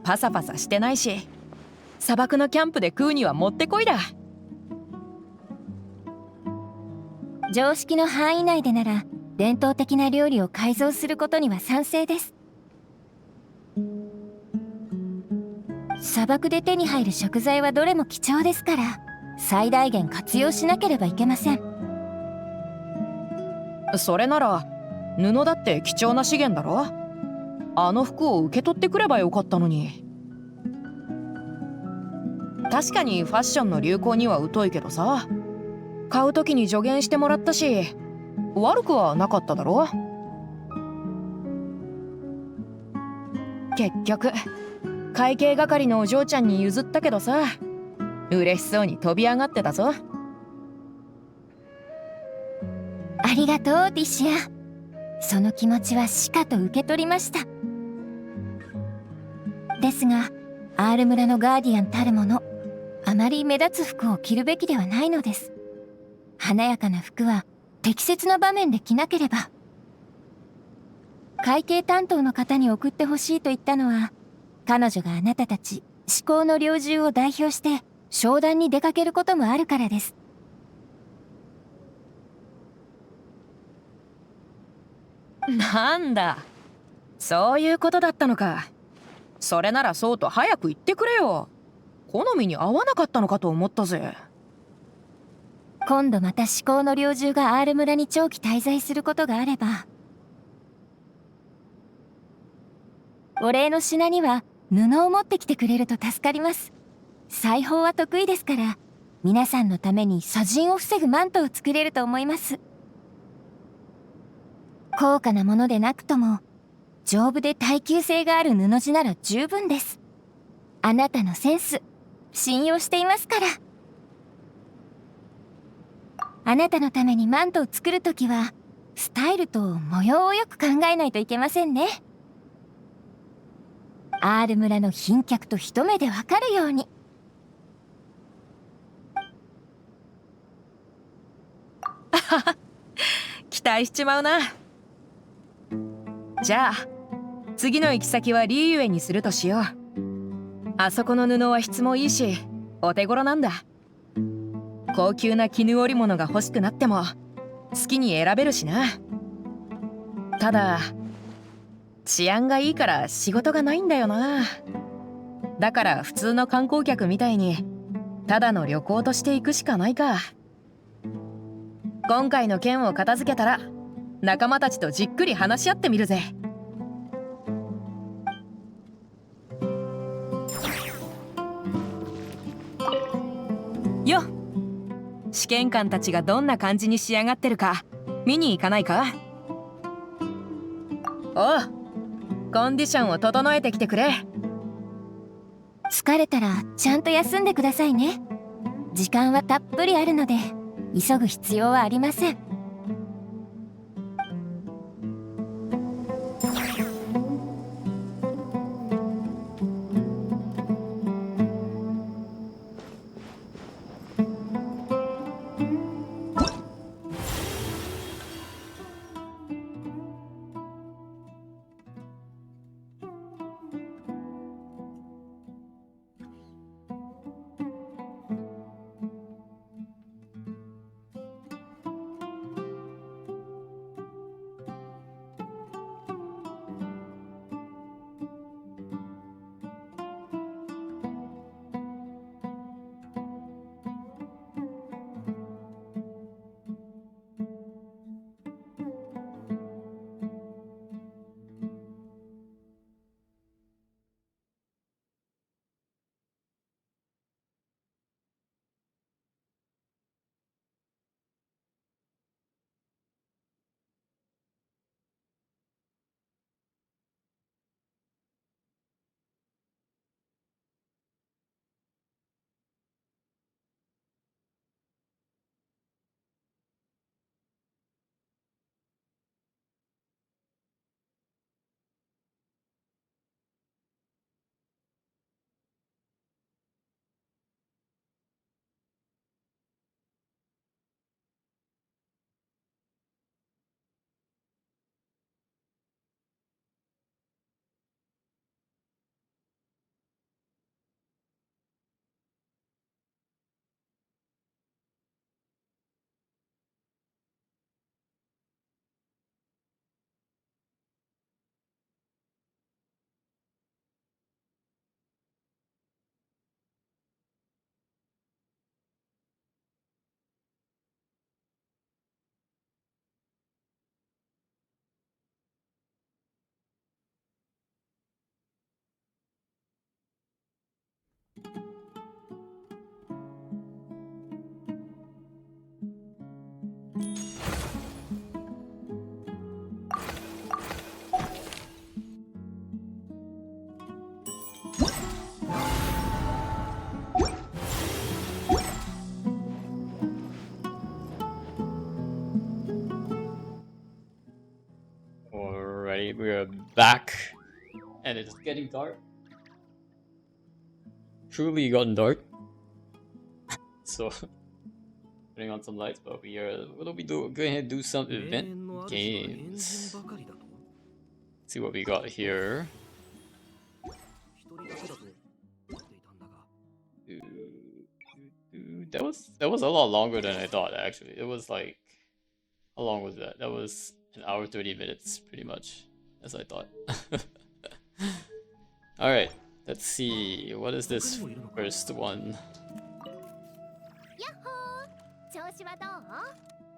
パサパサしてないし、砂漠のキャンプで食うにはもってこいだ。常識の範囲内でなら伝統的な料理を改造することには賛成です。砂漠で手に入る食材はどれも貴重ですから、最大限活用しなければいけません。それなら布だって貴重な資源だろ。あの服を受け取ってくればよかったのに。確かにファッションの流行には疎いけどさ、買う時に助言してもらったし悪くはなかっただろ。結局会計係のお嬢ちゃんに譲ったけどさ、嬉しそうに飛び上がってたぞ。ありがとうディシア。その気持ちはしかと受け取りました。ですがアール村のガーディアンたるもの、あまり目立つ服を着るべきではないのです。華やかな服は適切な場面で着なければ。会計担当の方に送ってほしいと言ったのは、彼女があなたたち至高の猟銃を代表して商談に出かけることもあるからです。なんだ、そういうことだったのか。それならそうと早く言ってくれよ。好みに合わなかったのかと思ったぜ。今度また至高の猟銃がアール村に長期滞在することがあれば、お礼の品には布を持ってきてくれると助かります。裁縫は得意ですから、皆さんのために砂塵を防ぐマントを作れると思います。高価なものでなくとも丈夫で耐久性がある布地なら十分です。あなたのセンス信用していますから。あなたのためにマントを作るときはスタイルと模様をよく考えないといけませんね。アール村の賓客と一目でわかるように。期待しちまうな。じゃあ次の行き先はリーユエにするとしよう。あそこの布は質もいいしお手頃なんだ。高級な絹織物が欲しくなっても好きに選べるしな。ただ治安がいいから仕事がないんだよな。だから普通の観光客みたいにただの旅行として行くしかないか。今回の件を片付けたら仲間たちとじっくり話し合ってみるぜ。よっ、試験官たちがどんな感じに仕上がってるか見に行かないか。おう、コンディションを整えてきてくれ。疲れたらちゃんと休んでくださいね。時間はたっぷりあるので急ぐ必要はありません。Alrighty, we are back, and it's getting dark. Truly gotten dark. So, putting on some lights, but we are. What do we do? Go ahead and do some event games. See what we got here. That was a lot longer than I thought. Actually, it was like, how long was that? That was an hour 30 minutes, pretty much, as I thought. All right, let's see. What is this first one? やっほー、調子はど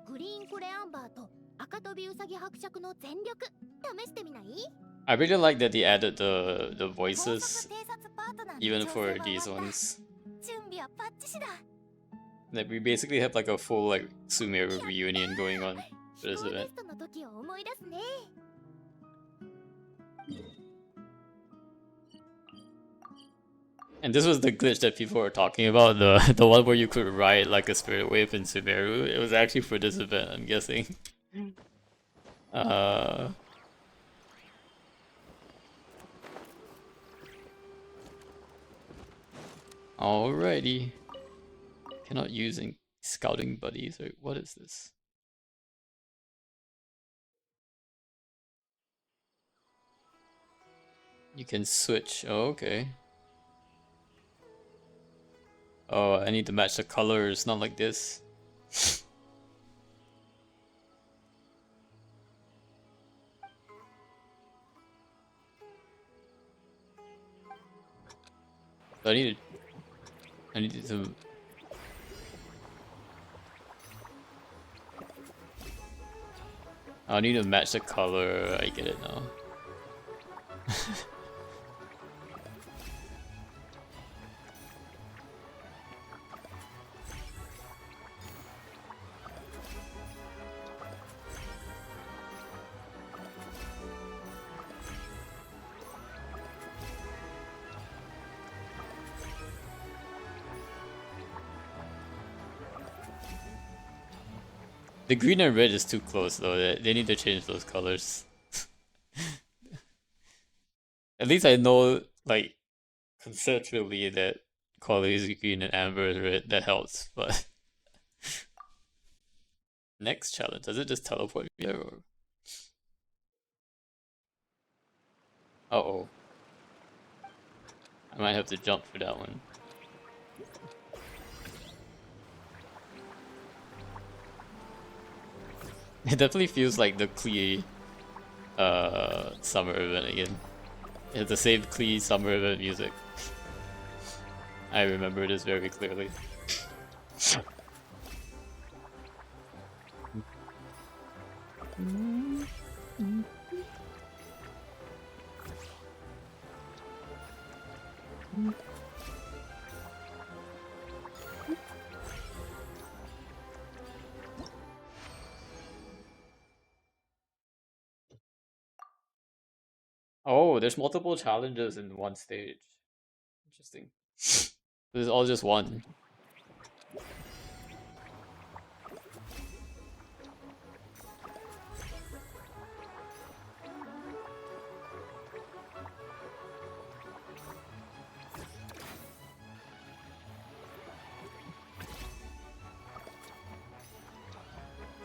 う？グリーンコレアンバーと赤飛びウサギ伯爵の全力試してみない？ I really like that they added the voices, even for these ones. 準備はバッチシだ。 Like we basically have like a full like Sumeru reunion going on for this event. テストの時を思い出すね。 And this was the glitch that people were talking about, the one where you could ride like a spirit wave in Sumeru. It was actually for this event, I'm guessing. Alrighty. Cannot use scouting buddies. Wait, what is this? You can switch. Oh, okay. Oh, I need to match the colors, not like this. So I need to I need to match the color. I get it now. The green and red is too close though. They need to change those colors. At least I know, like, conceptually that Collei is green and amber is red. That helps. But next challenge, does it just teleport me there or? Uh-oh. I might have to jump for that one. It definitely feels like the Klee summer event again. It has the same Klee summer event music. I remember this very clearly. Oh, there's multiple challenges in one stage. Interesting. This is all just one.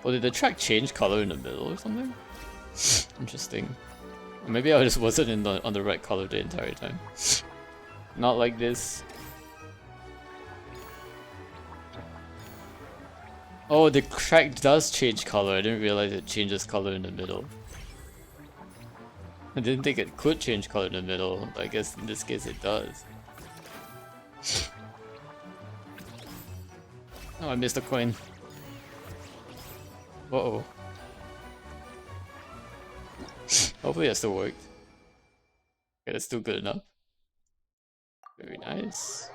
Oh, did the track change color in the middle or something? Interesting. Maybe I just wasn't on the right color the entire time. Not like this. Oh, the track does change color. I didn't realize it changes color in the middle. I didn't think it could change color in the middle, but I guess in this case it does. Oh, I missed a coin. Uh-oh. Hopefully that still worked. Okay, that's still good enough. Very nice.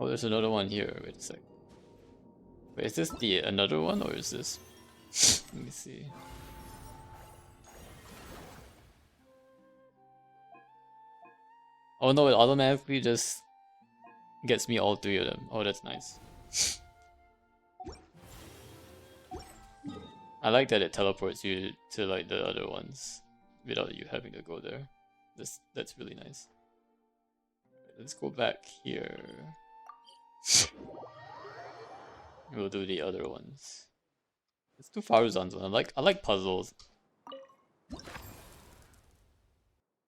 Oh, there's another one here. Wait a sec. Wait, is this the another one or is this? Let me see. Oh no, it automatically just gets me all three of them. Oh, that's nice. I like that it teleports you to like the other ones without you having to go there. That's really nice. Let's go back here. We'll do the other ones. Let's do Faruzan's one. I like puzzles.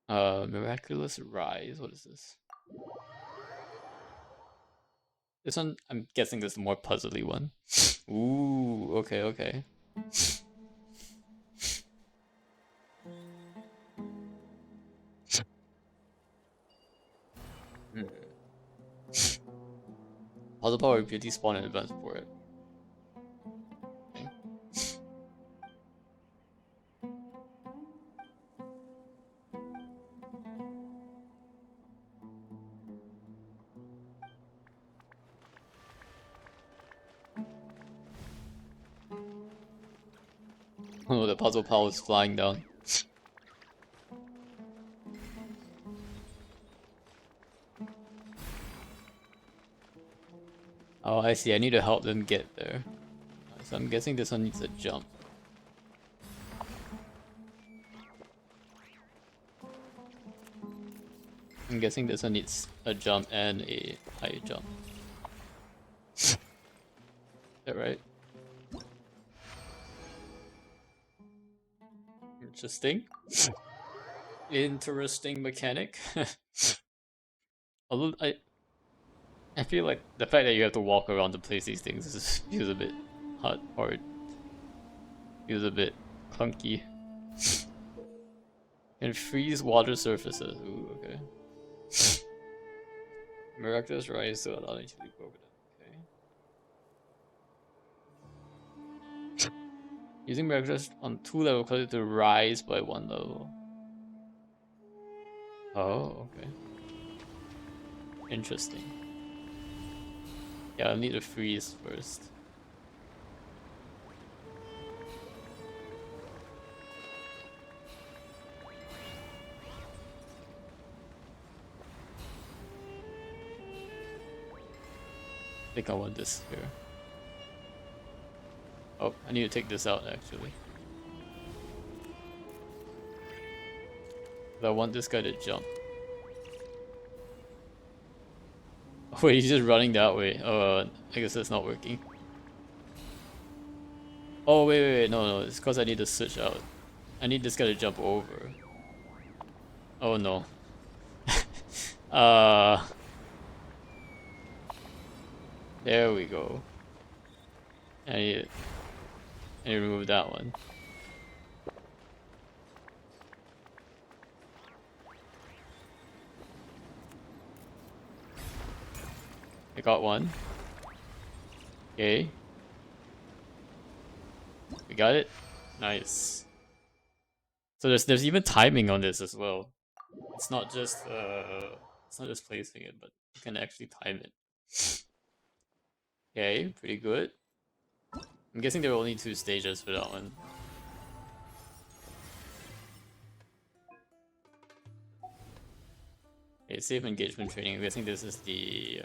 Miraculous Rise. What is this? This one, I'm guessing this is the more puzzly one. Ooh, okay, okay. Puzzle power beauty spawn in advance for it. Okay. Oh, the puzzle power is flying down. Oh, I see. I need to help them get there. So I'm guessing this one needs a jump. I'm guessing this one needs a jump and a high jump. Is that right? Interesting. Interesting mechanic. Although I feel like the fact that you have to walk around to place these things feels a bit hard. Feels a bit clunky. And freeze water surfaces. Ooh, okay. Miraculous rise to allow it to be broken up. Okay. Using miraculous on 2 levels causes it to rise by 1 level. Oh, okay. Interesting. Yeah, I'll need to freeze first. I think I want this here. Oh, I need to take this out actually. I want this guy to jump. Wait, he's just running that way. I guess that's not working. Oh, wait, no, it's because I need to switch out. I need this guy to jump over. Oh no. There we go. I need to remove that one. I got one. Okay. We got it. Nice. So there's even timing on this as well. It's not just placing it, but you can actually time it. Okay, pretty good. I'm guessing there are only 2 stages for that one. Okay, safe engagement training. I'm guessing this is the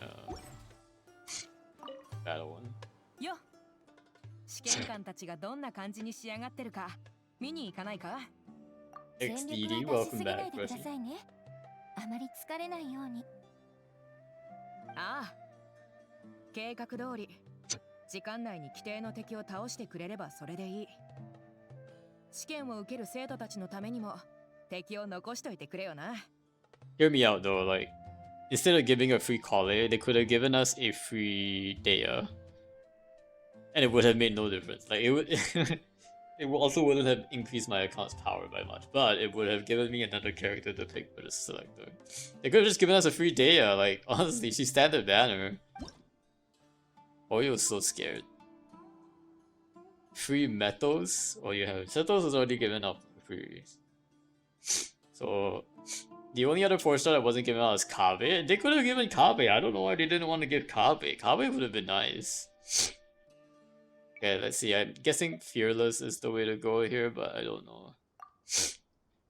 battle one. よ試験官たちがどんな感じに仕上がってるか見に行かないか XDD, 全力は出し welcome すぎない back, でくだ Rushy. さいね。あまり疲れないように。ああ計画通り時間内に規定の敵を倒してくれればそれでいい試験を受ける生徒たちのためにも敵を残しといてくれよな Hear me out though, like, instead of giving a free Collei, they could have given us a free Dea. And it would have made no difference. Like, it would... it also wouldn't have increased my account's power by much, but it would have given me another character to pick for the selector. They could have just given us a free Dea, like, honestly, she's standard banner. Oyo was so scared. Free Metos? Oh, you have... Setos was already given up for free. So... The only other 4-star that wasn't given out is Kabe. They could have given Kabe. I don't know why they didn't want to give Kabe. Kabe would have been nice. Okay, let's see. I'm guessing Fearless is the way to go here, but I don't know.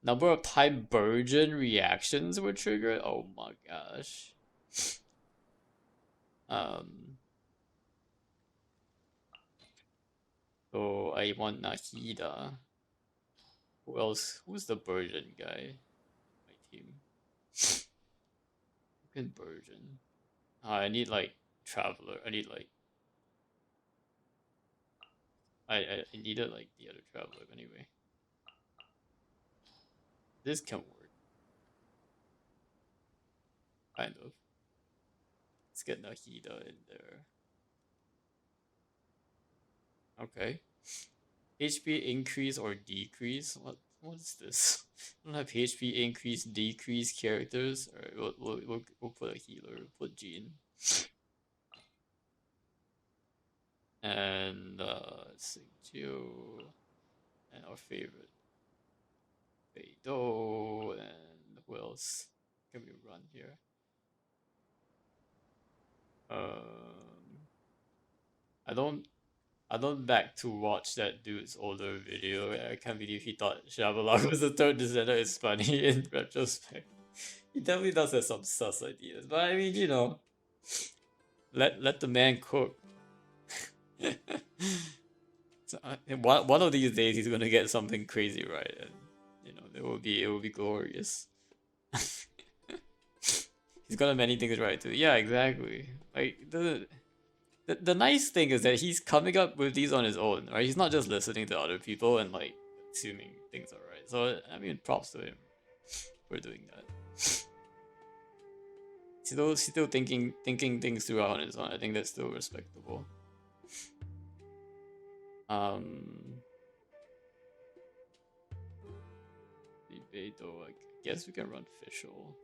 Number of time Burgeon reactions were triggered? Oh my gosh. So I want Nahida. Who else? Who's the Burgeon guy? Team. Conversion. I need like Traveler. I need like I needed like the other Traveler anyway. This can work. Kind of. Let's get Nahida in there. Okay. HP increase or decrease? What is this? I don't have HP increase, decrease characters. Alright, we'll put a healer. We'll put Jean. And Singju. And our favorite. Beidou. And who else can we run here? I don't back to watch that dude's older video. I can't believe he thought Shyamalan was the third descender. It's funny in retrospect. He definitely does have some sus ideas, but I mean, you know, let the man cook. So, one of these days he's gonna get something crazy right, and you know it will be glorious. He's got many things right too. Yeah, exactly. Like the nice thing is that he's coming up with these on his own, right? He's not just listening to other people and like assuming things are right. So I mean, props to him for doing that. Still thinking things through on his own. I think that's still respectable. Debate though, I guess we can run official.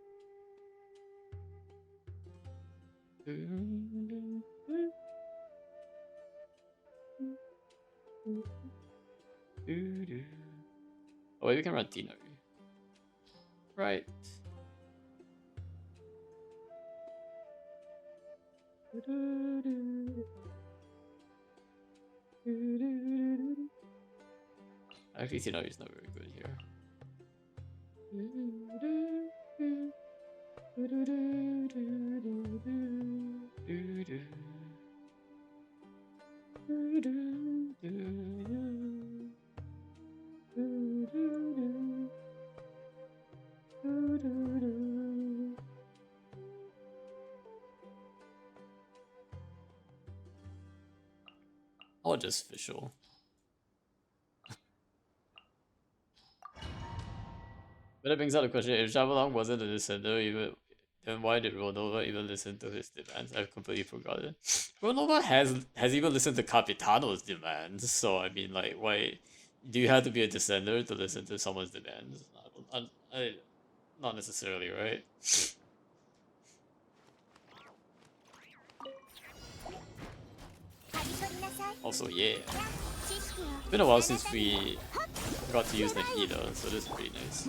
Oh wait, we can run Dino. Right. Actually, Dino is not very good here. Or just visual. But that brings up the question, if Shyamalan wasn't a descender, then why did Ronova even listen to his demands? I've completely forgotten. Ronova has even listened to Capitano's demands, so I mean, like, why do you have to be a descender to listen to someone's demands? Not necessarily, right? Also, yeah. It's been a while since we got to use the heater, so this is pretty nice.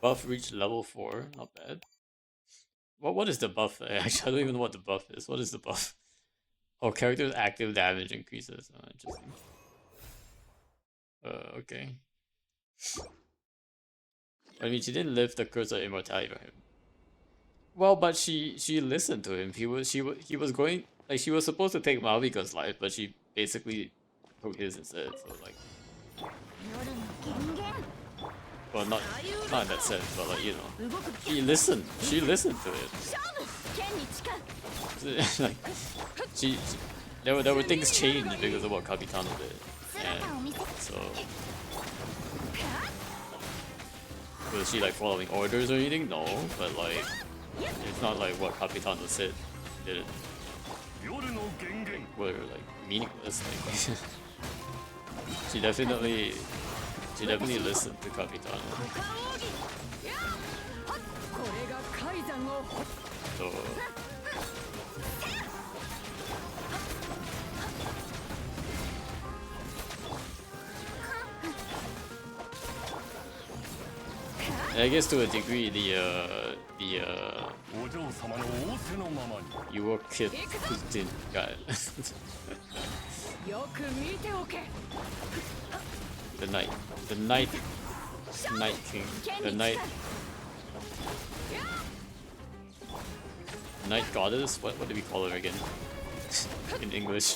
Buff reached level 4, not bad. What is the buff? Actually, I don't even know what the buff is. What is the buff? Oh, character's active damage increases. Oh, interesting. Okay. I mean, she didn't lift the curse of immortality for him. Well, but she listened to him. He was going, like, she was supposed to take Malvika's life, but she basically took his instead. So like, well, not in that sense, but like, you know, she listened to it. Like, there were things changed because of what Capitano did, and so was she like following orders or anything? No, but like, it's not like what Capitano said did it. Were like meaningless. Like, she definitely listened to Capitano. So I guess to a degree, your kid didn't got it. the night king, the night goddess. What do we call her again in English?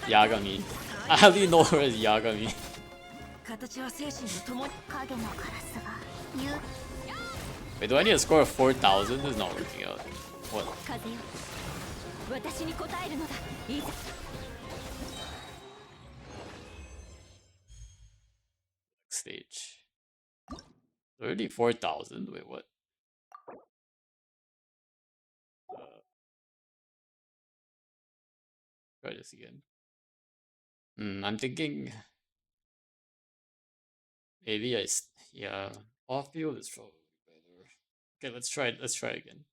Yagami. I only know her as Yagami. Wait, do I need a score of 4,000? This is not working out. What? Stage. Already 4,000? Wait, what? Try this again. I'm thinking maybe yeah, off field is probably better. Okay, let's try again.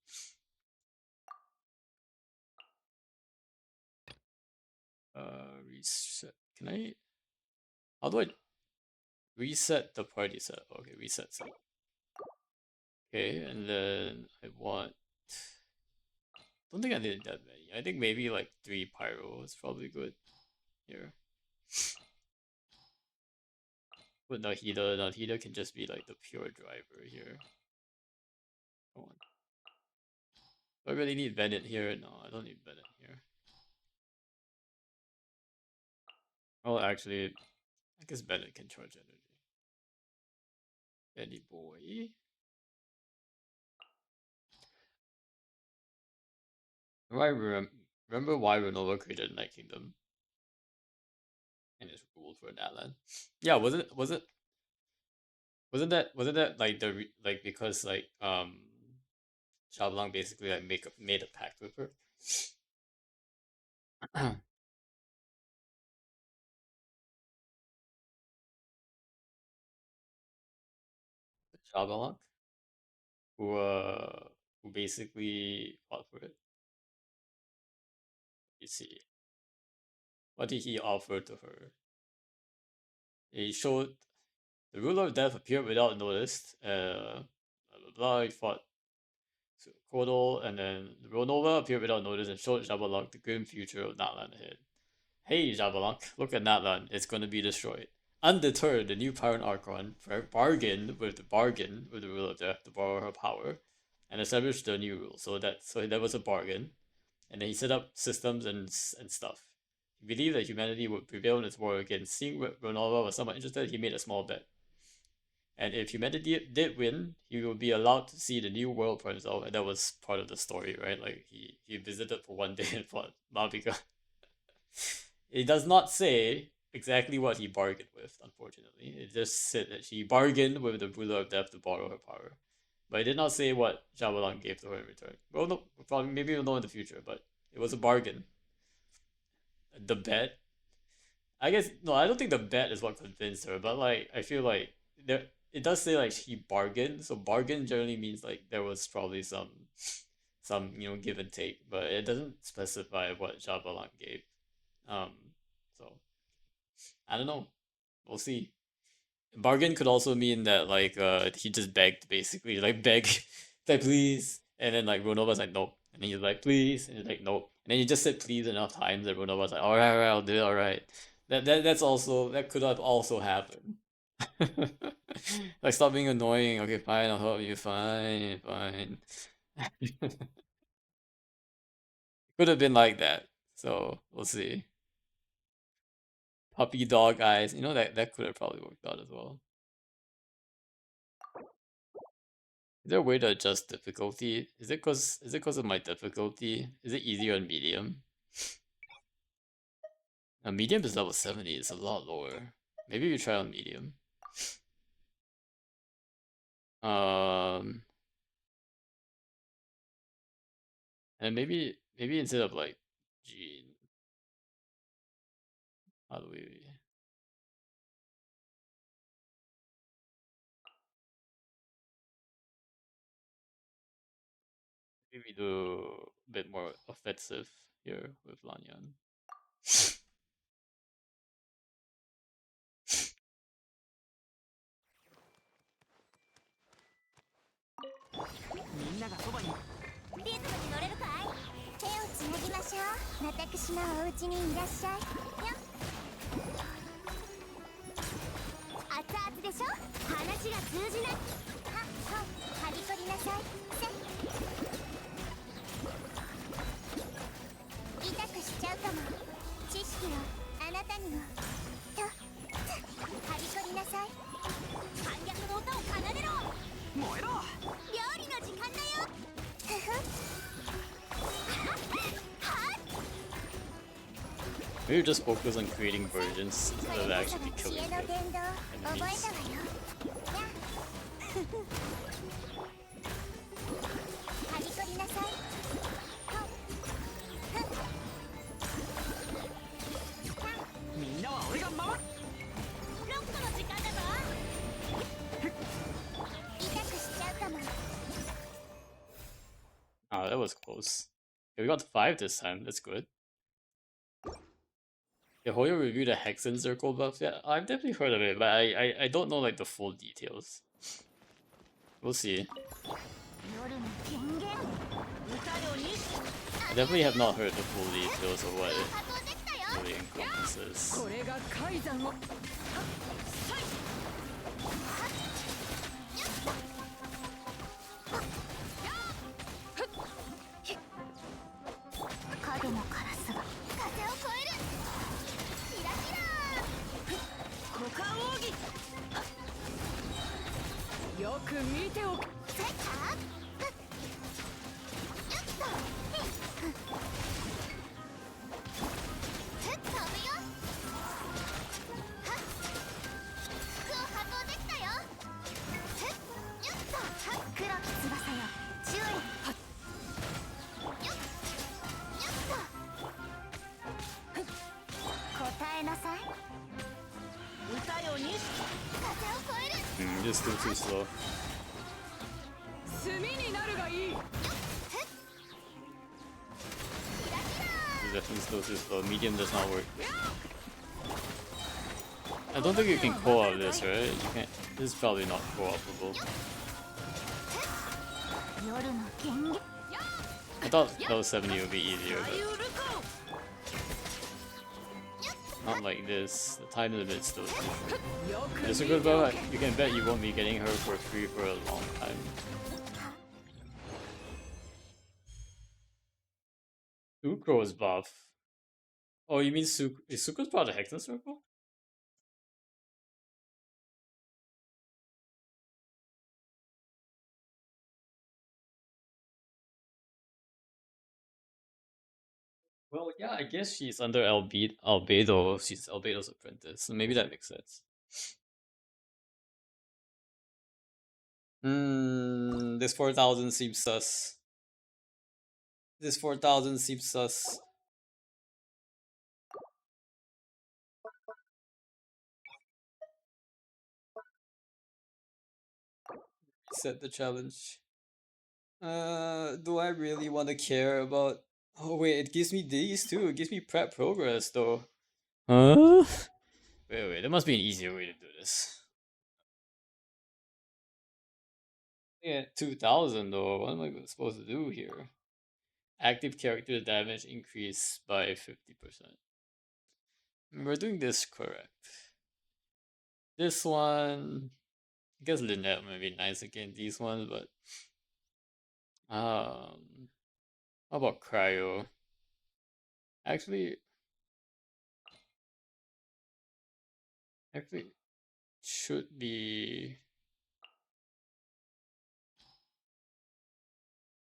reset. Can I? How do I reset the party set? Okay, reset set. Okay, and then I want. Don't think I needed that many. I think maybe like 3 pyro is probably good here. But Nahida can just be like the pure driver here. Come on. Do I really need Bennett here? No, I don't need Bennett here. Oh, actually, I guess Bennett can charge energy. Benny boy. Remember why Renova created Night Kingdom and it's ruled for Natlan? Yeah, wasn't that like like because like Xia basically like made a pact with her. Xia who basically fought for it. You see, what did he offer to her? He showed the ruler of death appeared without notice. Blah blah blah. He fought Kodo, and then Ronova appeared without notice and showed Jabalak the grim future of Natlan ahead. Hey Jabalak, look at Natlan, it's gonna be destroyed. Undeterred, the new Pyron Archon bargained with the ruler of death to borrow her power and establish the new rule. So that was a bargain. And then he set up systems and stuff. He believed that humanity would prevail in its war against. Seeing Ronova was somewhat interested, he made a small bet. And if humanity did win, he would be allowed to see the new world for himself, and that was part of the story, right? Like he visited for one day and fought Mavika. It does not say exactly what he bargained with, unfortunately. It just said that she bargained with the ruler of death to borrow her power. But it did not say what Jabalan gave to her in return. Well, no, probably maybe we'll know in the future, but it was a bargain. The bet, I guess no, I don't think the bet is what convinced her, but like I feel like there it does say like she bargained, so bargain generally means like there was probably some give and take, but it doesn't specify what Jabalan gave. Um, so I don't know. We'll see. Bargain could also mean that like he just begged basically like beg like please, and then like Ronova's like nope, and then he's like please, and he's like nope, and then he just said please enough times that Ronova's like all right, I'll do it, all right. That could have also happened. Like stop being annoying. Okay, fine, I'll help you. Fine, fine. Could have been like that. So we'll see. Puppy dog eyes. You know that could have probably worked out as well. Is there a way to adjust difficulty? Is it cause of my difficulty? Is it easier on medium? Medium is level 70, it's a lot lower. Maybe we try on medium. Um and maybe instead of like Gene, how do we maybe do a bit more offensive here with Lanyan.リズムに乗れるかい？手をつなぎましょう。私のお家にいらっしゃい。よっ。熱々でしょ？話が通じない。はびこりなさい。せ。痛くしちゃうかも。知識をあなたにも。と。はびこりなさい。反逆の歌を奏でろ。燃えろ。料理の時間だよ。ふふ。Maybe just focus on creating versions instead of actually killing enemies. Ah, that was close. Okay, we got 5 this time. That's good. Did Hoyo review the Hexen Circle buff yet? I've definitely heard of it, but I don't know like the full details. We'll see. I definitely have not heard the full details of what it really encompasses. 影のカラスが風を越えるキラキラ股間奥義よく見ておくセッターよっとセッターよはっ服を波動できたよセッよっとはっ黒き翼よ注意はっよっ 答えなさい歌よに風を越える Just still too slow. 炭になるがいい It's definitely still too slow. Medium does not work. I don't think you can co-op this, right? You can't. This is probably not co-opable. 夜の権限 I thought level 70 would be easier, but not like this. The time limit still too short. It's a good buff. You can bet you won't be getting her for free for a long time. Sucro's buff. Oh, you mean is Sucro's part of the Hexen Circle? Well, yeah, I guess she's under Albedo. She's Albedo's apprentice, so maybe that makes sense. This 4,000 seems sus. This 4,000 seems sus. Set the challenge. Do I really want to care about... Oh wait, it gives me these too. It gives me prep progress though. Huh? Wait, there must be an easier way to do this. Yeah, 2,000 though. What am I supposed to do here? Active character damage increase by 50%. We're doing this correct. This one... I guess Lynette might be nice against these ones, but... How about Cryo? Actually, should be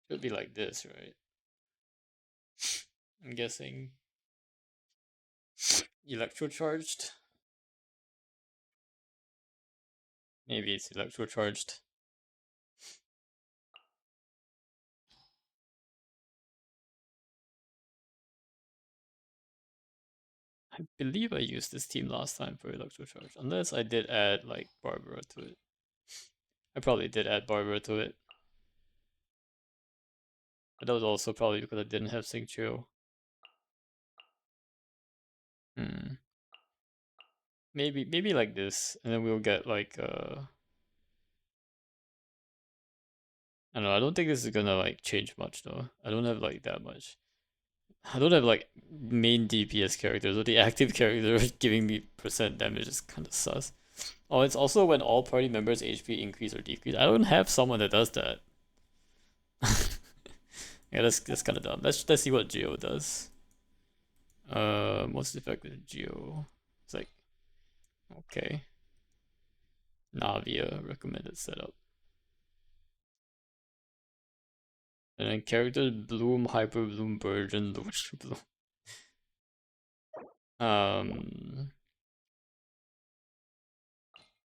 like this, right? I'm guessing electrocharged. Maybe it's electrocharged. I believe I used this team last time for electrocharge, unless I did add like Barbara to it. I probably did add Barbara to it. But that was also probably because I didn't have Sync Trio. Maybe like this, and then we'll get like I don't know, I don't think this is gonna like change much though. I don't have like that much. I don't have like main DPS characters, or the active character giving me percent damage is kind of sus. Oh, it's also when all party members' HP increase or decrease. I don't have someone that does that. Yeah, that's kind of dumb. Let's see what Geo does. Most effective Geo. It's like, okay. Navia recommended setup. And then characters Bloom, Hyper Bloom, Burgeon, Lucian Bloom.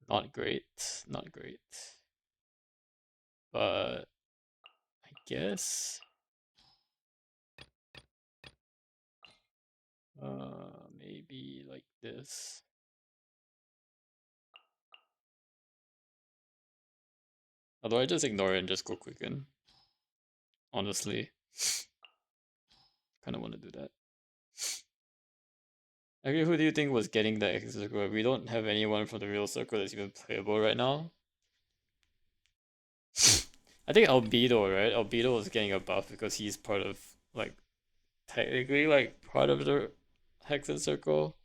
Not great, not great. But I guess maybe like this. Although I just ignore it and just go quicken. Honestly. Kinda wanna do that. Okay, who do you think was getting the X circle? We don't have anyone from the real circle that's even playable right now. I think Albedo, right? Albedo was getting a buff because he's part of, like, technically, like, part of the Hexen circle.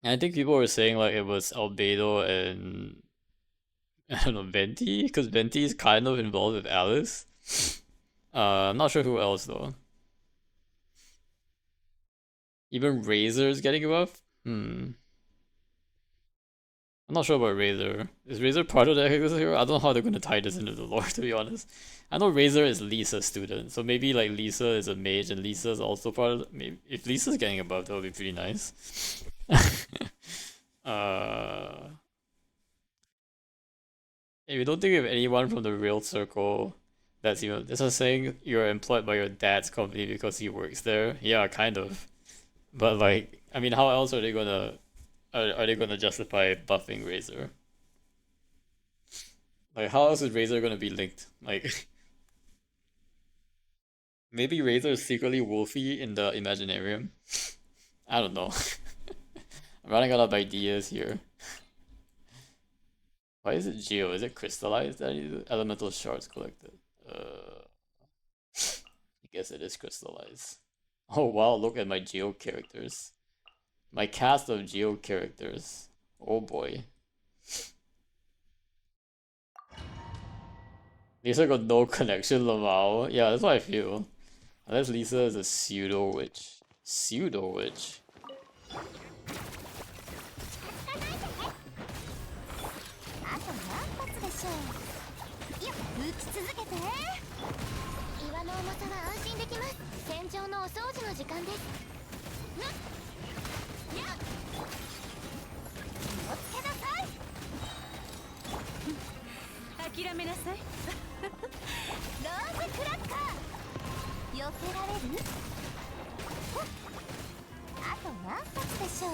And I think people were saying, like, it was Albedo and, I don't know, Venti? Because Venti is kind of involved with Alice. I'm not sure who else, though. Even Razor is getting a buff? I'm not sure about Razor. Is Razor part of the Hexen circle? I don't know how they're going to tie this into the lore, to be honest. I know Razor is Lisa's student, so maybe like Lisa is a mage and Lisa's also part of maybe if Lisa's getting a buff, that would be pretty nice. If you don't think of anyone from the real circle that's even this is saying you're employed by your dad's company because he works there. Yeah, kind of. But like I mean how else are they gonna are they gonna justify buffing Razor? Like how else is Razor gonna be linked? Like maybe Razor is secretly Wolfie in the Imaginarium. I don't know. I'm running out of ideas here. Why is it Geo? Is it crystallized? I need elemental shards collected. I guess it is crystallized. Oh wow, look at my Geo characters. My cast of Geo characters. Oh boy. Lisa got no connection, Lamau. Yeah, that's what I feel. Unless Lisa is a pseudo witch. Pseudo witch. 諦めなさい。ローズクラッカー。避けられる？あと何発でしょう。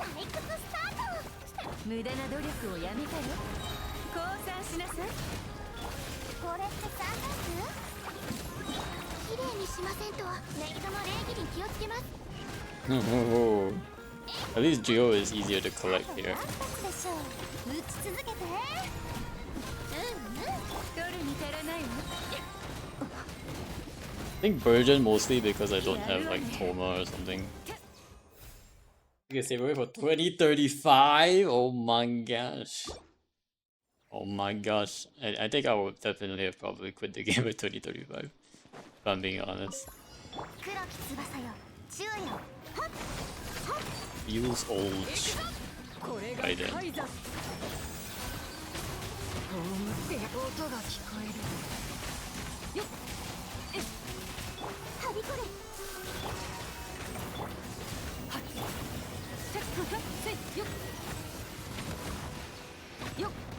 採掘スタート。無駄な努力をやめたよ。降参しなさい。これって3発？綺麗にしませんとメイドの礼儀に気をつけます。At least Geo is easier to collect here. I think Burgeon mostly because I don't have like Toma or something. You can save away for 2035? Oh my gosh. Oh my gosh. I think I would definitely have probably quit the game at 2035. If I'm being honest. Feels old by then.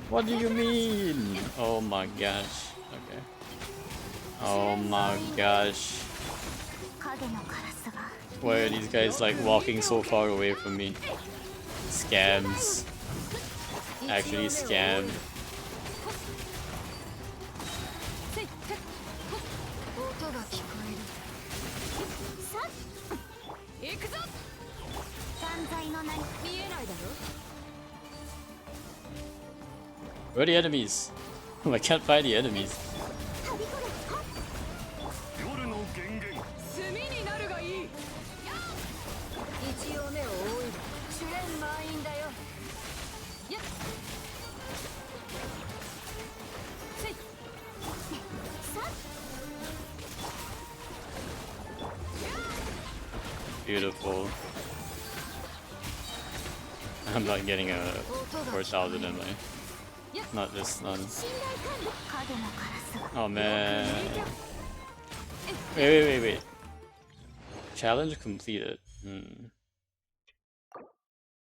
What do you mean? Oh my gosh. Okay. Oh my gosh. Why are these guys like walking so far away from me? Scams. Actually scam. Where are the enemies? I can't find the enemies. Beautiful. I'm not getting a 4,000 in my... Not this none. Oh man. Wait. Challenge completed.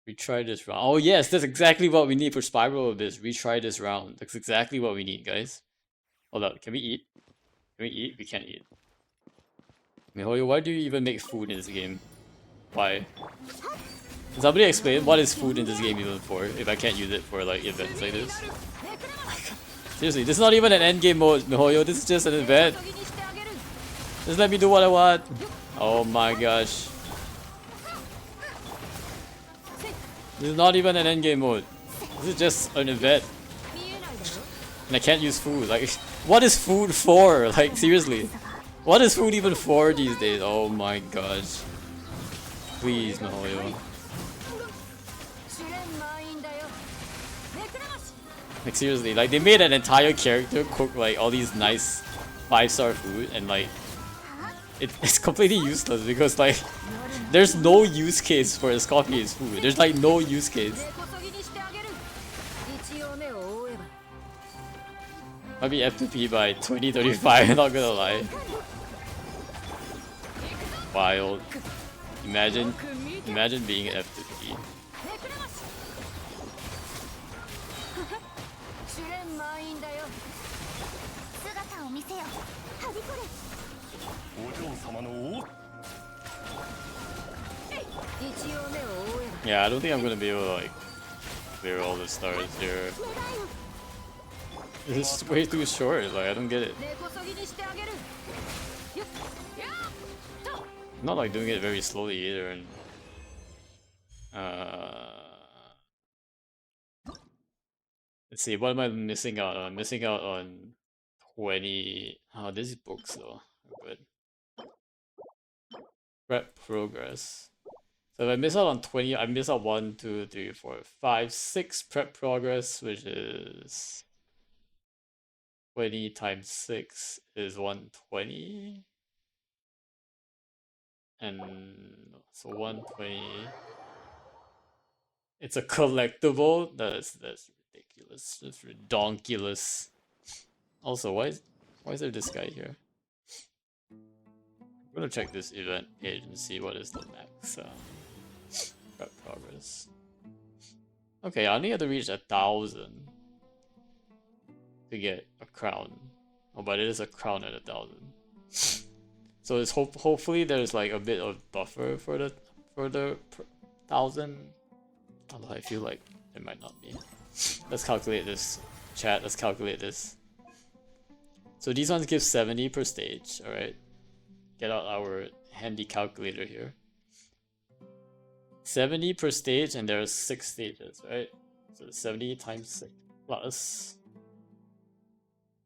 Retry this round. Oh yes, that's exactly what we need for Spiral Abyss. Retry this round. That's exactly what we need, guys. Hold up, can we eat? Can we eat? We can't eat. Mihoyo, why do you even make food in this game? Why? Can somebody explain what is food in this game even for, if I can't use it for like events like this? Seriously, this is not even an endgame mode, Mihoyo, this is just an event. Just let me do what I want. Oh my gosh. This is not even an endgame mode. This is just an event. And I can't use food. Like, what is food for? Like, seriously. What is food even for these days? Oh my gosh. Please, Mihoyo. Like, seriously, like, they made an entire character cook, like, all these nice 5-star food, and, like, it's completely useless because, like, there's no use case for Scorpion's food. There's, like, no use case. Might be F2P by 2035, not gonna lie. Wild. Imagine being F2P. Yeah, I don't think I'm gonna be able to, like, clear all the stars here. This is way too short, like, I don't get it. I'm not, like, doing it very slowly either, and let's see, what am I missing out on? I'm missing out on 20. Oh, these books though are good. Prep progress. So if I miss out on 20, I miss out 1, 2, 3, 4, 5, 6 prep progress, which is 20 times 6 is 120. And so 120. It's a collectible? That's ridiculous. That's redonkulous. Also, why is there this guy here? I'm gonna check this event page and see what is the max prep progress. Okay, I only have to reach 1,000 to get a crown. Oh, but it is a crown at 1,000. So it's hopefully there's like a bit of buffer for the 1,000. Although I feel like there might not be. Let's calculate this, chat. Let's calculate this. So these ones give 70 per stage. All right. Get out our handy calculator here. 70 per stage, and there are 6 stages, right? So 70 times 6 plus.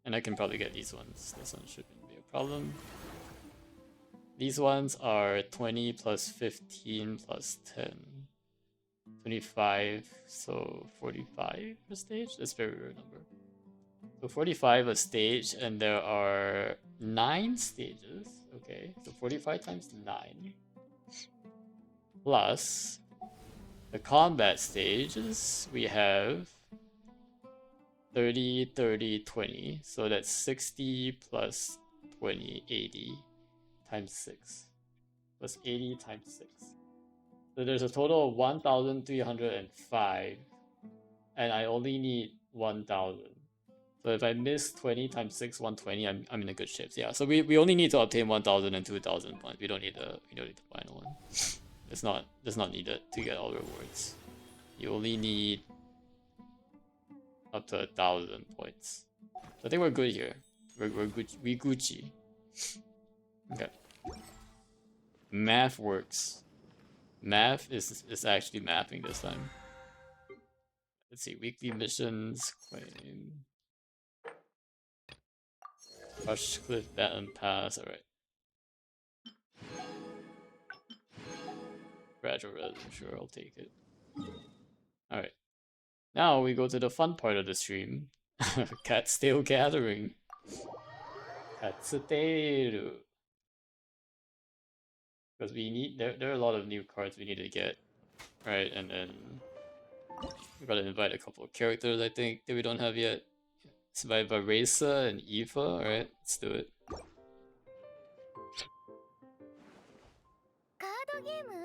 And I can probably get these ones. This one shouldn't be a problem. These ones are 20 plus 15 plus 10. 25, so 45 per stage? That's a very rare number. So 45 a stage, and there are 9 stages. Okay, so 45 times 9. Plus the combat stages, we have 30, 30, 20. So that's 60 plus 20, 80 times 6. Plus 80 times 6. So there's a total of 1,305. And I only need 1,000. So if I miss 20 times 6, 120, I'm in a good shape. Yeah, so we only need to obtain 1,000 and 2,000 points. We don't need the final one. It's not needed to get all rewards. You only need up to 1,000 points. So I think we're good here. We're Gucci. Okay. Math works. Math is actually mapping this time. Let's see, weekly missions, claim. Rushcliffe Baton Pass, alright. Gradual resin, sure, I'll take it. Alright. Now we go to the fun part of the stream. Catstail Gathering. Catstail. Because we need, there are a lot of new cards we need to get. Right, and then we gotta invite a couple of characters, I think, that we don't have yet. It's by Varesa and Eva, alright, let's do it. カードゲームいい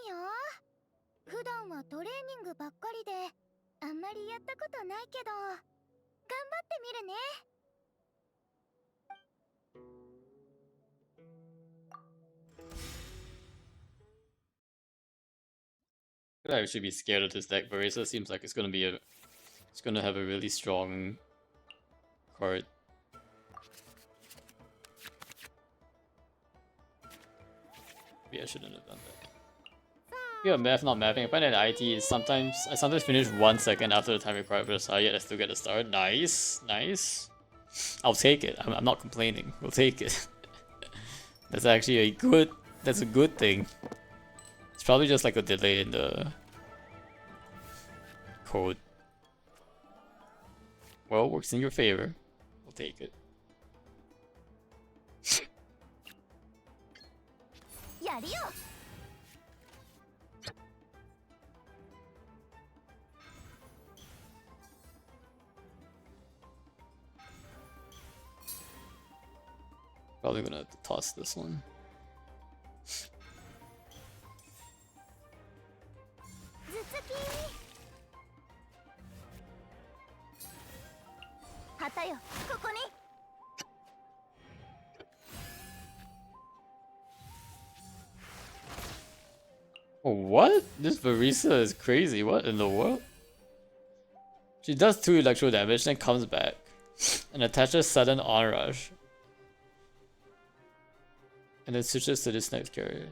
よ。普段はトレーニングばっかりであんまりやったことないけど頑張ってみるね。I should be scared of this deck. Varesa seems like it's gonna have a really strong card. Maybe I shouldn't have done that. Yeah, math not mapping. I find that IT is I sometimes finish 1 second after the time required for the start, yet I still get the start. Nice, nice. I'll take it. I'm not complaining. We'll take it. That's actually that's a good thing. It's probably just like a delay in the code. Well, works in your favor. We'll take it. Probably gonna have to toss this one. Oh, what? This Barisa is crazy. What in the world? She does 2 electro damage, then comes back and attaches sudden onrush. And then switches to this next carrier.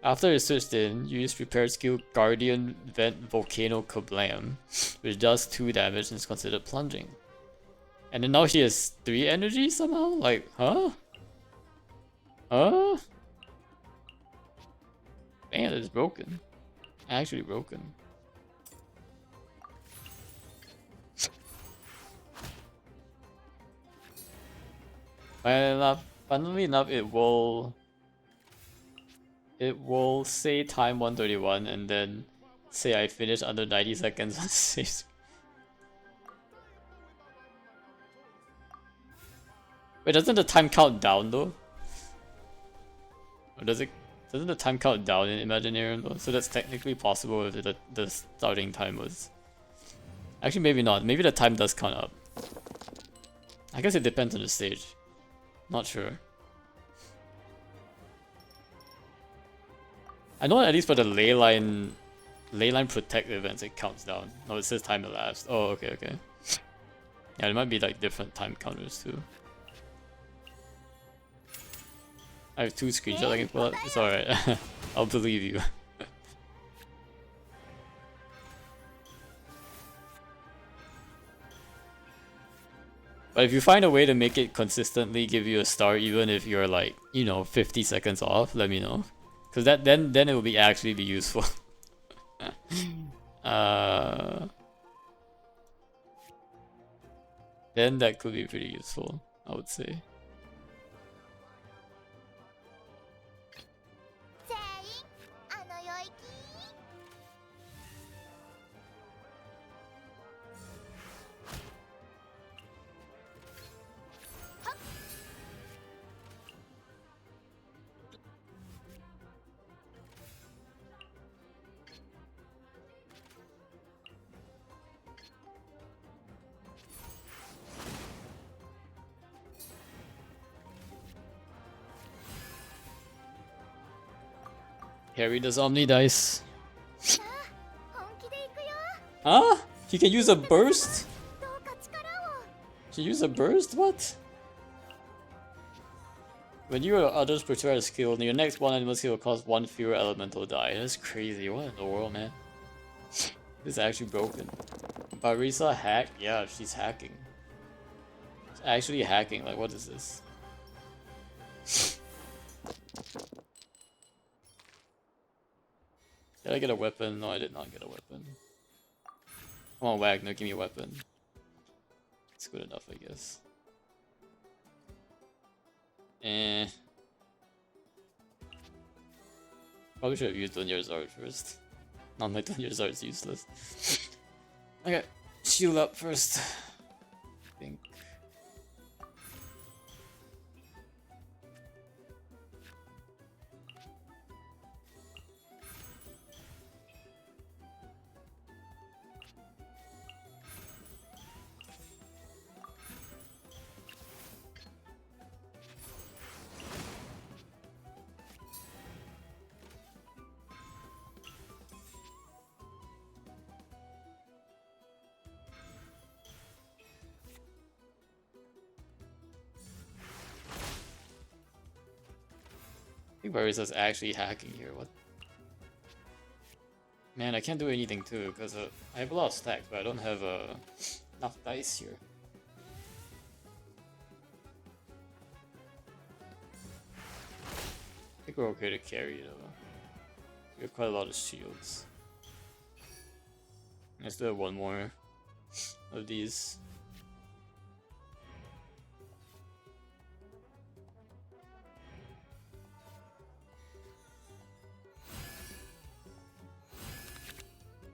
After it's switched in, you use prepared skill Guardian Vent Volcano Kablam, which does 2 damage and is considered plunging. And then now she has 3 energy somehow? Like, huh? Huh? Man, it's broken. Actually broken. Funnily enough, it will say time 131 and then say I finished under 90 seconds on save. Wait, doesn't the time count down though? Or doesn't the time count down in Imaginarium though? So that's technically possible if the starting time was... Actually maybe not, maybe the time does count up. I guess it depends on the stage. Not sure. I know at least for the leyline protect events it counts down. No, it says time elapsed. Oh, okay. Yeah, there might be like different time counters too. I have 2 screenshots I can pull up. It's alright. I'll believe you. But if you find a way to make it consistently give you a star even if you're like, you know, 50 seconds off, let me know. Cause then it will be actually be useful. Then that could be pretty useful, I would say. Carry the Omni dice. Huh? He can use a burst? She use a burst? What? When you or others prepare a skill, your next one animal skill will cost 1 fewer elemental die. That's crazy. What in the world, man? This is actually broken. Barisa hack? Yeah, she's hacking. She's actually hacking. Like, what is this? Did I get a weapon? No, I did not get a weapon. Come on, Wagner, give me a weapon. It's good enough, I guess. Probably should have used Dunya's art first. Not my Dunya's art is useless. Okay, shield up first. I think. think Barista's actually hacking here. What? Man, I can't do anything too because I have a lot of stacks, but I don't have enough dice here. I think we're okay to carry though. We have quite a lot of shields. I still have one more of these.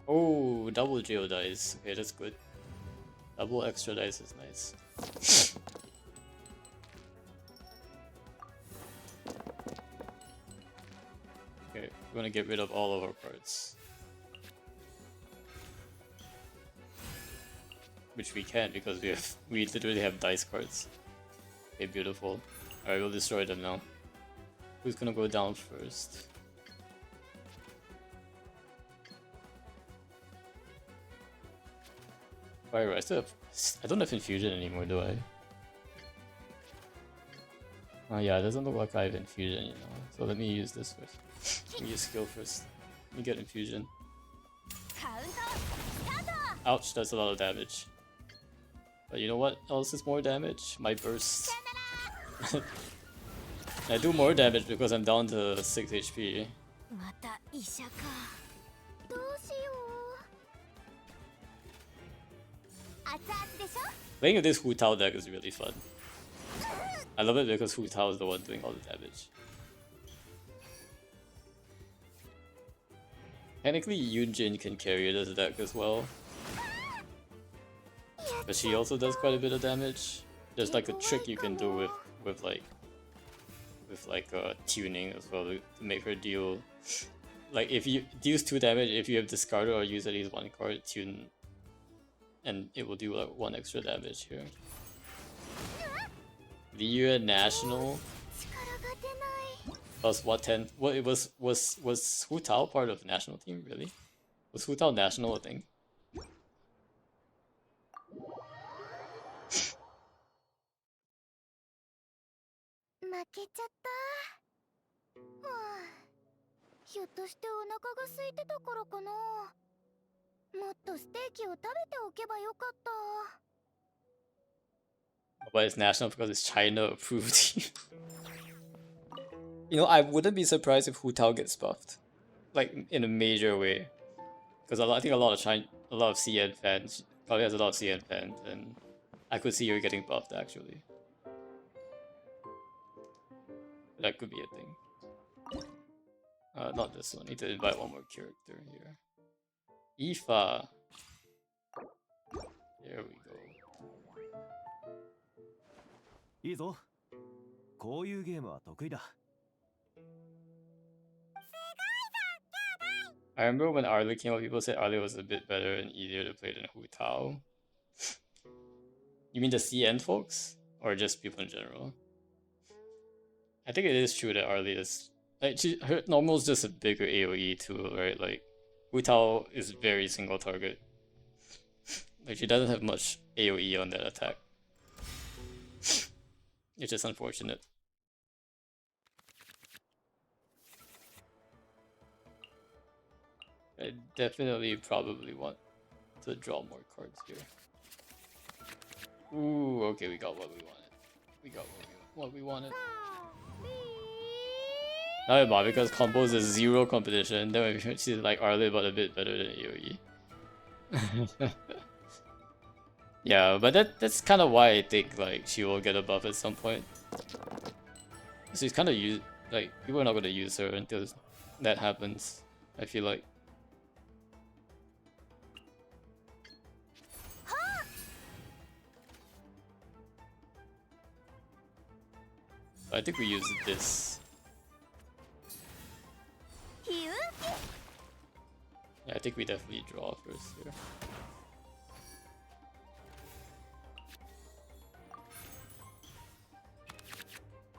Oh, double geo dice. Okay, that's good. Double extra dice is nice. Okay, we're gonna get rid of all of our cards. Which we can't because we literally have dice cards. Okay, beautiful. Alright, we'll destroy them now. Who's gonna go down first? Fire, I don't have infusion anymore, do I? Oh yeah, it doesn't look like I have infusion anymore. So let me use this first. Let me use skill first. Let me get infusion. Ouch, that's a lot of damage. But you know what else is more damage? My burst. I do more damage because I'm down to 6 HP. Playing with this Hu Tao deck is really fun. I love it because Hu Tao is the one doing all the damage. Technically, Yunjin can carry this deck as well. But she also does quite a bit of damage. There's like a trick you can do with tuning as well to make her deal. Like if you deals 2 damage, if you have discarded or use at least 1 card, tune, and it will do like 1 extra damage here. The year national plus what 10? What it was Hu Tao part of the national team really? Was Hu Tao national a thing? But it's national because it's China approved. You know, I wouldn't be surprised if Hu Tao gets buffed, like in a major way, because I think a lot of CN fans probably has a lot of CN fans, and I could see her getting buffed actually. That could be a thing. Not this one. I need to invite one more character here. Aoife. There we go. いいぞ。こういうゲームは得意だ。 I remember when Arlie came out, people said Arlie was a bit better and easier to play than Hu Tao. You mean the CN folks? Or just people in general? I think it is true that Arlie is... like, her normal is just a bigger AoE too, right? Like, Hu Tao is very single target. Like, she doesn't have much AoE on that attack. It's just unfortunate. I definitely probably want to draw more cards here. Ooh, okay, we got what we wanted. We got what we wanted. Not about because combos is 0 competition. Then she's like Arlie, but a bit better than AoE. Yeah, but that's kind of why I think like she will get a buff at some point. She's kind of like people are not gonna use her until that happens. I feel like. I think we use this. Yeah, I think we definitely draw first here.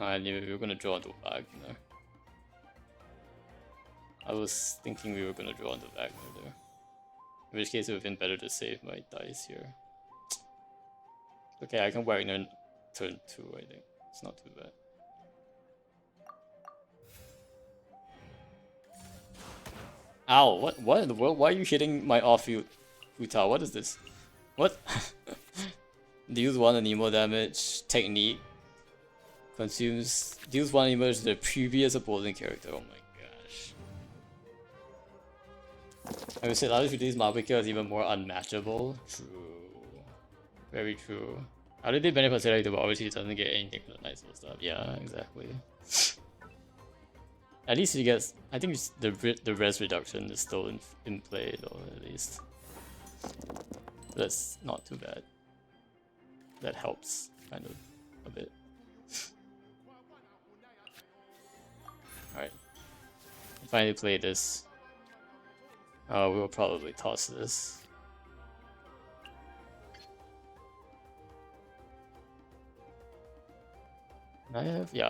I knew we were gonna draw into Wagner. I was thinking we were gonna draw into Wagner there. In which case it would have been better to save my dice here. Okay, I can Wagner turn 2, I think. It's not too bad. Ow, what in the world? Why are you hitting my offfield Futa? What is this? What? Deals 1 anemo damage. Technique. Deals 1 damage to the previous opposing character. Oh my gosh. I would say that with these Mabika is even more unmatchable. True. Very true. How did they benefit Selective, but obviously it doesn't get anything from the nice little stuff. Yeah, exactly. At least he gets. I think the res reduction is still in play though, at least. That's not too bad. That helps kind of a bit. Alright. Finally play this. We'll probably toss this. I have the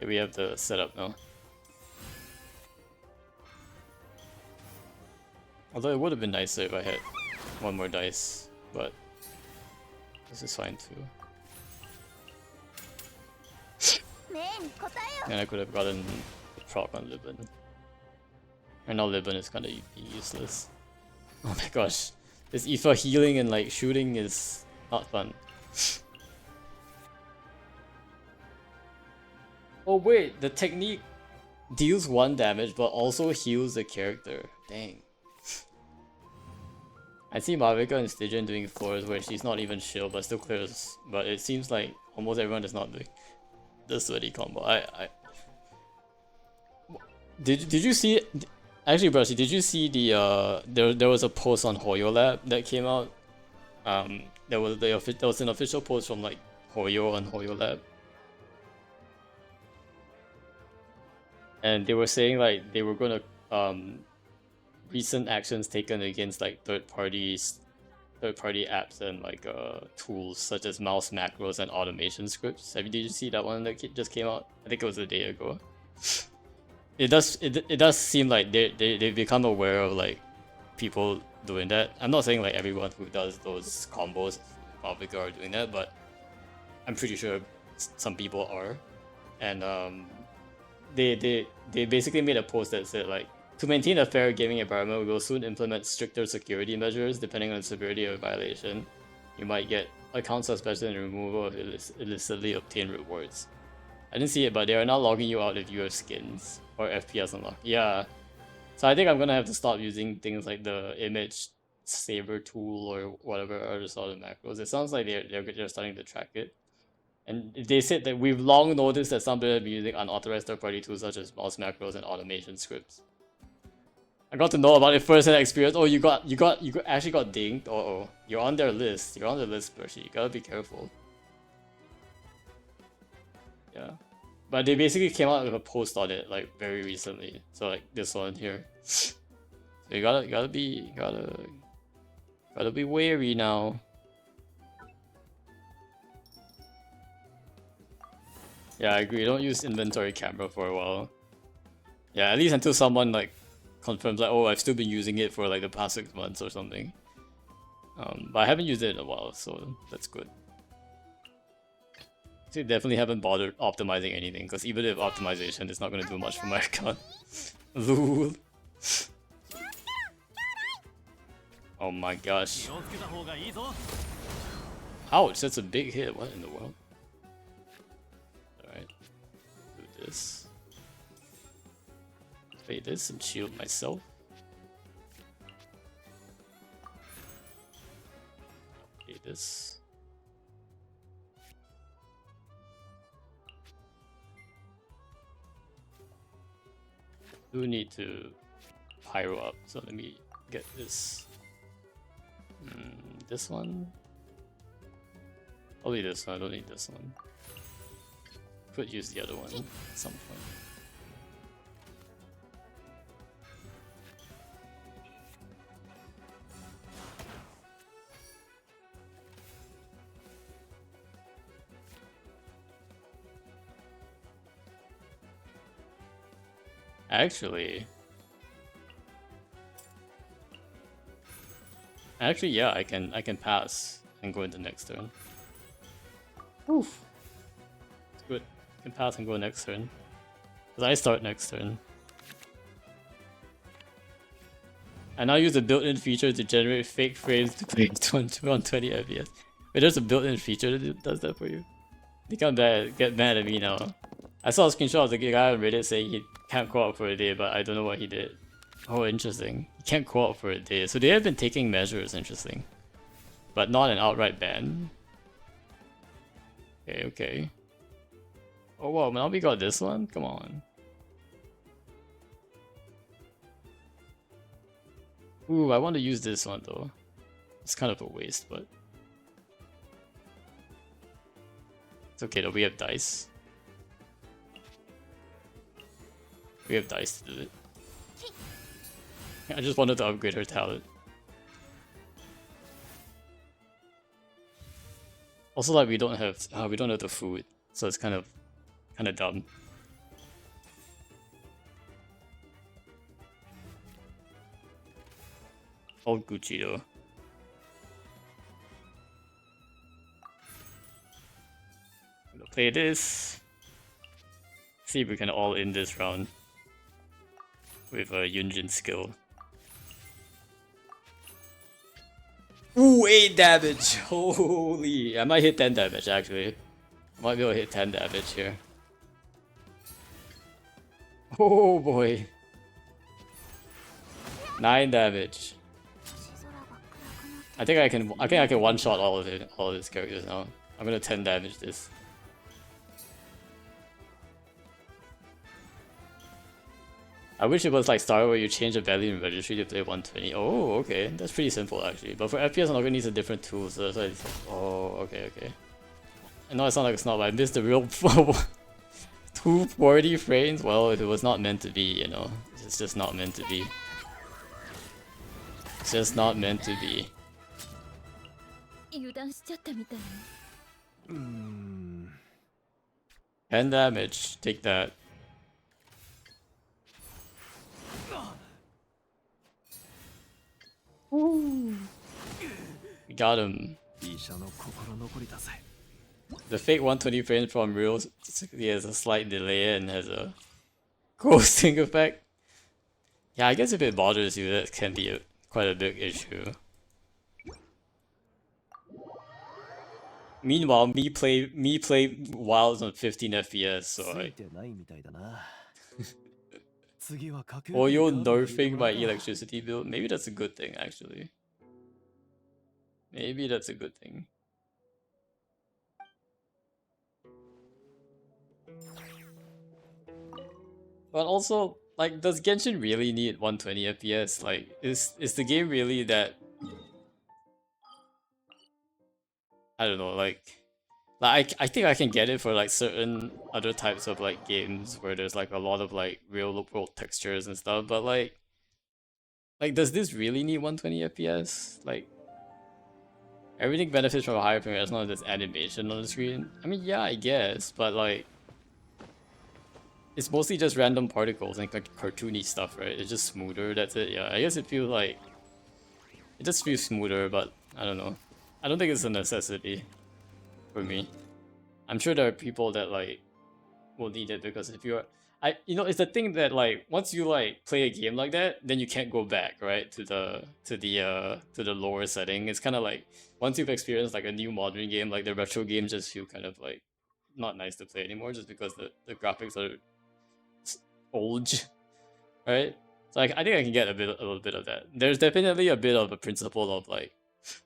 we have the setup now. Although it would have been nicer if I had one more dice, but this is fine too. And I could have gotten proc on Libban. And now Libban is kind of useless. Oh my gosh. This Aoife healing and like shooting is not fun. Oh wait, the technique deals 1 damage but also heals the character. Dang. I see Marvika and Stygian doing floors where she's not even shield but still clears, but it seems like almost everyone is not doing the sweaty combo. Did you see? Actually, Brushy, did you see the there was a post on Hoyo Lab that came out? There was an official post from like Hoyo on Hoyo Lab, and they were saying like they were gonna recent actions taken against like third-party apps and like tools such as mouse macros and automation scripts. Did you see that one that just came out? I think it was a day ago. It does seem like they've become aware of like people doing that. I'm not saying like everyone who does those combos Malvika are doing that, but I'm pretty sure some people are. And they basically made a post that said like, to maintain a fair gaming environment, we will soon implement stricter security measures depending on the severity of violation. You might get account suspension and removal of illicitly obtained rewards. I didn't see it, but they are now logging you out if you have skins or FPS unlocked. Yeah. So I think I'm gonna have to stop using things like the image saver tool or whatever other sort of macros. It sounds like they're starting to track it. And they said that we've long noticed that some people have been using unauthorized third-party tools such as mouse macros and automation scripts. I got to know about it first-hand experience. Oh, you actually got dinged. Oh, you're on their list. You're on the list, Bershi. You gotta be careful. Yeah, but they basically came out with a post on it like very recently. So like this one here. So you gotta be wary now. Yeah, I agree. Don't use inventory camera for a while. Yeah, at least until someone like confirms like, oh, I've still been using it for like the past 6 months or something. But I haven't used it in a while, so that's good. So definitely haven't bothered optimizing anything, because even if optimization is not going to do much for my account. Lol. Oh my gosh. Ouch, that's a big hit. What in the world? Alright. Do this. Play this and shield myself. Play this. Do need to pyro up, so let me get this. This one? Probably this one, I don't need this one. Could use the other one at some point. Actually, yeah, I can pass and go into next turn. Oof. It's good. can pass and go next turn. Because I start next turn. I now use a built-in feature to generate fake frames to play 120 FPS. Wait, there's a built-in feature that does that for you? You can't get mad at me now. I saw a screenshot of the guy on Reddit saying he can't co-op for a day, but I don't know what he did. Oh, interesting. He can't co-op for a day. So they have been taking measures, interesting. But not an outright ban. Okay, okay. Oh wow, now we got this one? Come on. Ooh, I want to use this one though. It's kind of a waste, but... It's okay though, we have dice. We have dice to do it. I just wanted to upgrade her talent. Also, like we don't have the food, so it's kind of dumb. All Gucci though. I'm gonna play this. See if we can all in this round with a Yunjin skill. Ooh, 8 damage! Holy! I might hit 10 damage actually. I might be able to hit 10 damage here. Oh boy. 9 damage. I think I can one shot all of his characters now. I'm gonna 10 damage this. I wish it was like Star where you change the value in registry to play 120. Oh, okay. That's pretty simple actually. But for FPS I'm not gonna need a different tool, so that's why it's... Oh, okay, okay. I know I sound like a snob, but I missed the real 240 frames. Well, if it was not meant to be, you know. It's just not meant to be. It's just not meant to be. 10 damage. Take that. Ooh. We got him. The fake 120 frames from real has a slight delay and has a ghosting effect. Yeah, I guess if it bothers you, that can be quite a big issue. Meanwhile, me play Wilds on 15 FPS, so I... Oyo nerfing my electricity bill. Maybe that's a good thing, actually. Maybe that's a good thing. But also, like, does Genshin really need 120 FPS? Like, is the game really that... I don't know, like I think I can get it for like certain other types of like games where there's like a lot of like real world textures and stuff, but like does this really need 120 FPS? Like, everything benefits from a higher frame rate as long as there's animation on the screen. I mean, yeah, I guess, but like it's mostly just random particles and like cartoony stuff, right? It's just smoother, that's it. Yeah, I guess it feels like it just feels smoother, but I don't know. I don't think it's a necessity for me. I'm sure there are people that like will need it because if you're you know, it's the thing that like once you like play a game like that, then you can't go back, right, to the lower setting. It's kind of like once you've experienced like a new modern game, like the retro games just feel kind of like not nice to play anymore just because the graphics are old, right? So like, I think I can get a little bit of that. There's definitely a bit of a principle of like,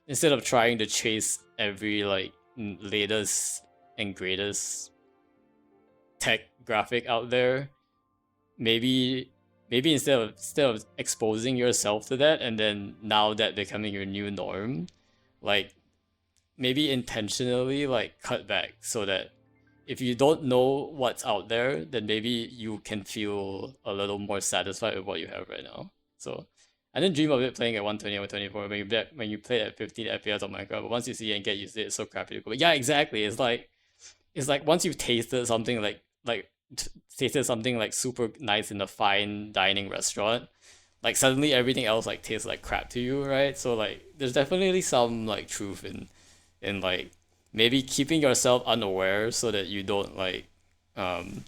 instead of trying to chase every like latest and greatest tech graphic out there, maybe instead of exposing yourself to that and then now that becoming your new norm, like maybe intentionally like cut back so that if you don't know what's out there, then maybe you can feel a little more satisfied with what you have right now. So I didn't dream of it playing at 120 or 124 when you play at 15 FPS on Minecraft, but once you see it and get used to it, it's so crappy to go. But yeah, exactly. It's like once you've tasted something tasted something like super nice in a fine dining restaurant, like suddenly everything else like tastes like crap to you, right? So like there's definitely some like truth in like maybe keeping yourself unaware so that you don't like Um,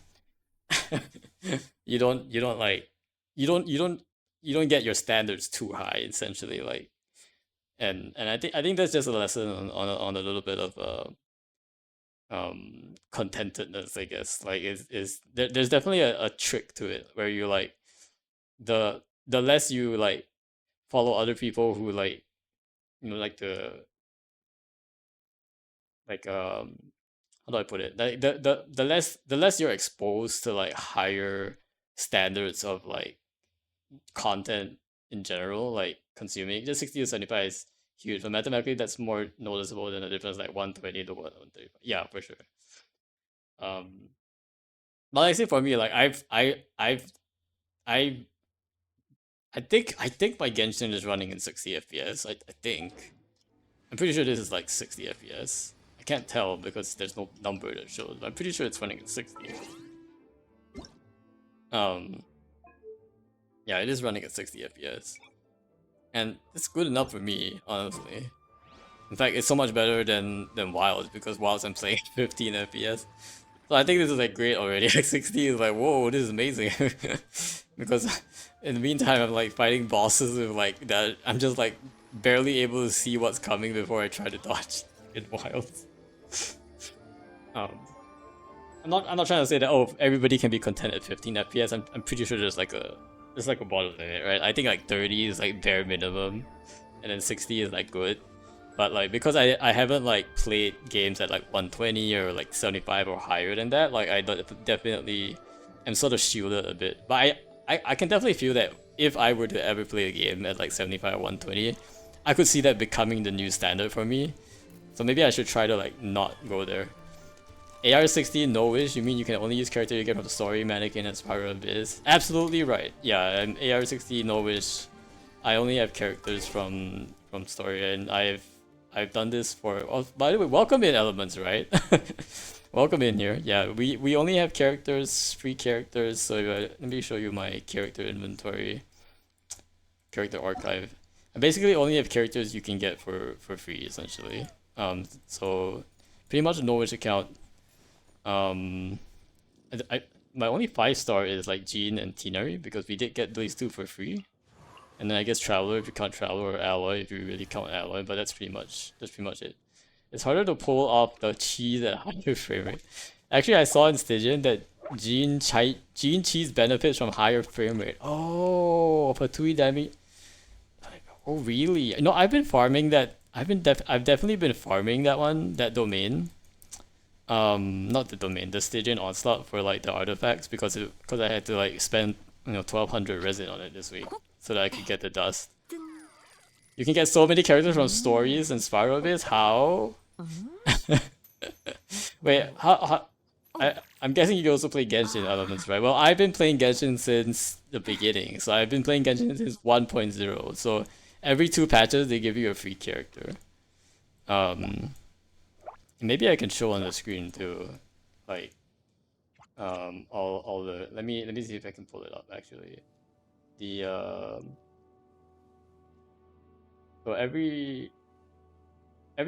you don't like you don't get your standards too high essentially, like, and I think that's just a lesson on a little bit of contentedness, I guess. Like, there's definitely a trick to it where you like the less you like follow other people who like, you know, like like how do I put it, like the less you're exposed to like higher standards of like content in general, like consuming, just 60 to 75 is huge, but mathematically that's more noticeable than the difference like 120 to 135. Yeah, for sure. um but like I say, for me, like I I think my Genshin is running in 60 FPS. I think. I'm pretty sure this is like 60 FPS. I can't tell because there's no number that shows, but I'm pretty sure it's running at 60. Um, yeah, it is running at 60 FPS. And it's good enough for me, honestly. In fact, it's so much better than Wild, because Wild I'm playing 15 FPS. So I think this is like great already. Like 60 is like, whoa, this is amazing. Because in the meantime, I'm like fighting bosses with like that. I'm just like barely able to see what's coming before I try to dodge in Wild. Um, I'm not trying to say that, oh, everybody can be content at 15 FPS. I'm pretty sure there's like a bottom limit, right? I think like 30 is like bare minimum, and then 60 is like good. But like, because I haven't like played games at like 120 or like 75 or higher than that, like I definitely am sort of shielded a bit. But I can definitely feel that if I were to ever play a game at like 75 or 120, I could see that becoming the new standard for me. So maybe I should try to like not go there. AR-60, no wish? You mean you can only use character you get from the story, mannequin, and Spiral Abyss? Absolutely right. Yeah, and AR-60, no wish. I only have characters from story, and I've done this for. Oh, by the way, welcome in, Elements, right? Welcome in here. Yeah, we only have characters, free characters. So let me show you my character inventory, character archive. I basically only have characters you can get for free, essentially. So pretty much a Norwich account. My only 5-star is like Jean and Tinari, because we did get these two for free. And then I guess Traveler if you count Traveler, or Alloy if you really count Alloy, but that's pretty much it. It's harder to pull off the cheese at higher frame rate. Actually, I saw in Stygian that Jean cheese benefits from higher frame rate. Oh, for 2 damage. Oh really? No, I've been farming that. I've definitely been farming that domain. Not the domain, the Stygian Onslaught, for like the artifacts, because I had to like spend 1200 resin on it this week so that I could get the dust. You can get so many characters from stories and Spiral Abyss. How? Wait, how? I'm guessing you also play Genshin Elements, right? Well, I've been playing Genshin since the beginning, so I've been playing Genshin since 1.0. So every 2 patches they give you a free character. Maybe I can show on the screen too, like all the. Let me see if I can pull it up actually. The so every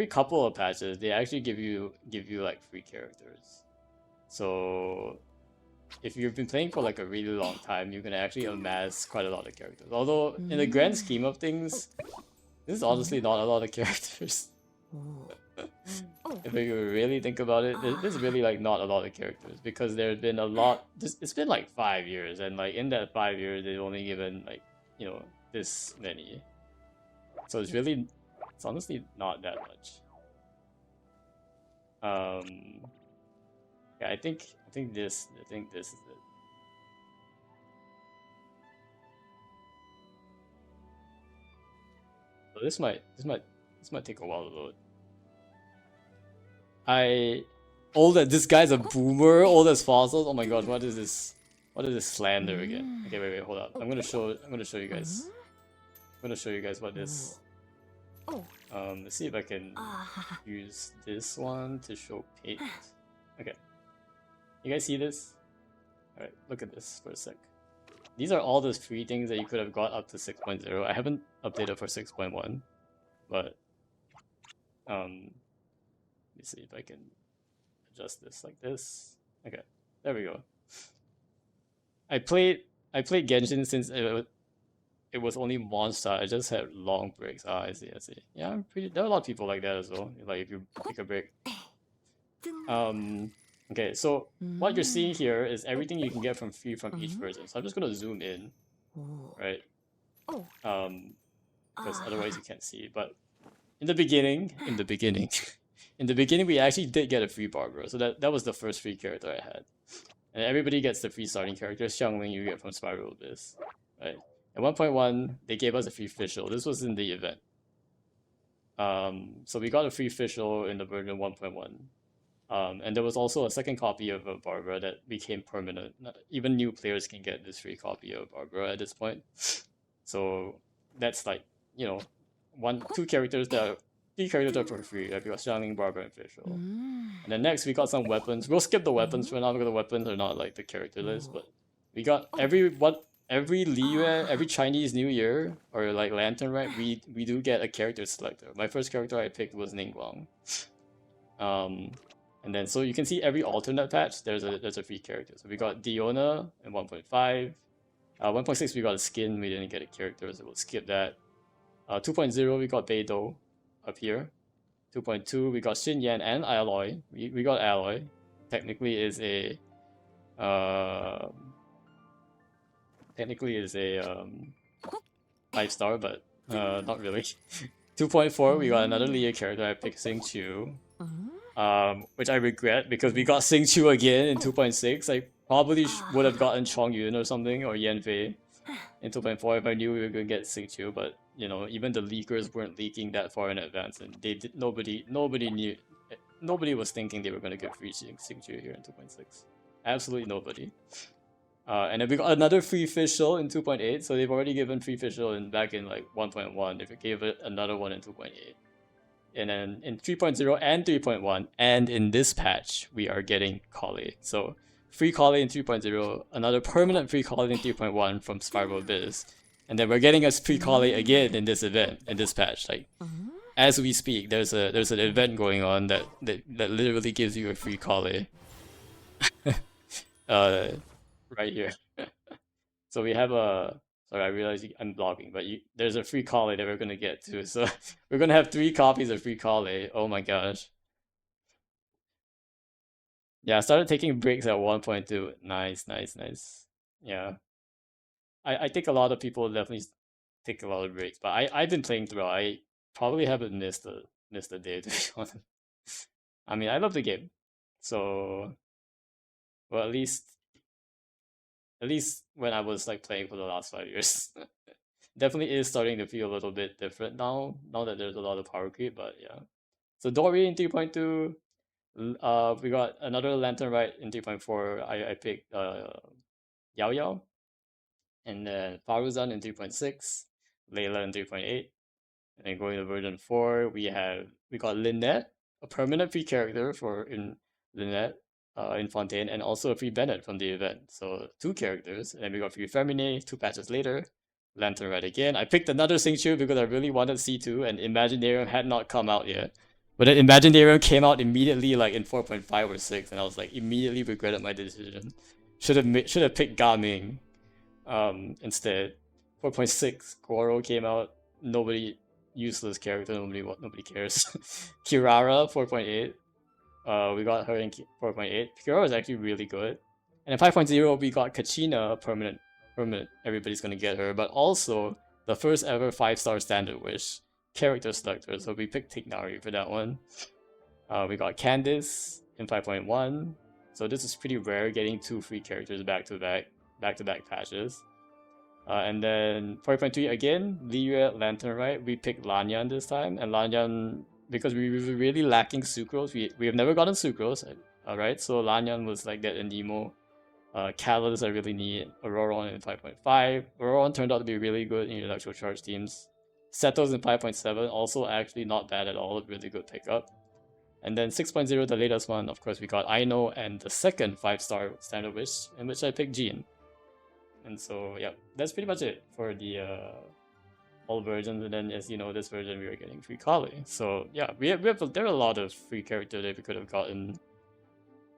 couple of patches they actually give you like free characters. So if you've been playing for like a really long time, you can actually amass quite a lot of characters. Although in the grand scheme of things, this is honestly not a lot of characters. If you really think about it, there's really like not a lot of characters, because there's been a lot. It's been like 5 years, and like in that 5 years, they've only given like this many. So it's honestly not that much. Yeah, I think this is it. So this might take a while to load. This guy's a boomer, old as fossils. Oh my god, what is this? What is this slander again? Okay, wait, hold up. I'm gonna show you guys. I'm gonna show you guys what this. Let's see if I can use this one to show paint. Okay. You guys see this? Alright, look at this for a sec. These are all those free things that you could have got up to 6.0. I haven't updated for 6.1, but let me see if I can adjust this like this. Okay. There we go. I played Genshin since it was only monster. I just had long breaks. Ah, I see, I see. Yeah, I'm pretty. There are a lot of people like that as well. Like if you take a break. Okay, so what you're seeing here is everything you can get from free from each version. So I'm just gonna zoom in, right? Because otherwise you can't see. But in the beginning, we actually did get a free Barbara. So that was the first free character I had. And everybody gets the free starting character. Xiangling you get from Spiral Abyss, right? At 1.1, they gave us a free official. This was in the event. So we got a free official in the version 1.1. And there was also a second copy of a Barbara that became permanent. Even new players can get this free copy of Barbara at this point. So that's like, you know, three characters that are for free. Like we got Xiangling, Barbara, and Official. And then next we got some weapons. We'll skip the weapons for now because the weapons are not like the character list, but we got every Liyue, every Chinese New Year or like Lantern, right? We do get a character selector. My first character I picked was Ningguang. And then so you can see every alternate patch there's a free character. So we got Diona in 1.5. 1.6 we got a skin, we didn't get a character, so we'll skip that. 2.0 we got Beidou up here. 2.2 we got Xinyan and Alloy. We got Alloy. Technically is a 5-star, but not really. 2.4 we got another Leah character. I picked Xingqiu. Which I regret because we got Xingqiu again in 2.6. I probably would have gotten Chongyun or something, or Yanfei in 2.4 if I knew we were going to get Xingqiu, but you know, even the leakers weren't leaking that far in advance, and nobody knew, nobody was thinking they were going to get free Xingqiu here in 2.6. Absolutely nobody. And then we got another free official in 2.8, so they've already given free official back in like 1.1. If it gave it another one in 2.8. And then in 3.0 and 3.1, and in this patch, we are getting Collei. So free Collei in 3.0, another permanent free Collei in 3.1 from Spiral Abyss. And then we're getting a free Collei again in this event, in this patch. Like, as we speak, there's an event going on that literally gives you a free Collei. Right here. So we have a... Sorry, I realize I'm blogging, but there's a free Collei that we're gonna get too. So we're gonna have 3 copies of free Collei. Oh my gosh. Yeah, I started taking breaks at 1.2. Nice, nice, nice. Yeah. I think a lot of people definitely take a lot of breaks, but I've been playing throughout. I probably haven't missed a day, to be honest. I mean, I love the game. So, well, at least when I was like playing for the last 5 years. Definitely is starting to feel a little bit different now that there's a lot of power creep, but yeah. So Dory in 3.2, we got another Lantern right in 3.4. I picked Yao Yao, and then Faruzan in 3.6, Layla in 3.8, and then going to version 4, we got Lynette, a permanent free character in Lynette, in Fontaine, and also a free Bennett from the event. So 2 characters, and then we got free Femine 2 patches later. Lantern Red again. I picked another Xingqiu because I really wanted C2, and Imaginarium had not come out yet. But then Imaginarium came out immediately, like in 4.5 or 6, and I was like, immediately regretted my decision. Should have picked Gaming instead. 4.6, Goro came out. Nobody, useless character, nobody cares. Kirara 4.8. We got her in 4.8. Kirara was actually really good. And in 5.0, we got Kachina permanent. Everybody's gonna get her, but also the first ever 5-star standard wish character selector. So we picked Tignari for that one. We got Candice in 5.1. So this is pretty rare, getting 2 free characters back to back patches. And then 4.3 again, Liyue, Lantern, right? We picked Lanyan this time, and Lanyan, because we were really lacking Sucrose. We have never gotten Sucrose, alright? So Lanyan was like that in Nemo. Catalyst I really need. Auroron in 5.5. Auroron turned out to be really good in electrical charge teams. Setos in 5.7, also actually not bad at all, really good pickup. And then 6.0, the latest one, of course, we got Aino and the second 5-star standard wish, in which I picked Jean. And so, yeah, that's pretty much it for the all versions. And then, as you know, this version we were getting free Collei. So, yeah, there are a lot of free characters that we could have gotten.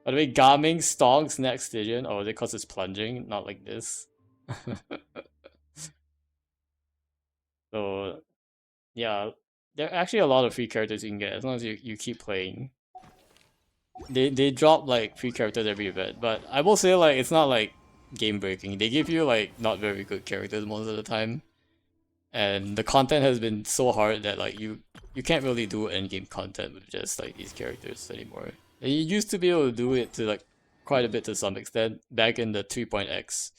By the way, Gaming stonks next Stygian. Oh, is it because it's plunging? Not like this. So, yeah. There are actually a lot of free characters you can get as long as you keep playing. They drop like free characters every event, but I will say like it's not like game breaking. They give you like not very good characters most of the time. And the content has been so hard that like you can't really do end-game content with just like these characters anymore. And you used to be able to do it to like quite a bit to some extent back in the 3.x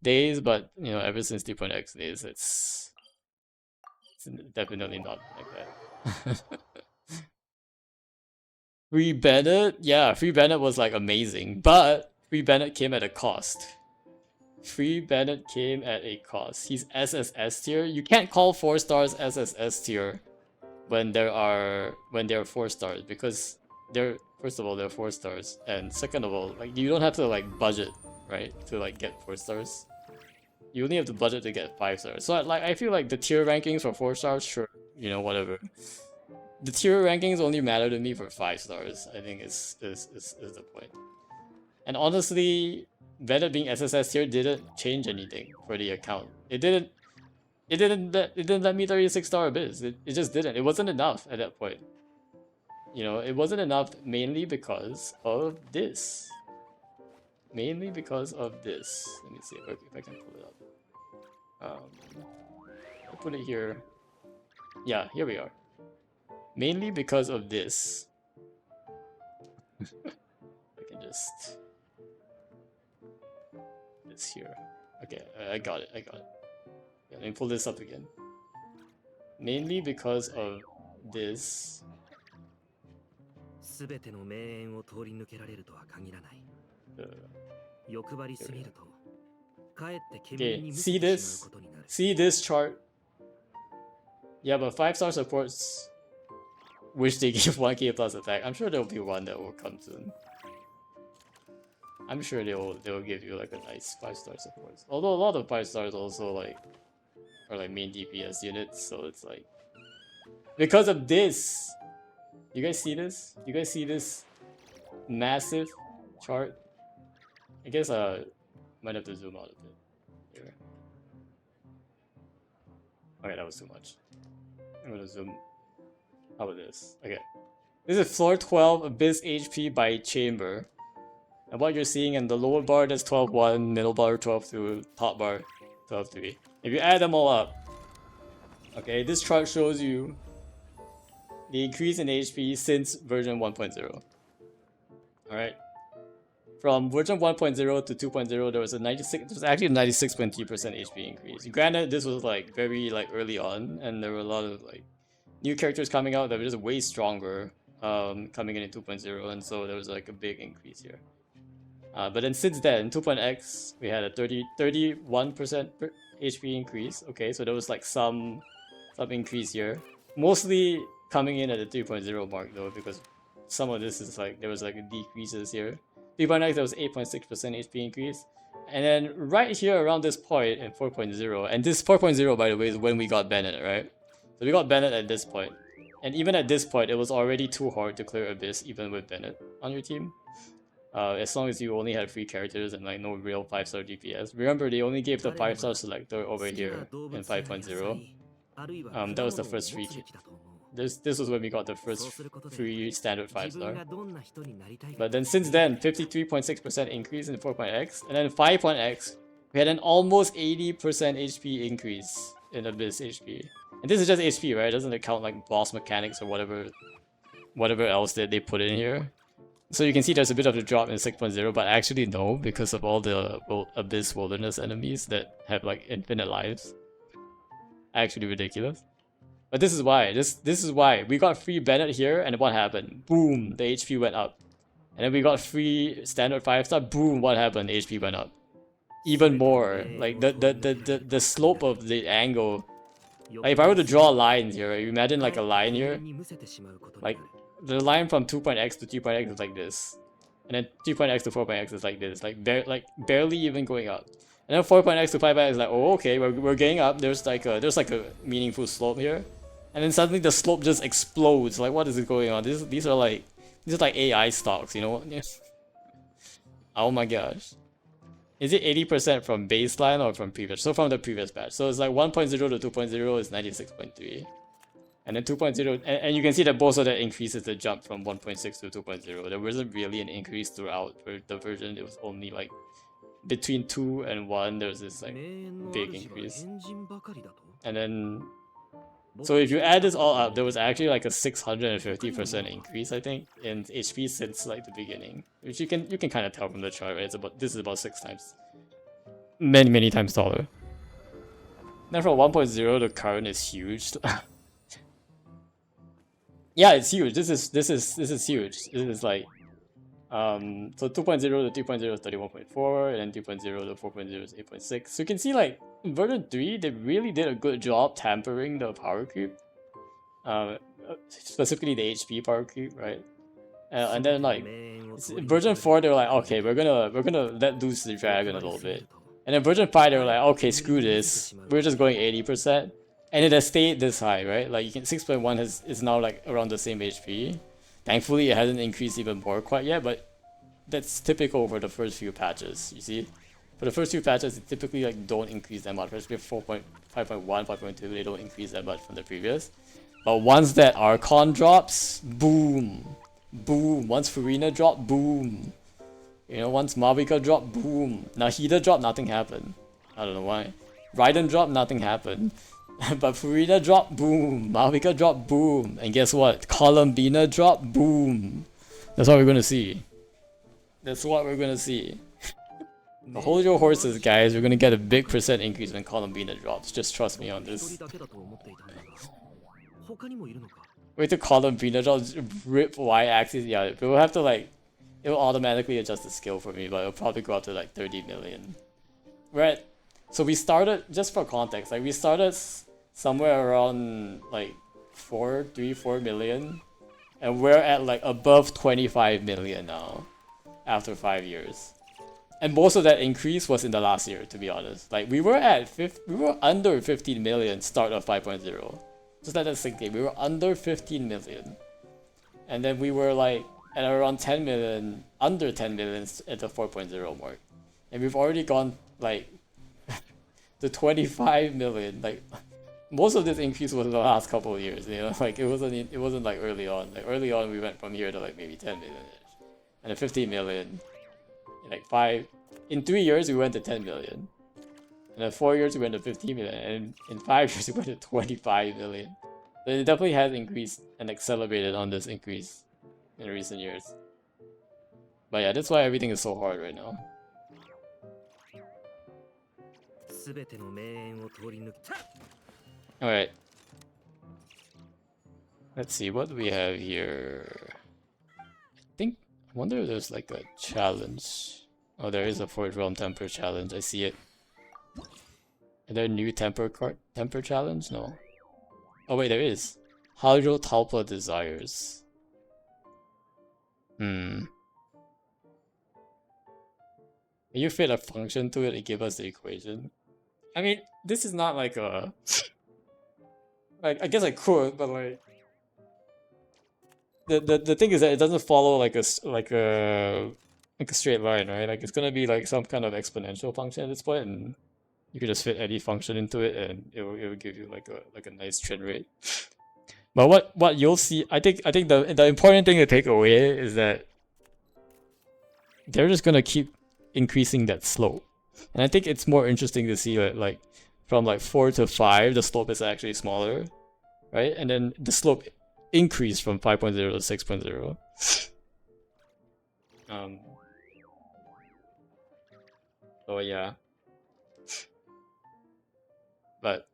days, but you know, ever since 3.x days it's definitely not like that. Free Bennett? Yeah, Free Bennett was like amazing, but Free Bennett came at a cost. Free Bennett came at a cost. He's SSS tier. You can't call 4 stars SSS tier when they're 4 stars because they're, first of all, they're 4 stars, and second of all, like you don't have to like budget, right, to like get 4 stars. You only have to budget to get 5 stars. So like I feel like the tier rankings for 4 stars, sure, you know, whatever. The tier rankings only matter to me for 5 stars. I think is the point. And honestly, Bennett being SSS tier didn't change anything for the account. It didn't let me 36-star Abyss. It just didn't. It wasn't enough at that point. You know, it wasn't enough mainly because of this. Mainly because of this. Let me see if I can pull it up. I'll put it here. Yeah, here we are. Mainly because of this. I can just... This here. Okay, I got it. Yeah, let me pull this up again. Mainly because of this. Okay, see this? See this chart? Yeah, but 5-star supports wish they give 1k plus attack. I'm sure there'll be one that will come soon. I'm sure they'll give you like a nice 5-star support. Although a lot of 5 stars also like are like main DPS units, so it's like because of this. You guys see this? You guys see this massive chart? I guess might have to zoom out a bit here. Okay, that was too much. I'm gonna zoom. How about this? Okay. This is floor 12 Abyss HP by chamber. And what you're seeing in the lower bar, that's 12.1, middle bar 12.2, top bar 12.3. If you add them all up, okay, this chart shows you the increase in HP since version 1.0. Alright. From version 1.0 to 2.0, there was actually a 96.3% HP increase. Granted, this was like very like early on, and there were a lot of like new characters coming out that were just way stronger coming in 2.0, and so there was like a big increase here. But then since then, 2.x, we had a 31% HP increase. Okay, so there was like some increase here. Mostly coming in at the 3.0 mark though, because some of this is like, there was like decreases here. 3.x, there was 8.6% HP increase. And then right here around this point in 4.0, and this 4.0 by the way is when we got Bennett, right? So we got Bennett at this point. And even at this point, it was already too hard to clear Abyss even with Bennett on your team. As long as you only had free characters and like no real 5-star DPS. Remember, they only gave the 5-star selector over here in 5.0. That was the first free. This was when we got the first free standard 5-star. But then since then, 53.6% increase in 4.x, and then 5.x, we had an almost 80% HP increase in Abyss HP. And this is just HP, right? It doesn't account like boss mechanics or whatever else that they put in here. So you can see there's a bit of a drop in 6.0, but actually no, because of all the Abyss Wilderness enemies that have like infinite lives. Actually ridiculous. But this is why. This is why. We got free Bennett here, and what happened? Boom, the HP went up. And then we got free standard 5-star, boom, what happened? The HP went up. Even more. Like the slope of the angle. Like if I were to draw lines here, right? You imagine like a line here. Like the line from 2.x to 3.x is like this, and then 3.x to 4.x is like this, like barely even going up. And then 4.x to 5.x is like, oh okay, we're getting up. There's like a meaningful slope here, and then suddenly the slope just explodes. Like what is going on? These are like AI stocks, you know? Oh my gosh. Is it 80% from baseline or from previous? So from the previous batch. So it's like 1.0 to 2.0 is 96.3. And then 2.0, and you can see that both of that increases the jump from 1.6 to 2.0. There wasn't really an increase throughout the version. It was only like between 2 and 1, there was this like big increase. And then, so if you add this all up, there was actually like a 650% increase, I think, in HP since like the beginning, which you can kind of tell from the chart, right? This is about 6 times, many times taller. Then from 1.0, the current is huge. Yeah, it's huge. This is huge. This is like so 2.0 to 3.0 is 31.4, and then 3.0 to 4.0 is 8.6. So you can see like in version 3, they really did a good job tampering the power creep. Specifically the HP power creep, right? And then like in version 4, they were like, okay, we're gonna let loose the dragon a little bit. And then version 5, they were like, okay, screw this. We're just going 80%. And it has stayed this high, right? Like you can 6.1 is now like around the same HP. Thankfully, it hasn't increased even more quite yet, but that's typical for the first few patches. You see, for the first few patches, it typically like don't increase that much. Especially 4.5.1, 5.2, they don't increase that much from the previous. But once that Archon drops, boom, boom. Once Furina drop, boom. You know, once Mavica drop, boom. Nahida drop, nothing happened. I don't know why. Raiden drop, nothing happened. But Furina drop, boom. Mavica drop, boom. And guess what? Columbina drop, boom. That's what we're gonna see. That's what we're gonna see. Hold your horses, guys. We're gonna get a big percent increase when Columbina drops. Just trust me on this. Wait till Columbina drops, rip Y-axis. Yeah, we'll have to like... It will automatically adjust the skill for me, but it'll probably go up to like 30 million. Right? So we started, just for context, like we started somewhere around like 4 million, and we're at like above 25 million now after 5 years. And most of that increase was in the last year, to be honest. Like we were under 15 million start of 5.0. Just let that sink in. We were under 15 million. And then we were like at around 10 million, under 10 million at the 4.0 mark. And we've already gone like to 25 million. Like most of this increase was in the last couple of years, you know, like it wasn't like early on. Like early on we went from here to like maybe 10 million -ish. And then 15 million. In 3 years we went to 10 million. And then 4 years we went to 15 million. And in 5 years we went to 25 million. So it definitely has increased and accelerated on this increase in recent years. But yeah, that's why everything is so hard right now. Alright. Let's see, what do we have here? I wonder if there's like a challenge. Oh, there is a Forge Realm Temper challenge. I see it. Are there new Temper challenge? No. Oh wait, there is. Hydro Talpa Desires. Can you fit a function to it and give us the equation? I mean, this is not like a... like, I guess I could, but like... The thing is that it doesn't follow like a straight line, right? Like it's gonna be like some kind of exponential function at this point, and you can just fit any function into it, and it will give you like a nice trend rate. But what you'll see, I think the important thing to take away is that they're just gonna keep increasing that slope, and I think it's more interesting to see that like from like 4 to 5, the slope is actually smaller, right? And then the slope increased from 5.0 to 6.0. So yeah. But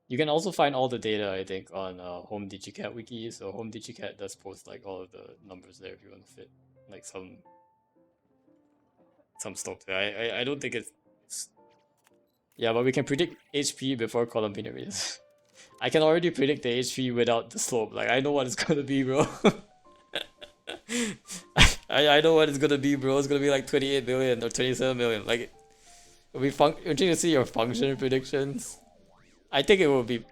you can also find all the data, I think, on Home DigiCat wiki. So Home DigiCat does post like all of the numbers there if you want to fit like some slope there. I don't think it's... Yeah, but we can predict HP before Columbina raise. I can already predict the HP without the slope. Like I know what it's gonna be, bro. I know what it's gonna be, bro. It's gonna be like 28 million or 27 million. Like we're trying to see your function predictions. I think it will be...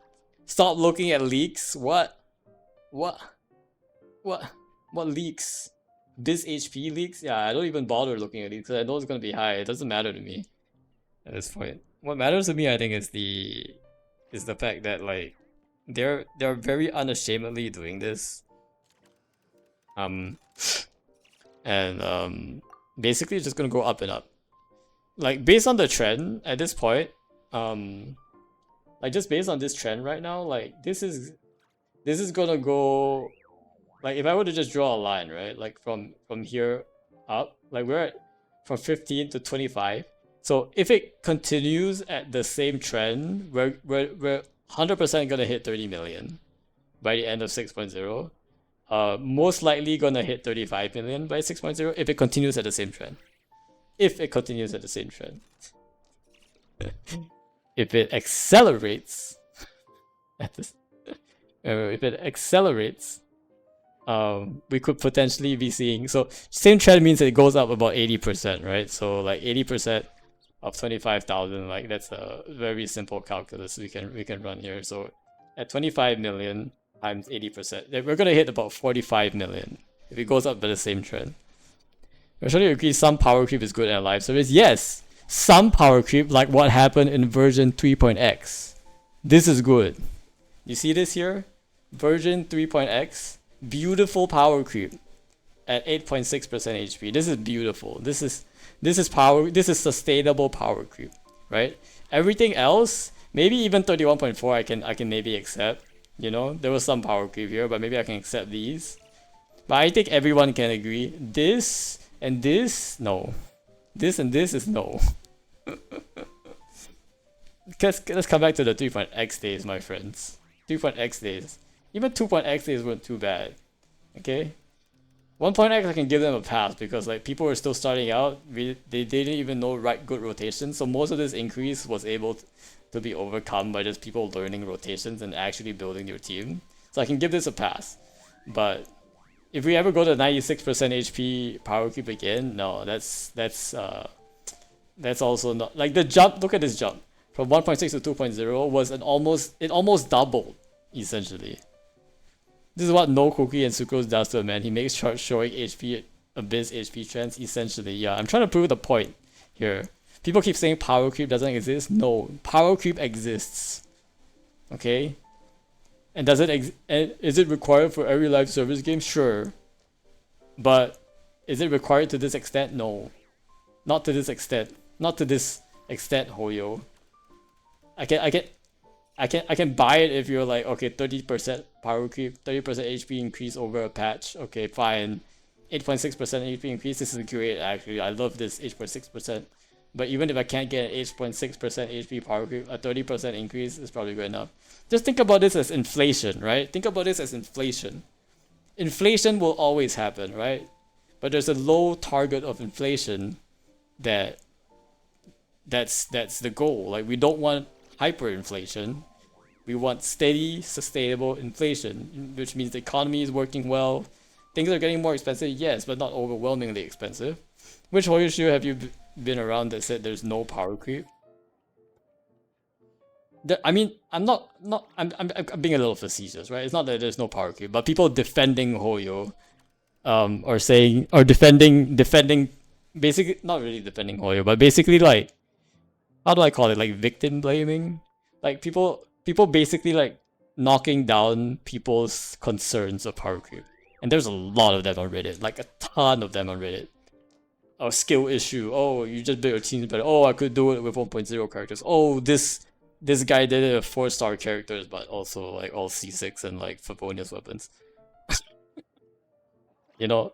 Stop looking at leaks. What leaks? This HP leaks, yeah, I don't even bother looking at these because I know it's gonna be high. It doesn't matter to me at this point. What matters to me, I think, is the fact that like they're very unashamedly doing this. And basically it's just gonna go up and up. Like based on the trend at this point, like just based on this trend right now, like this is gonna go, like if I were to just draw a line, right, like from here up, like we're at from 15 to 25. So if it continues at the same trend, we're 100% gonna hit 30 million by the end of 6.0. Most likely gonna hit 35 million by 6.0 if it continues at the same trend. If it continues at the same trend. If it accelerates at this, if it accelerates, we could potentially be seeing, so same trend means it goes up about 80%, right? So like 80% of 25,000, like that's a very simple calculus we can run here. So at 25 million times 80%, we're gonna hit about 45 million if it goes up by the same trend. I surely agree some power creep is good in a live service. Yes, some power creep, like what happened in version 3.x. This is good. You see this here? Version 3.x, beautiful power creep at 8.6% HP. This is beautiful. This is power. This is sustainable power creep, right? Everything else, maybe even 31.4, I can maybe accept. You know, there was some power creep here, but maybe I can accept these. But I think everyone can agree. This and this, no. This and this is no. Let's come back to the 3.x days, my friends. 3.x days. Even 2.x days weren't too bad. Okay? 1.x I can give them a pass because like people were still starting out. They didn't even know good rotations. So most of this increase was able to be overcome by just people learning rotations and actually building your team. So I can give this a pass. But if we ever go to 96% HP power creep again, no, that's also not, like the jump. Look at this jump from 1.6 to 2.0 was it almost doubled essentially. This is what No Cookie and Sucrose does to a man. He makes charts showing HP abyss HP trends essentially. Yeah, I'm trying to prove the point here. People keep saying power creep doesn't exist. No, power creep exists. Okay. And does it is it required for every live service game? Sure. But is it required to this extent? No. Not to this extent. Not to this extent, Hoyo. I can buy it if you're like, okay, 30% power creep, 30% HP increase over a patch. Okay, fine. 8.6% HP increase. This is great actually. I love this 8.6%. But even if I can't get an 8.6% HP power creep, a 30% increase is probably good enough. Just think about this as inflation, right? Think about this as inflation. Inflation will always happen, right? But there's a low target of inflation that's the goal. Like we don't want hyperinflation. We want steady, sustainable inflation, which means the economy is working well. Things are getting more expensive, yes, but not overwhelmingly expensive. Which Hoyoshu have you been around that said there's no power creep? I mean, I'm being a little facetious, right? It's not that there's no power creep, but people defending Hoyo, or defending, basically not really defending Hoyo, but basically like, how do I call it? Like victim blaming, like people basically like knocking down people's concerns of power creep, and there's a lot of them on Reddit, like a ton of them on Reddit. A skill issue. Oh, you just built your team better. Oh, I could do it with 1.0 characters. Oh, this guy did it with 4-star characters, but also like all C6 and like Favonius weapons. You know?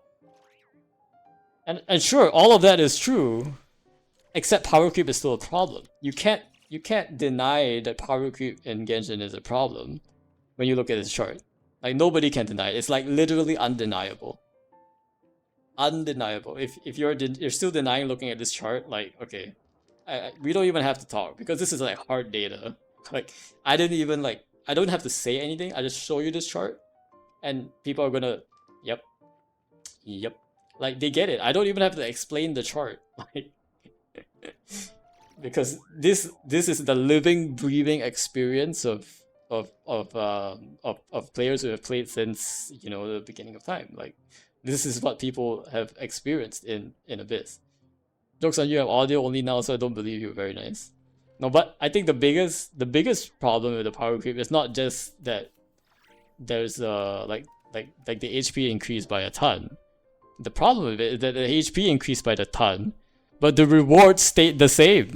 And sure, all of that is true, except power creep is still a problem. You can't deny that power creep in Genshin is a problem when you look at this chart. Like nobody can deny it. It's like literally undeniable. Undeniable. If you're still denying looking at this chart, like okay, we don't even have to talk because this is like hard data. Like I don't have to say anything. I just show you this chart, and people are gonna, yep, like they get it. I don't even have to explain the chart, like because this is the living, breathing experience of players who have played since, you know, the beginning of time. Like This is what people have experienced in Abyss. Jokes on you, have audio only now, so I don't believe you. Very nice. No, but I think the biggest problem with the power creep is not just that there's like the HP increased by a ton. The problem with it is that the HP increased by the ton, but the reward stayed the same.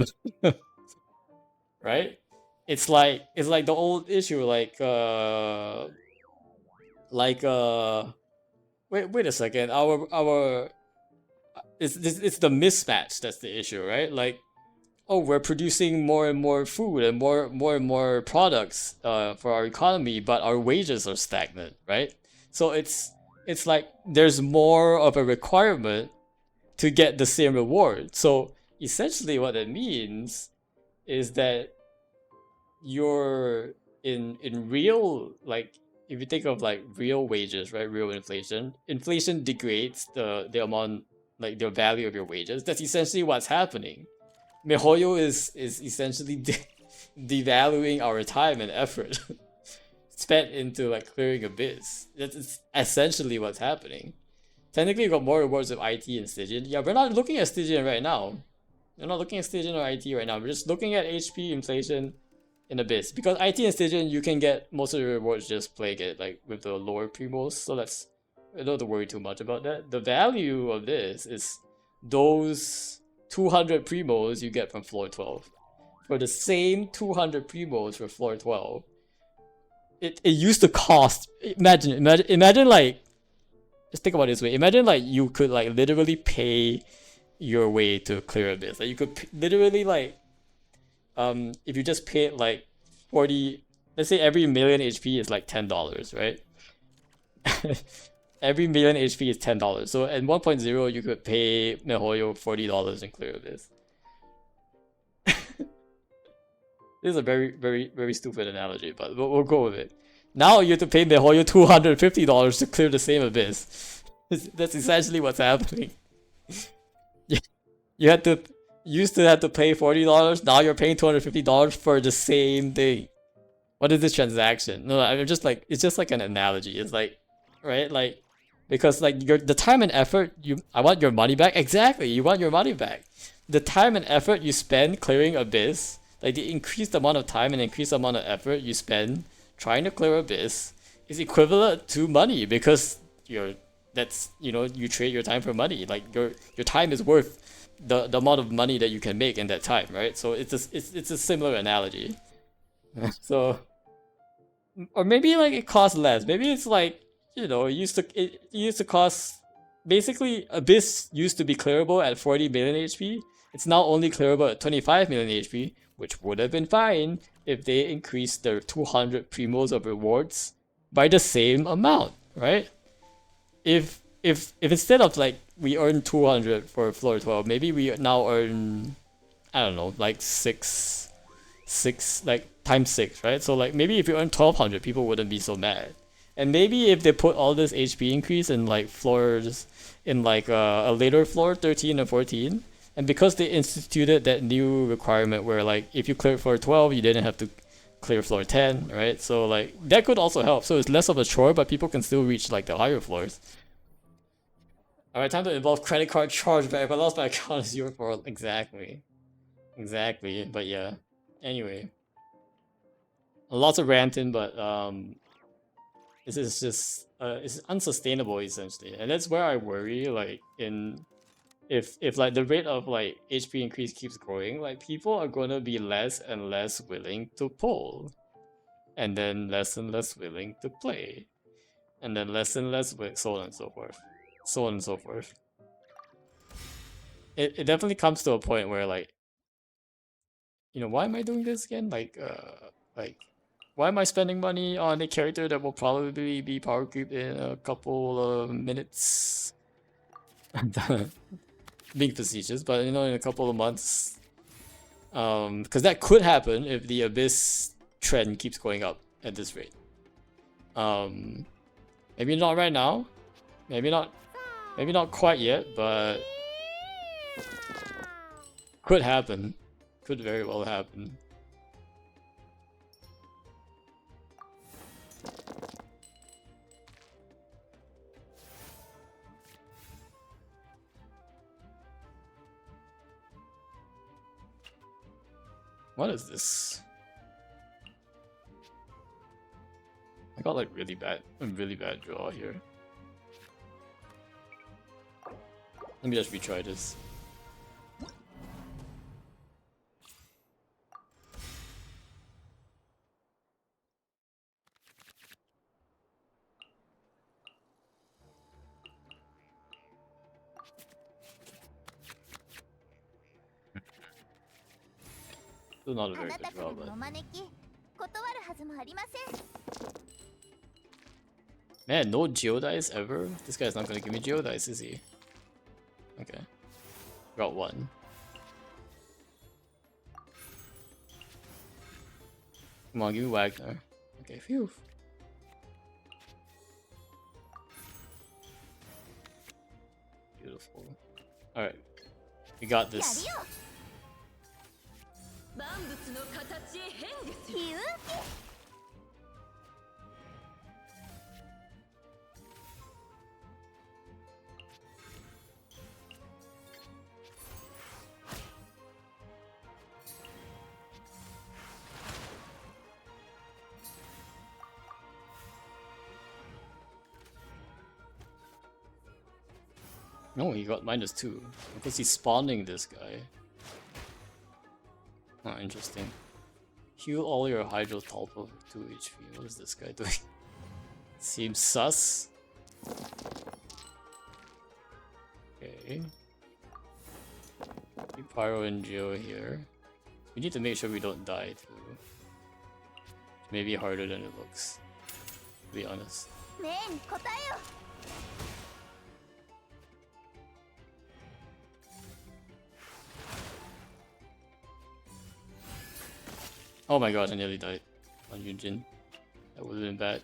Right? It's like the old issue, wait a second. It's the mismatch that's the issue, right? Like, oh, we're producing more and more food and more products for our economy, but our wages are stagnant, right? So it's like there's more of a requirement to get the same reward. So essentially what it means is that you're in real, like, if you think of like real wages, right? Real inflation degrades the amount, like the value of your wages. That's essentially what's happening. MiHoYo is essentially devaluing our time and effort spent into like clearing Abyss. That's essentially what's happening. Technically, we got more rewards with IT and Stygian. Yeah, we're not looking at Stygian right now. We're not looking at Stygian or IT right now. We're just looking at HP inflation in Abyss. Because IT and Stygian, you can get most of the rewards just playing it like with the lower primos. So that's, I don't have to worry too much about that. The value of this is those 200 primos you get from floor 12. For the same 200 primos for floor 12, it used to cost, imagine like, just think about it this way. Imagine like you could like literally pay your way to clear Abyss. Like you could literally like, if you just paid like 40, let's say every million HP is like $10, right? Every million HP is $10. So at 1.0 you could pay MiHoYo $40 and clear Abyss. This is a very stupid analogy, but we'll go with it. Now you have to pay MiHoYo $250 to clear the same Abyss. That's essentially what's happening. You used to have to pay $40, now you're paying $250 for the same thing. What is this transaction? No, I'm just like, it's just like an analogy. It's like, right? Like, because like the time and effort, I want your money back. Exactly, you want your money back. The time and effort you spend clearing Abyss, like the increased amount of time and increased amount of effort you spend trying to clear Abyss is equivalent to money, because you trade your time for money. Like your time is worth the amount of money that you can make in that time, right? So it's a similar analogy. So, or maybe like it costs less. Maybe it's like, it used to cost, basically Abyss used to be clearable at 40 million HP. It's now only clearable at 25 million HP, which would have been fine if they increased their 200 primos of rewards by the same amount, right? If instead of like we earn 200 for floor 12, maybe we now earn, I don't know, like six like times 6, right? So like maybe if you earn 1200, people wouldn't be so mad. And maybe if they put all this HP increase in like floors, in like a later floor 13 and 14, and because they instituted that new requirement where like if you cleared floor 12, you didn't have to clear floor 10, right? So like that could also help. So it's less of a chore, but people can still reach like the higher floors. Alright, time to involve credit card chargeback. If I lost my account, it's your fault. Exactly. But yeah. Anyway. Lots of ranting, but this is just it's unsustainable essentially. And that's where I worry, like if like the rate of like HP increase keeps growing, like people are gonna be less and less willing to pull. And then less and less willing to play. And then less and less so on and so forth. So on and so forth. It definitely comes to a point where like, why am I doing this again? Like why am I spending money on a character that will probably be power creep in a couple of minutes? Being facetious, but in a couple of months. Because that could happen if the Abyss trend keeps going up at this rate. Maybe not right now. Maybe not quite yet, but could happen. Could very well happen. What is this? I got like a really bad draw here. Let me just retry this. Still not a very good draw, but man, no Geodice ever? This guy's not gonna give me Geodice, is he? Okay. Got one. Come on, give me Wagner. Okay, phew. Beautiful. Alright. We got this. No, he got -2. Because he's spawning this guy. Oh, interesting. Heal all your Hydro Tulpa for 2 HP. What is this guy doing? Seems sus. Okay. Keep Pyro and Geo here. We need to make sure we don't die too. Maybe harder than it looks, to be honest. Oh my god, I nearly died on Yunjin. That would have been bad.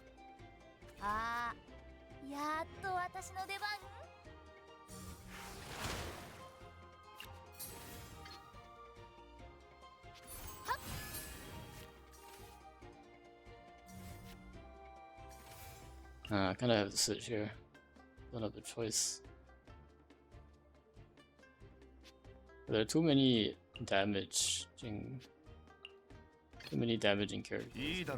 I kind of have to switch here. Don't have the choice. There are too many damaging characters.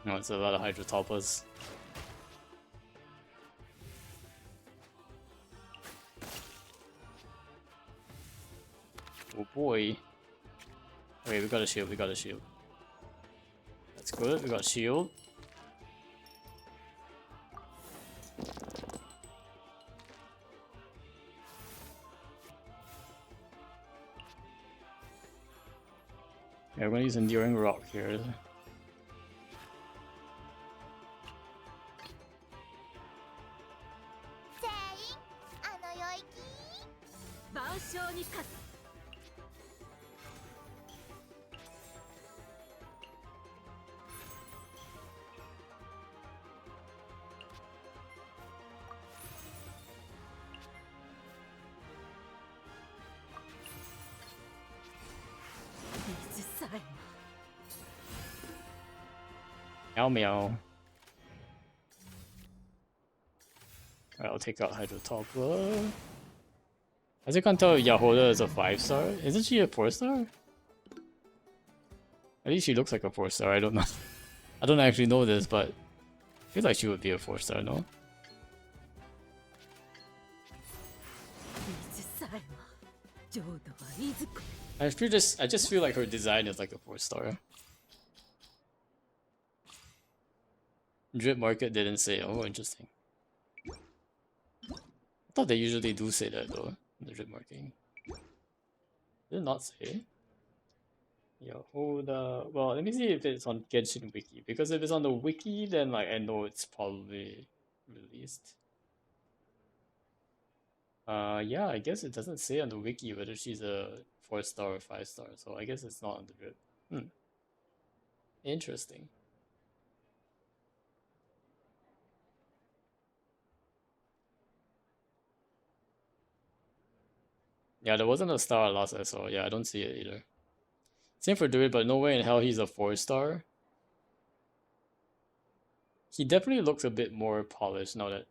No, it's a lot of Hydro Tulpas. Oh boy. Okay, we got a shield, That's good, we got shield. Yeah, we're gonna use Enduring Rock here. Meow meow. Alright, I'll take out Hydro Tulpa. As you can tell, Yahoda is a 5-star. Isn't she a 4-star? At least she looks like a 4-star, I don't know. I don't actually know this, but I feel like she would be a 4-star, no? I just feel like her design is like a 4-star. Drip Market didn't say. Oh, interesting. I thought they usually do say that though. The drip marking. Did it not say? Yahoda. Well, let me see if it's on Genshin Wiki. Because if it's on the wiki, then like I know it's probably released. Yeah, I guess it doesn't say on the wiki whether she's a 4-star or 5-star, so I guess it's not on the drip. Interesting. Yeah, there wasn't a star last I saw. Yeah, I don't see it either. Same for Druid, but no way in hell he's a 4-star. He definitely looks a bit more polished now that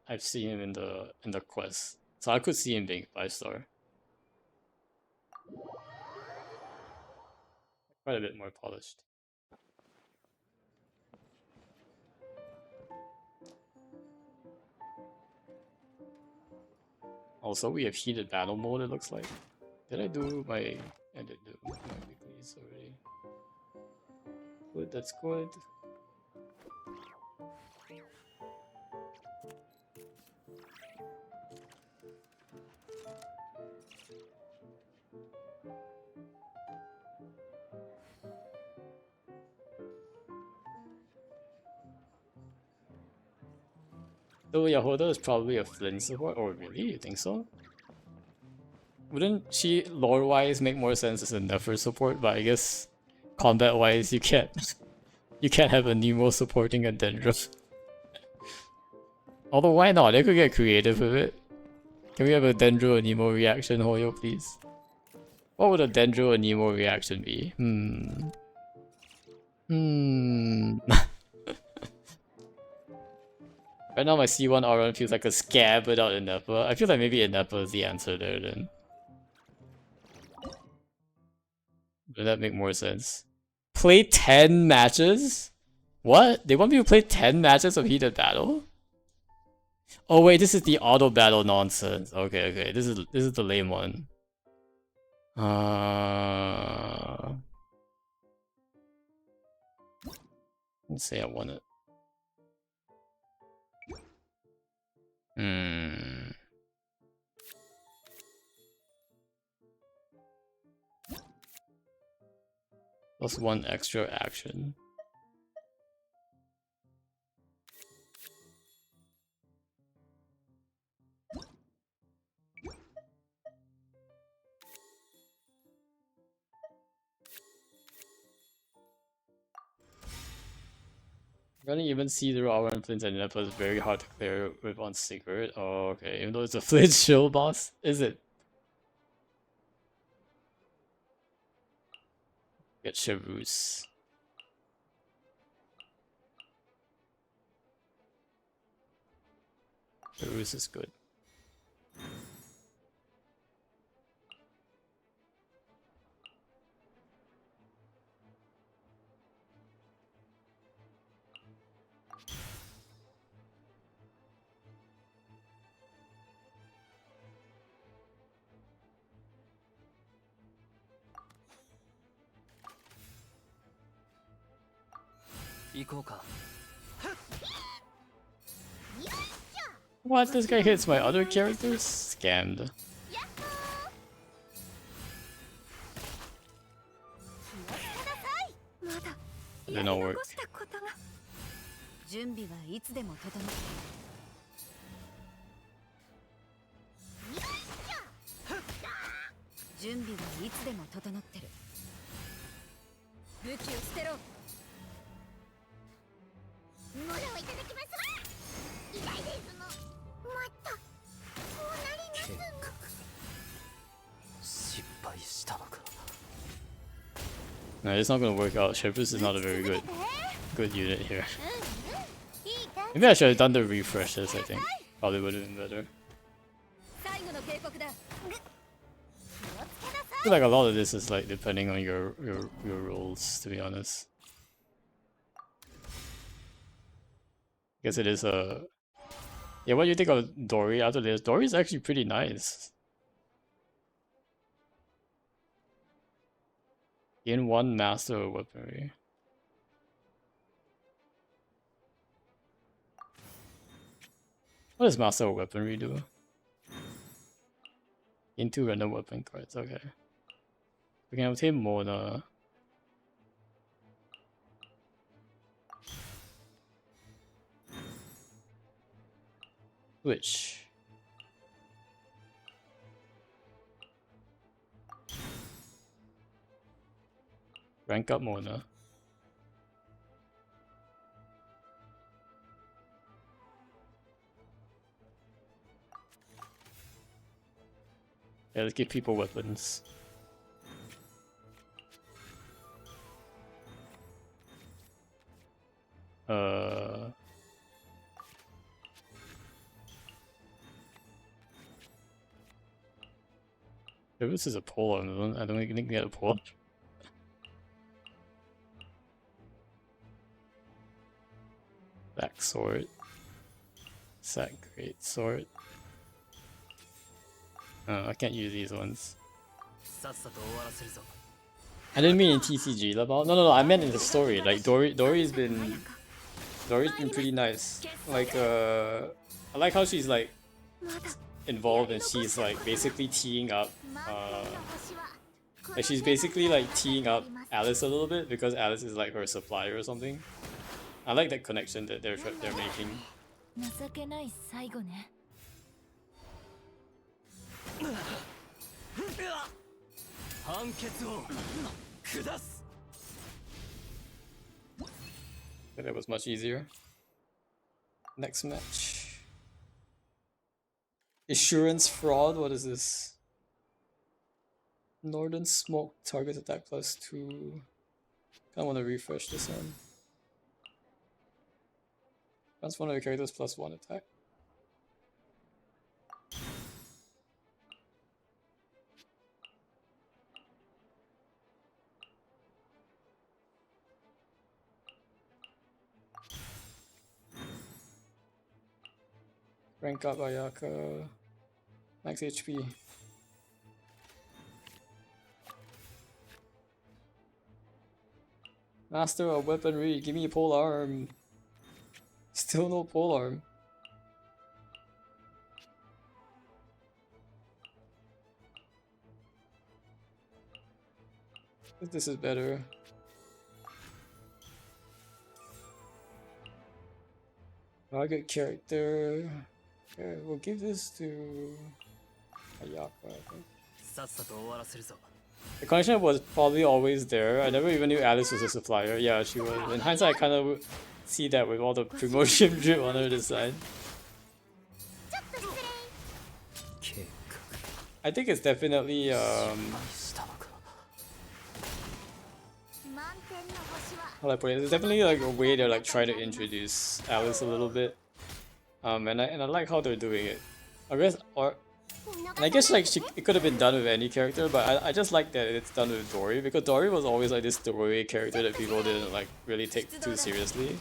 I've seen him in the quest. So I could see him being 5-star. Quite a bit more polished. Also, we have heated battle mode, it looks like. Did I do my... I did do my weeklies already. Good, that's good. So Yahoda is probably a Flynn support? Oh really? You think so? Wouldn't she lore-wise make more sense as a Nefer support? But I guess combat-wise you can't you can't have a Nemo supporting a Dendro. Although why not? They could get creative with it. Can we have a Dendro and Nemo reaction, Hoyo, please? What would a Dendro and Nemo reaction be? Right now my C1 Auron feels like a scab without a Nefer. I feel like maybe a Nefer is the answer there then. Would that make more sense? Play 10 matches? What? They want me to play 10 matches of heated battle? Oh wait, this is the auto battle nonsense. Okay, okay. This is the lame one. Let's say I want it. Plus 1 extra action. Running even see-through our influence and Nepa is very hard to clear with on secret. Oh, okay. Even though it's a Flint shield boss, is it? Get Chevrouse. Chevrouse is good. What? This guy hits my other characters? Scammed. It did not work. 準備はいつでも整ってる。準備はいつでも整ってる。武器を捨てろ。もらをいただきますわ。痛いですの。またこうなりますの。失敗したのか。No, it's not gonna work out. Chevrouse is not a very good unit here. Maybe I should have done the refreshes, I think. Probably would have been better. I feel like a lot of this is like depending on your rolls, to be honest. Guess it is a... Yeah, what do you think of Dory after this? Dory's actually pretty nice. In one master of weaponry. What does master of weaponry do? Into random weapon cards, okay. We can obtain Mona. Switch. Rank up Mona. Yeah, let's give people weapons. If this is a polearm, I don't think you can get a polearm. Back sword. Sack great sword. I can't use these ones. I didn't mean in TCG. No, I meant in the story. Like Dory's been pretty nice. Like I like how she's like involved and she's like basically teeing up like she's basically like teeing up Alice a little bit because Alice is like her supplier or something. I like that connection that they're making. That was much easier. Next match. Assurance fraud, what is this? Northern smoke target attack +2. Kinda wanna refresh this one. That's one of the characters +1 attack. Rank up Ayaka. Max HP. Master of weaponry, give me a pole arm. Still no pole arm. This is better. Target character. Okay, we'll give this to Ayaka, I think. The connection was probably always there. I never even knew Alice was a supplier. Yeah, she was. In hindsight, I kind of see that with all the promotion drip on her design. I think it's definitely how do I put it? It's definitely like a way they're like trying to introduce Alice a little bit. And I like how they're doing it. I guess like it could have been done with any character, but I just like that it's done with Dory because Dory was always like this throwaway character that people didn't like really take too seriously.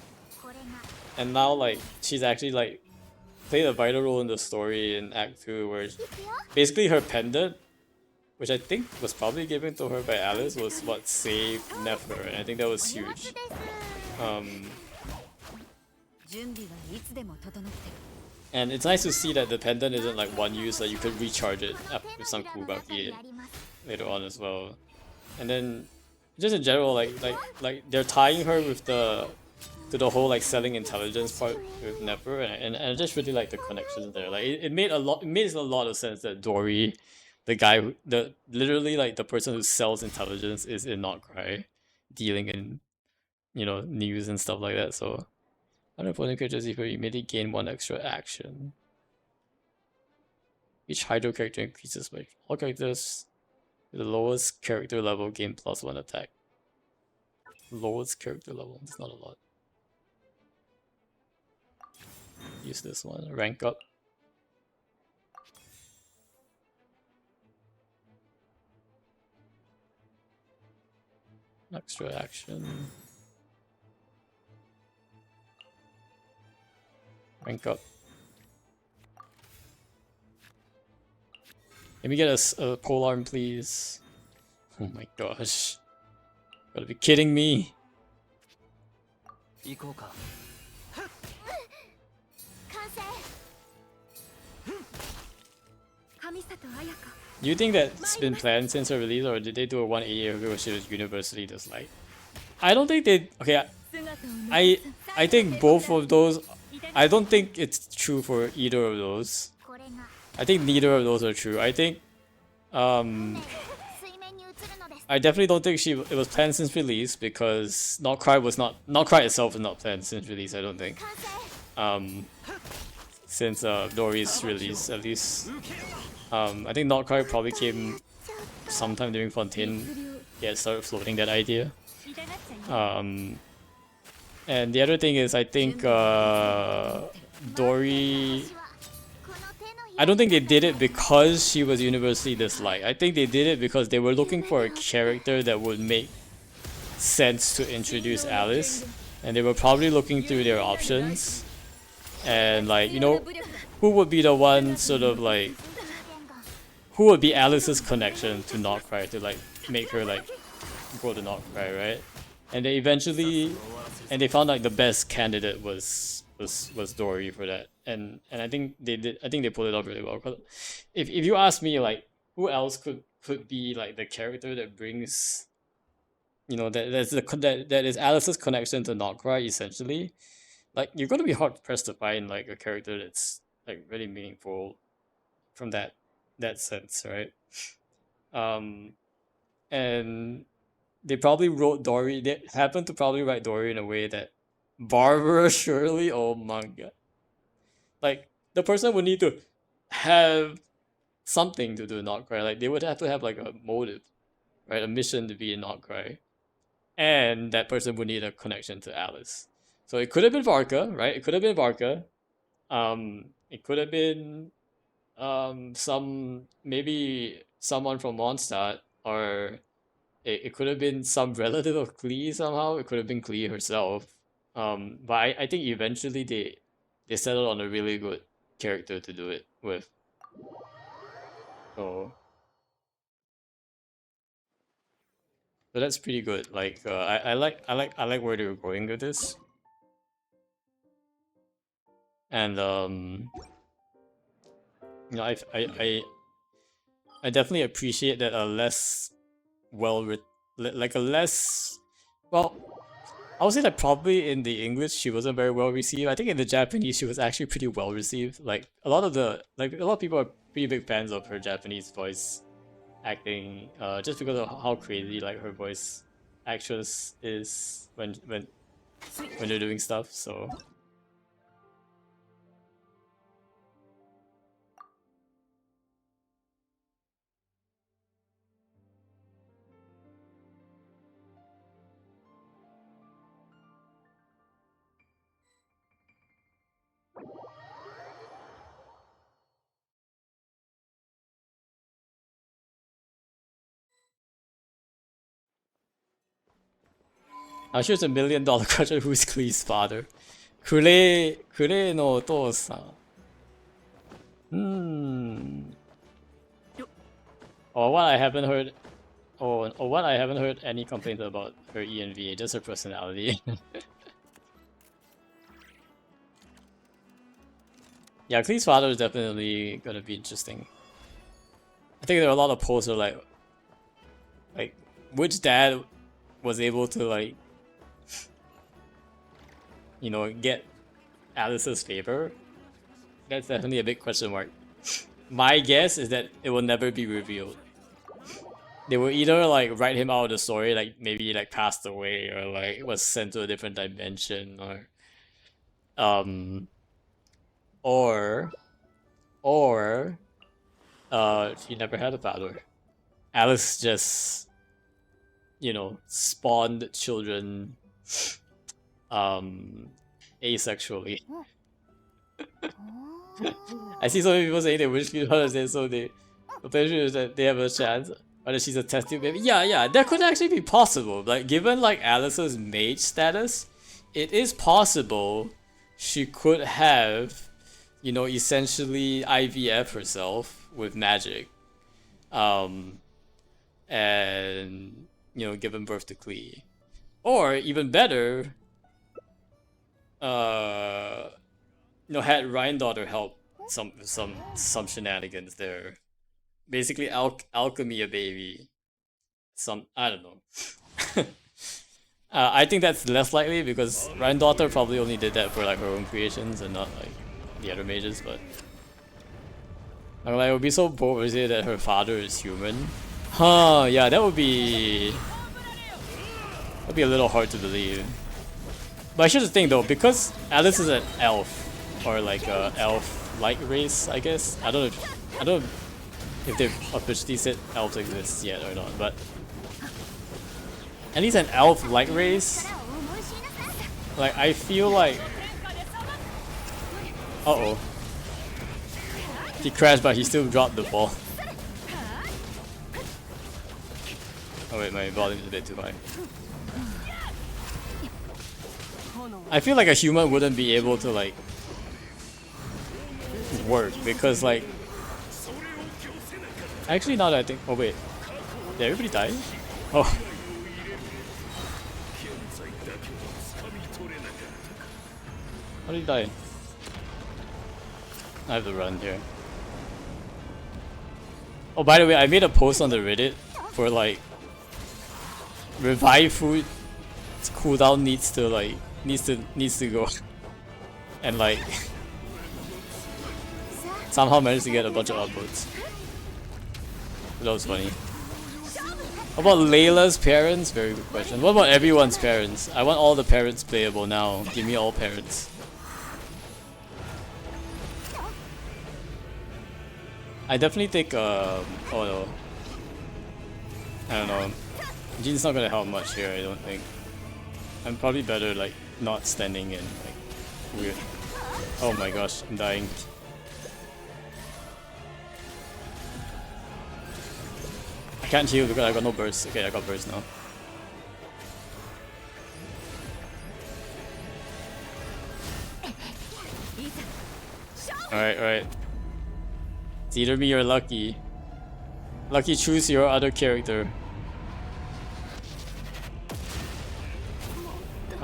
And now like she's actually like played a vital role in the story in Act 2 where basically her pendant, which I think was probably given to her by Alice, was what saved Nefer, and I think that was huge. And it's nice to see that the pendant isn't like one use, that you could recharge it with some Kubaki later on as well. And then just in general, like they're tying her with to the whole like selling intelligence part with Nefer, and I just really like the connections there. Like it makes a lot of sense that Dory, the guy who, literally like the person who sells intelligence, is in Not Cry, dealing in, you know, news and stuff like that. So on opponent characters, you immediately gain 1 extra action. Each Hydro character increases by all characters with the lowest character level gain +1 attack. Lowest character level, it's not a lot. Use this one, rank up. Extra action. Rank up. Let me get a polearm, please. Oh my gosh. Gotta be kidding me. Do you think that's been planned since her release, or did they do a 180 ago she was universally disliked? I don't think they... Okay, I think both of those... I don't think it's true for either of those. I think neither of those are true. I think... I definitely don't think it was planned since release, because Not Cry itself was not planned since release, I don't think. since Dory's release, at least. I think Notcry probably came sometime during Fontaine. Yeah, started floating that idea. And the other thing is, I think Dory. I don't think they did it because she was universally disliked. I think they did it because they were looking for a character that would make sense to introduce Alice, and they were probably looking through their options and like, you know, who would be the one sort of like, who would be Alice's connection to Notcry to like make her like go to Notcry, right? And they eventually, and they found like the best candidate was Dory for that, and I think they did. I think they pulled it off really well. Cause if you ask me, like, who else could be like the character that brings, you know, that is Alice's connection to Notcry essentially, like, you're gonna be hard pressed to find like a character that's like really meaningful from that sense, right? And they probably wrote Dory. They happened to probably write Dory in a way that Barbara Shirley. Oh my god! Like, the person would need to have something to do Notcry. Like, they would have to have like a motive, right? A mission to be in Notcry, and that person would need a connection to Alice. So it could have been Varka, right? It could have been Varka. It could have been maybe someone from Mondstadt, or it could have been some relative of Klee somehow. It could have been Klee herself. But I think eventually they settled on a really good character to do it with. So that's pretty good. Like, I like where they were going with this. And you know, I definitely appreciate that a less like a less, well, I would say that probably in the English she wasn't very well received. I think in the Japanese she was actually pretty well received. Like, a lot of people are pretty big fans of her Japanese voice acting, just because of how crazy like her voice actress is when they're doing stuff. So now here's $1 million question: who's Klee's father? Collei no Otosan. Or what I haven't heard, or what I haven't heard any complaints about her ENVA, just her personality. Yeah, Klee's father is definitely gonna be interesting. I think there are a lot of posts of like which dad was able to, like, you know, get Alice's favor. That's definitely a big question mark. My guess is that it will never be revealed. They will either like write him out of the story, like maybe like passed away, or like was sent to a different dimension, or she never had a father. Alice just, you know, spawned children asexually. I see so many people saying they wish Queen Mother said so the potential is that they have a chance, or that she's a test tube baby. Yeah, that could actually be possible. Like, given like Alice's mage status, it is possible she could have, you know, essentially IVF herself with magic, and, you know, given birth to Klee, or even better, you know, had Ryandotter help some shenanigans there. Basically, alchemy a baby. I don't know. I think that's less likely because Ryandotter probably only did that for like her own creations and not like the other mages. But like, it would be so bold to say that her father is human. Huh? Yeah, that would be a little hard to believe. But here's the thing though, because Alice is an elf, or like a elf light race, I guess. I don't know if they've officially said elves exist yet or not, but at least an elf light race. Like I feel like, uh-oh. He crashed, but he still dropped the ball. Oh wait, my volume's a bit too high. I feel like a human wouldn't be able to like work because like actually now that I think, oh wait, did everybody die? Oh. How did he die? I have to run here. Oh, by the way, I made a post on the Reddit for like revive food. Its cooldown needs to go, and like somehow managed to get a bunch of upvotes. That was funny. What about Layla's parents? Very good question. What about everyone's parents? I want all the parents playable now. Give me all parents. I definitely think, oh no. I don't know. Jean's not gonna help much here, I don't think. I'm probably better, like, not standing in, like, weird. Oh my gosh, I'm dying. I can't heal because I got no burst. Okay, I got burst now. Alright. It's either me or Lucky. Lucky, choose your other character.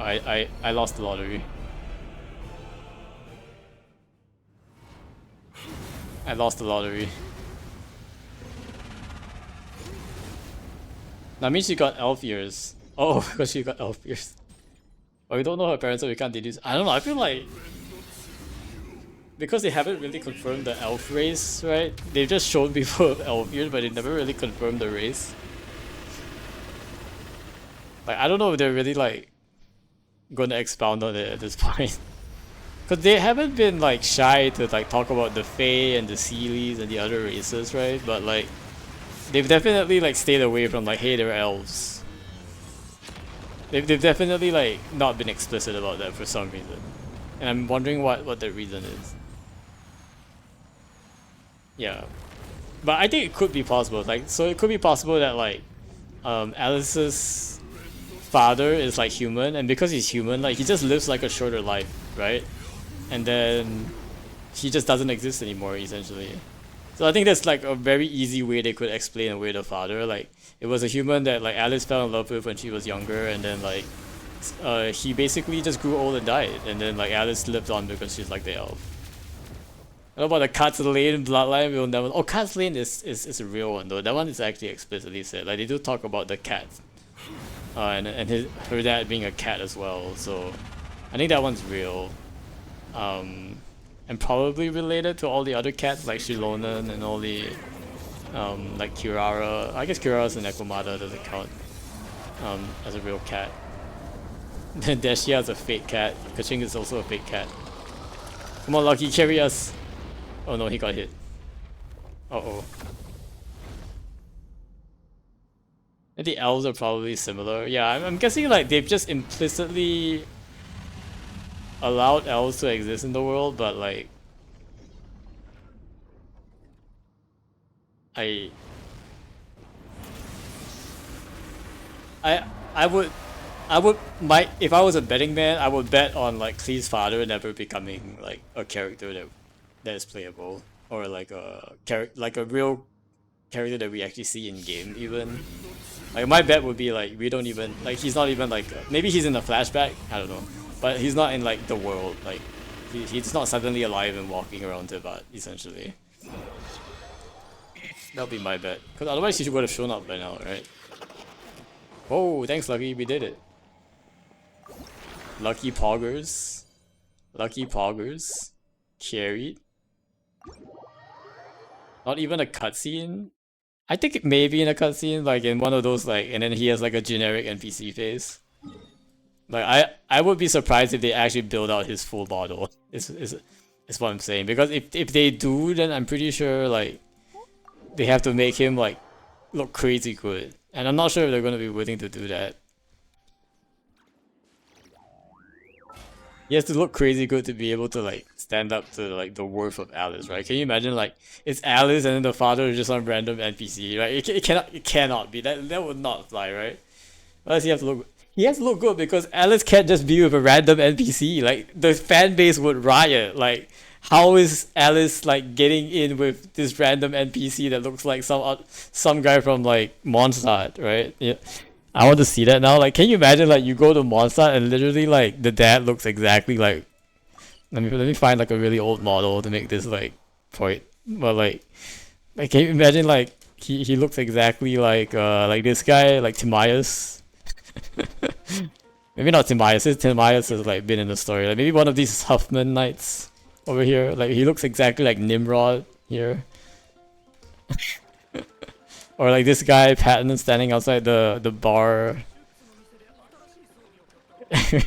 I lost the lottery. I lost the lottery. That means she got elf ears. Oh, because she got elf ears. Oh, we don't know her parents, so we can't deduce. I don't know, I feel like because they haven't really confirmed the elf race, right? They've just shown people with elf ears, but they never really confirmed the race. Like, I don't know if they're really like gonna expound on it at this point. Because they haven't been like shy to like talk about the Fae and the Sealies and the other races, right? But like they've definitely like stayed away from like, hey, they're elves. They've definitely like not been explicit about that for some reason. And I'm wondering what the reason is. Yeah. But I think it could be possible. Like, so it could be possible that like Alice's father is like human, and because he's human, like he just lives like a shorter life, right? And then he just doesn't exist anymore, essentially. So I think that's like a very easy way they could explain away the father. Like, it was a human that like Alice fell in love with when she was younger, and then like he basically just grew old and died, and then like Alice lived on because she's like the elf. What about the Cat's Lane bloodline? We'll never. Oh, Cat's Lane is a real one though. That one is actually explicitly said. Like, they do talk about the cat, and her dad being a cat as well. So I think that one's real. And probably related to all the other cats like Shilonen and all the like Kirara. I guess Kirara's an Equimata, doesn't count as a real cat. Then Deshia is a fake cat. Kaching is also a fake cat. Come on, Lucky, carry us. Oh no, he got hit. Uh-oh. And the elves are probably similar. Yeah, I'm guessing like they've just implicitly allowed elves to exist in the world, but like I would if I was a betting man, I would bet on like Klee's father never becoming like a character that is playable, or like a real character that we actually see in game even. Like, my bet would be like we don't even like, he's not even like, maybe he's in a flashback, I don't know. But he's not in like the world, like he's not suddenly alive and walking around Tibet, essentially. That'll be my bet. Because otherwise he would have shown up by now, right? Oh, thanks Lucky, we did it. Lucky Poggers. Lucky Poggers. Carried. Not even a cutscene? I think it may be in a cutscene, like in one of those like, and then he has like a generic NPC face. Like, I would be surprised if they actually build out his full model. It's is what I'm saying. Because if they do, then I'm pretty sure like they have to make him like look crazy good, and I'm not sure if they're gonna be willing to do that. He has to look crazy good to be able to like stand up to like the worth of Alice, right? Can you imagine like it's Alice and then the father is just some random NPC, right? It cannot be that would not fly, right? Unless he has to look. He has to look good because Alice can't just be with a random NPC. Like the fan base would riot. Like how is Alice like getting in with this random NPC that looks like some guy from like Mondstadt, right? Yeah. I want to see that now. Like, can you imagine like you go to Mondstadt and literally like the dad looks exactly like. Let me find like a really old model to make this like point. But like can you imagine like he looks exactly like this guy like Timaeus. Maybe not Timaeus. Timaeus has like been in the story. Like maybe one of these Huffman knights over here. Like he looks exactly like Nimrod here. Or like this guy Patton standing outside the bar. That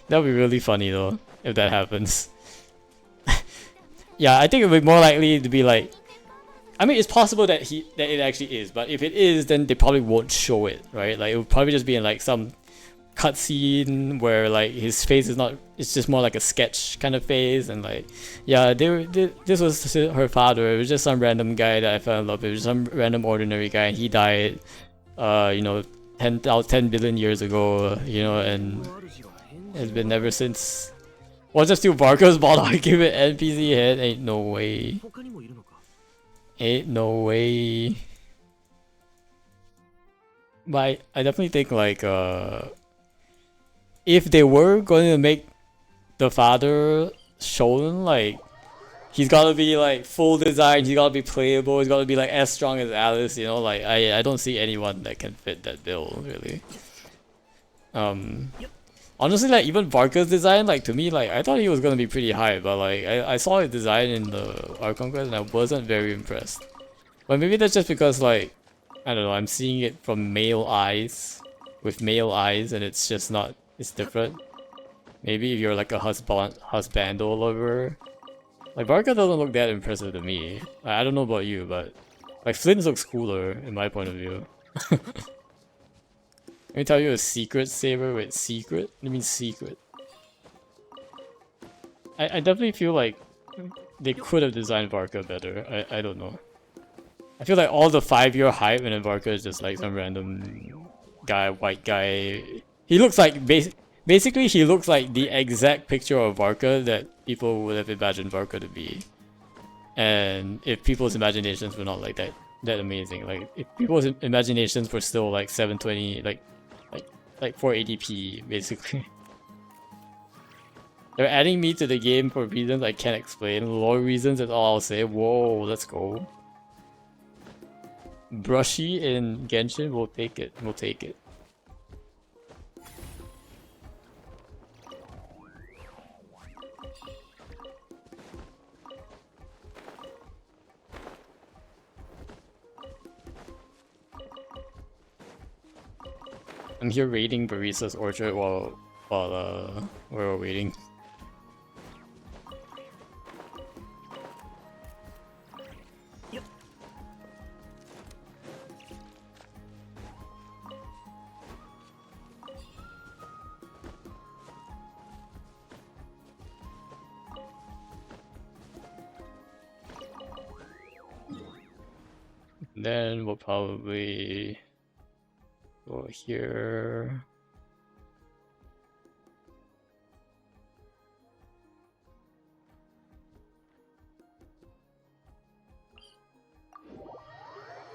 would be really funny though if that happens. Yeah, I think it would be more likely to be like. I mean, it's possible that it actually is, but if it is, then they probably won't show it, right? Like it would probably just be in like some cutscene where like his face is not. It's just more like a sketch kind of face, and like, yeah, this was her father. It was just some random guy that I fell in love with, some random ordinary guy, and he died, 10 billion years ago, and has been ever since. Was just still Barker's model? I give it NPC head. Ain't no way. Ain't no way. But I definitely think like if they were going to make the father shonen, like he's gotta be like full design, he's gotta be playable, he's gotta be like as strong as Alice, like I don't see anyone that can fit that bill really. Honestly, like even Barker's design, like to me, like I thought he was gonna be pretty high, but like I saw his design in the Archon Quest and I wasn't very impressed. But maybe that's just because like I don't know, I'm seeing it from male eyes, with male eyes, and it's just not. It's different. Maybe if you're like a husbando lover, like Barker doesn't look that impressive to me. I don't know about you, but like Flint looks cooler in my point of view. Let me tell you a secret, Saber. Wait, secret? I mean secret. I definitely feel like they could have designed Barker better. I don't know. I feel like all the 5-year hype and then Barker is just like some random guy, white guy. He looks like basically he looks like the exact picture of Barker that people would have imagined Barker to be. And if people's imaginations were not like that amazing, like if people's imaginations were still like 720, like 480p basically. They're adding me to the game for reasons I can't explain. Lore reasons is all I'll say. Whoa, let's go. Brushy in Genshin, we'll take it. We'll take it. I'm here raiding Barista's Orchard while we're waiting. Then we'll probably go here.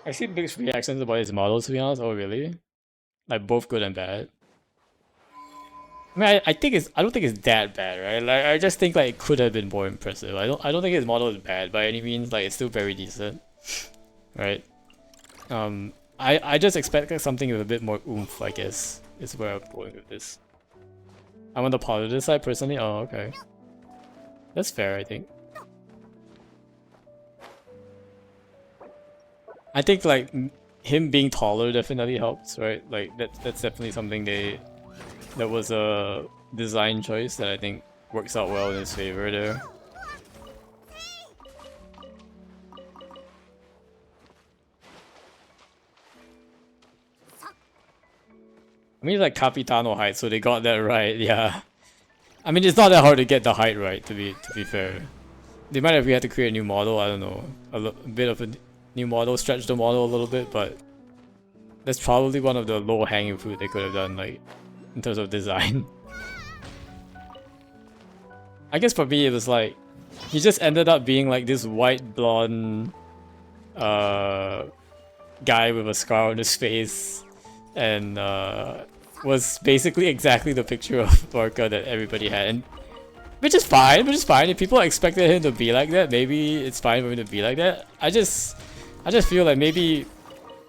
I see mixed reactions about his models, to be honest. Oh, really? Like both good and bad. I mean, I don't think it's that bad, right? Like I just think like it could have been more impressive. I don't think his model is bad by any means. Like it's still very decent, right? I just expect something with a bit more oomph, I guess, is where I'm going with this. I'm on the positive side personally. Oh, okay. That's fair, I think. I think like him being taller definitely helps, right? Like that's definitely something that was a design choice that I think works out well in his favor there. I mean, like Capitano height, so they got that right. Yeah. I mean, it's not that hard to get the height right. To be fair, they might have had to create a new model. I don't know, a bit of a new model, stretch the model a little bit, but that's probably one of the low-hanging fruit they could have done, like in terms of design. I guess for me, it was like he just ended up being like this white blonde guy with a scar on his face, and was basically exactly the picture of Barca that everybody had, and which is fine. If people expected him to be like that, maybe it's fine for him to be like that. I just feel like maybe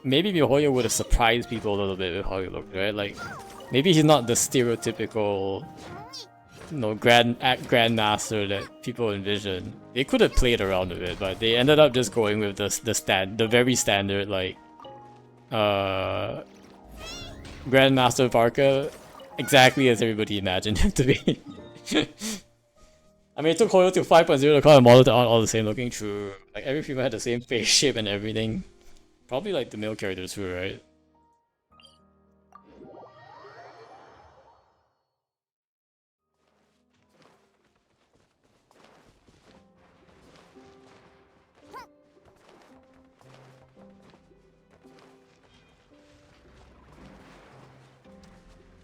Mihoyo would have surprised people a little bit with how he looked, right? Like maybe he's not the stereotypical, you know, grandmaster that people envision. They could have played around with it, but they ended up just going with the very standard, like Grandmaster Barca, exactly as everybody imagined him to be. I mean, it took Hoyo to 5.0 to call a model to all the same looking. True. Like every female had the same face shape and everything. Probably like the male characters too, right?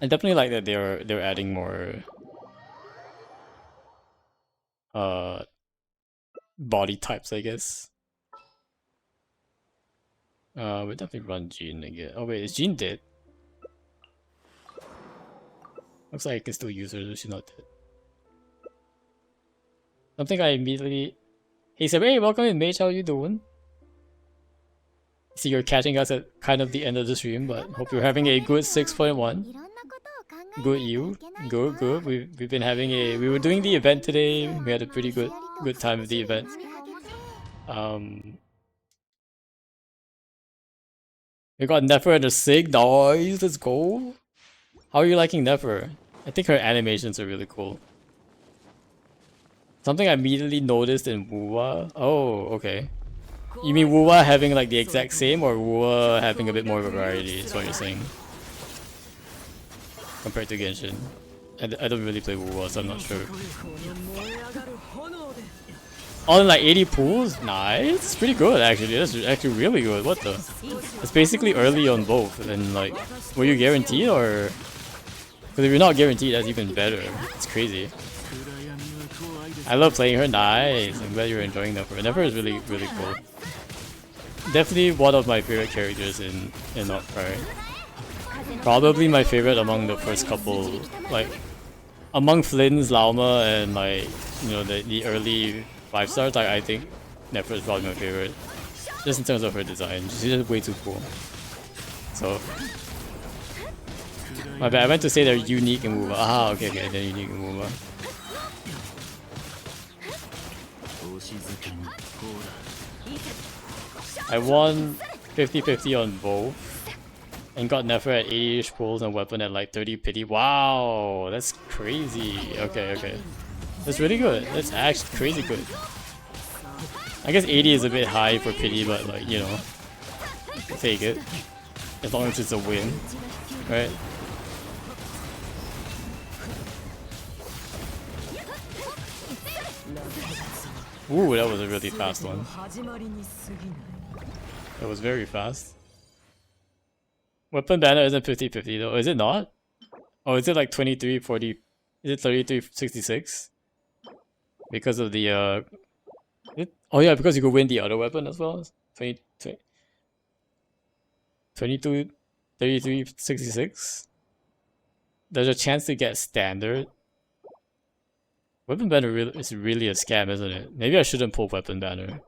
I definitely like that they're adding more body types, I guess. We definitely run Jean again. Oh wait, is Jean dead? Looks like I can still use her, so she's not dead. Something I immediately... Hey Saber, hey, welcome in Mage, how you doing? See, you're catching us at kind of the end of the stream, but hope you're having a good 6.1. Good you. Good. We've been having a... We were doing the event today. We had a pretty good time with the event. We got Nefer and a Sig. Nice, let's go. How are you liking Nefer? I think her animations are really cool. Something I immediately noticed in Wuwa. Oh, okay. You mean Wuwa having like the exact same, or Wuwa having a bit more variety is what you're saying? Compared to Genshin. I don't really play Wuwa, so I'm not sure. Oh, and like 80 pools? Nice. It's pretty good actually. That's actually really good. What the? It's basically early on both. And like, were you guaranteed or? Because if you're not guaranteed, that's even better. It's crazy. I love playing her. Nice. I'm glad you're enjoying Nefer. Nefer is really cool. Definitely one of my favorite characters in Outcry. Probably my favorite among the first couple, like among Flynn's, Lauma, and like, you know, the early 5 stars. I think Nefer is probably my favorite, just in terms of her design. She's just way too cool. So my bad. I meant to say they're unique in Wuwa. Ah, okay, they're unique in Wuwa. I won 50-50 on both and got Nefer at 80-ish pulls and weapon at like 30 pity. Wow, that's crazy. Okay. That's really good. That's actually crazy good. I guess 80 is a bit high for pity, but like, you know, take it. As long as it's a win, right? Ooh, that was a really fast one. That was very fast. Weapon banner isn't 50-50 though, is it not? Oh, is it like 23-40? Is it 33-66? Because of the oh yeah, because you could win the other weapon as well. 22-33-66. There's a chance to get standard. Weapon banner is really a scam, isn't it? Maybe I shouldn't pull weapon banner.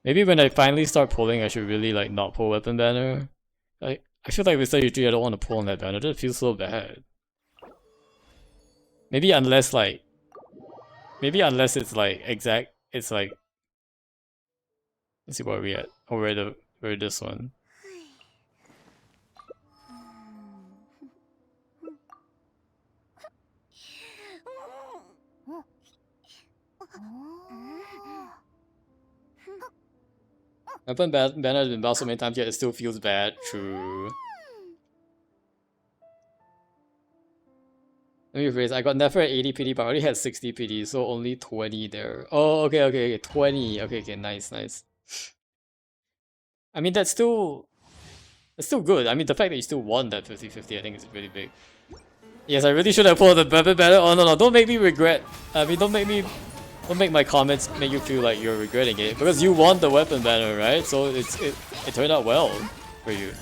Maybe when I finally start pulling, I should really like not pull weapon banner. I feel like with 33, I don't want to pull on that banner. It just feels so bad. Maybe unless it's like exact. It's like, let's see where we at. Oh, we're this one. Weapon banner has been bounced so many times yet it still feels bad. True. Let me rephrase. I got Nefer at 80 PD, but I already had 60 PD, so only 20 there. Oh, okay. 20. Okay, nice. I mean, that's still good. I mean, the fact that you still won that 50-50, I think is really big. Yes, I really should have pulled the weapon banner. Oh no, don't make me regret. I mean, don't make my comments make you feel like you're regretting it, because you won the weapon banner, right? So it turned out well for you.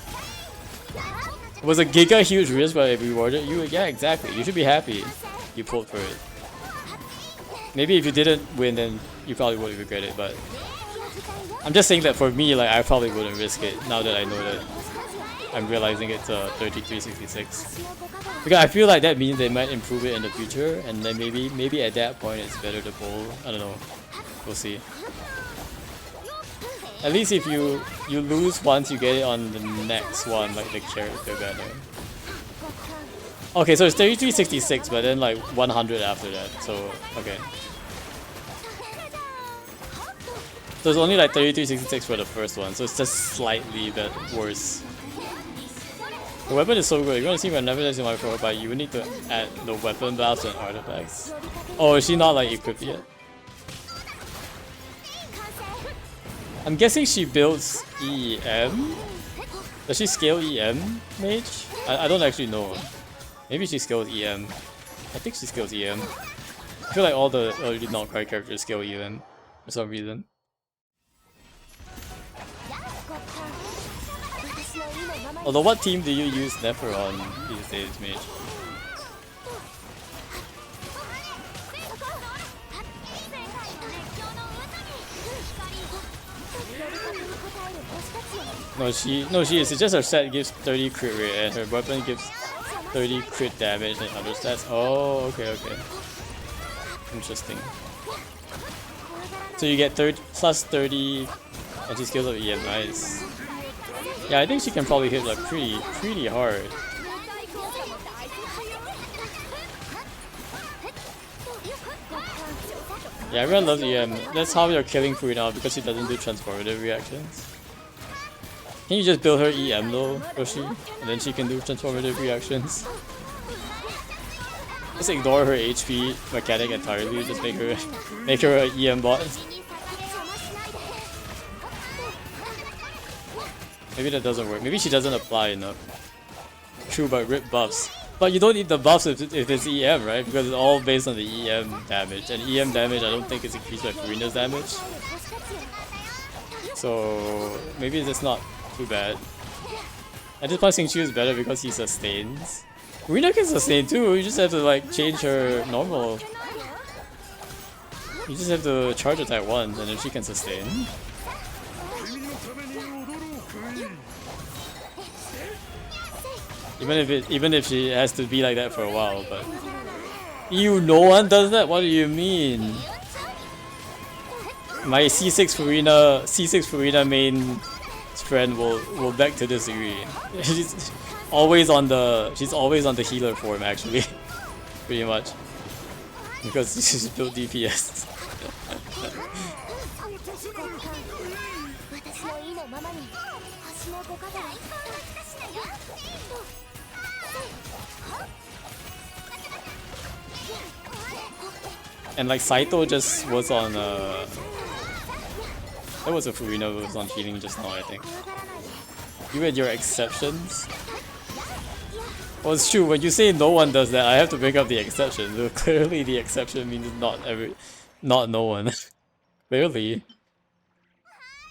It was a giga huge risk, but it rewarded you. Yeah, exactly. You should be happy you pulled for it. Maybe if you didn't win, then you probably would regret it, but I'm just saying that for me, like, I probably wouldn't risk it now that I know that I'm realizing it's 3366. Because I feel like that means they might improve it in the future, and then maybe at that point it's better to pull. I don't know. We'll see. At least if you lose once, you get it on the next one, like the character banner. Okay, so it's 3366, but then like 100 after that. So okay. So it's only like 3366 for the first one, so it's just slightly bit worse. The weapon is so good. You're gonna see my never in my profile, but you need to add the weapon buffs and artifacts. Oh, is she not like equipped yet? I'm guessing she builds EM. Does she scale EM, mage? I don't actually know. Maybe she scales EM. I think she scales EM. I feel like all the early non-card characters scale EM for some reason. Although, what team do you use Nefer on these days, mage? No, she is. It's just her set gives 30 crit rate and her weapon gives 30 crit damage and other stats. Oh, okay. Interesting. So you get plus 30 and she scales up EM. Nice. Yeah, I think she can probably hit like pretty hard. Yeah, everyone loves EM. That's how you're killing Fui now, because she doesn't do transformative reactions. Can you just build her EM though, Yoshi? And then she can do transformative reactions. Just ignore her HP mechanic entirely, just make her an EM bot. Maybe that doesn't work. Maybe she doesn't apply enough. True, but rip buffs. But you don't need the buffs if it's EM, right? Because it's all based on the EM damage. And EM damage I don't think is increased by Furina's damage. So maybe it's just not too bad. I just find Xingqiu is better because he sustains. Furina can sustain too, you just have to like change her normal. You just have to charge attack once and then she can sustain. Even if she has to be like that for a while, but no one does that? What do you mean? My C6 Furina main friend will beg to disagree. She's always on the healer form actually. Pretty much. Because she's built DPS. And like Saito just was on that was a Furina who was on healing just now, I think. You had your exceptions? Well, it's true, when you say no one does that, I have to bring up the exception. So clearly the exception means not no one. Clearly.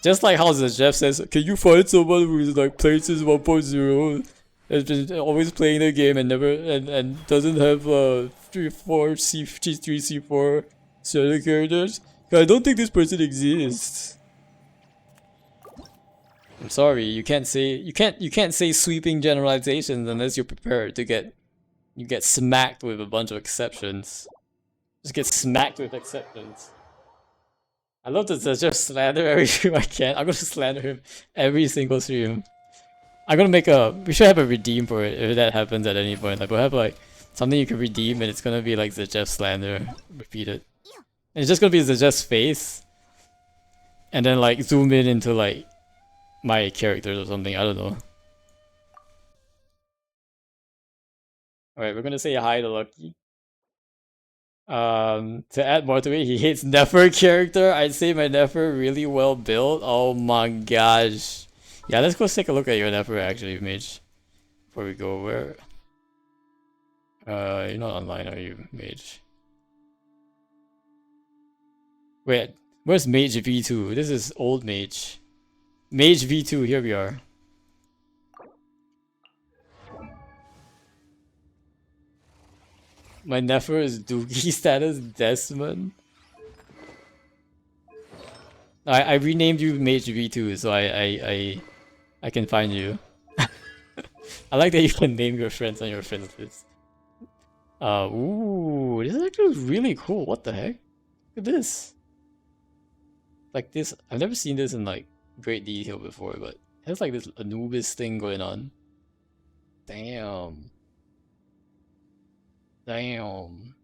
Just like how the Jeff says, can you find someone who is like played since 1.0, has been always playing the game and never and doesn't have 3, 4, C3, C4 standard characters? I don't think this person exists. I'm sorry, you can't say sweeping generalizations unless you're prepared to get smacked with a bunch of exceptions. Just get smacked with exceptions. I love to just slander every stream I can. I'm gonna slander him every single stream. I'm gonna we should have a redeem for it if that happens at any point. Like we'll have like something you can redeem and it's gonna be like the Jeff slander repeated. And it's just gonna be the Jeff's face. And then like zoom in into like my characters or something, I don't know. Alright, we're gonna say hi to Lucky. To add more to it, he hates Nefer character. I'd say my Nefer really well built. Oh my gosh. Yeah, let's go take a look at your Nefer actually, Mage. Before we go, where? You're not online, are you, Mage? Wait, where's Mage V2? This is old Mage. Mage V2, here we are. My Nefer is Doogie status Desmond. I renamed you Mage V2, so I can find you. I like that you can name your friends on your friends list. Ooh, this is actually really cool. What the heck? Look at this. Like this, I've never seen this in like great detail before, but it has like this Anubis thing going on. Damn. Damn.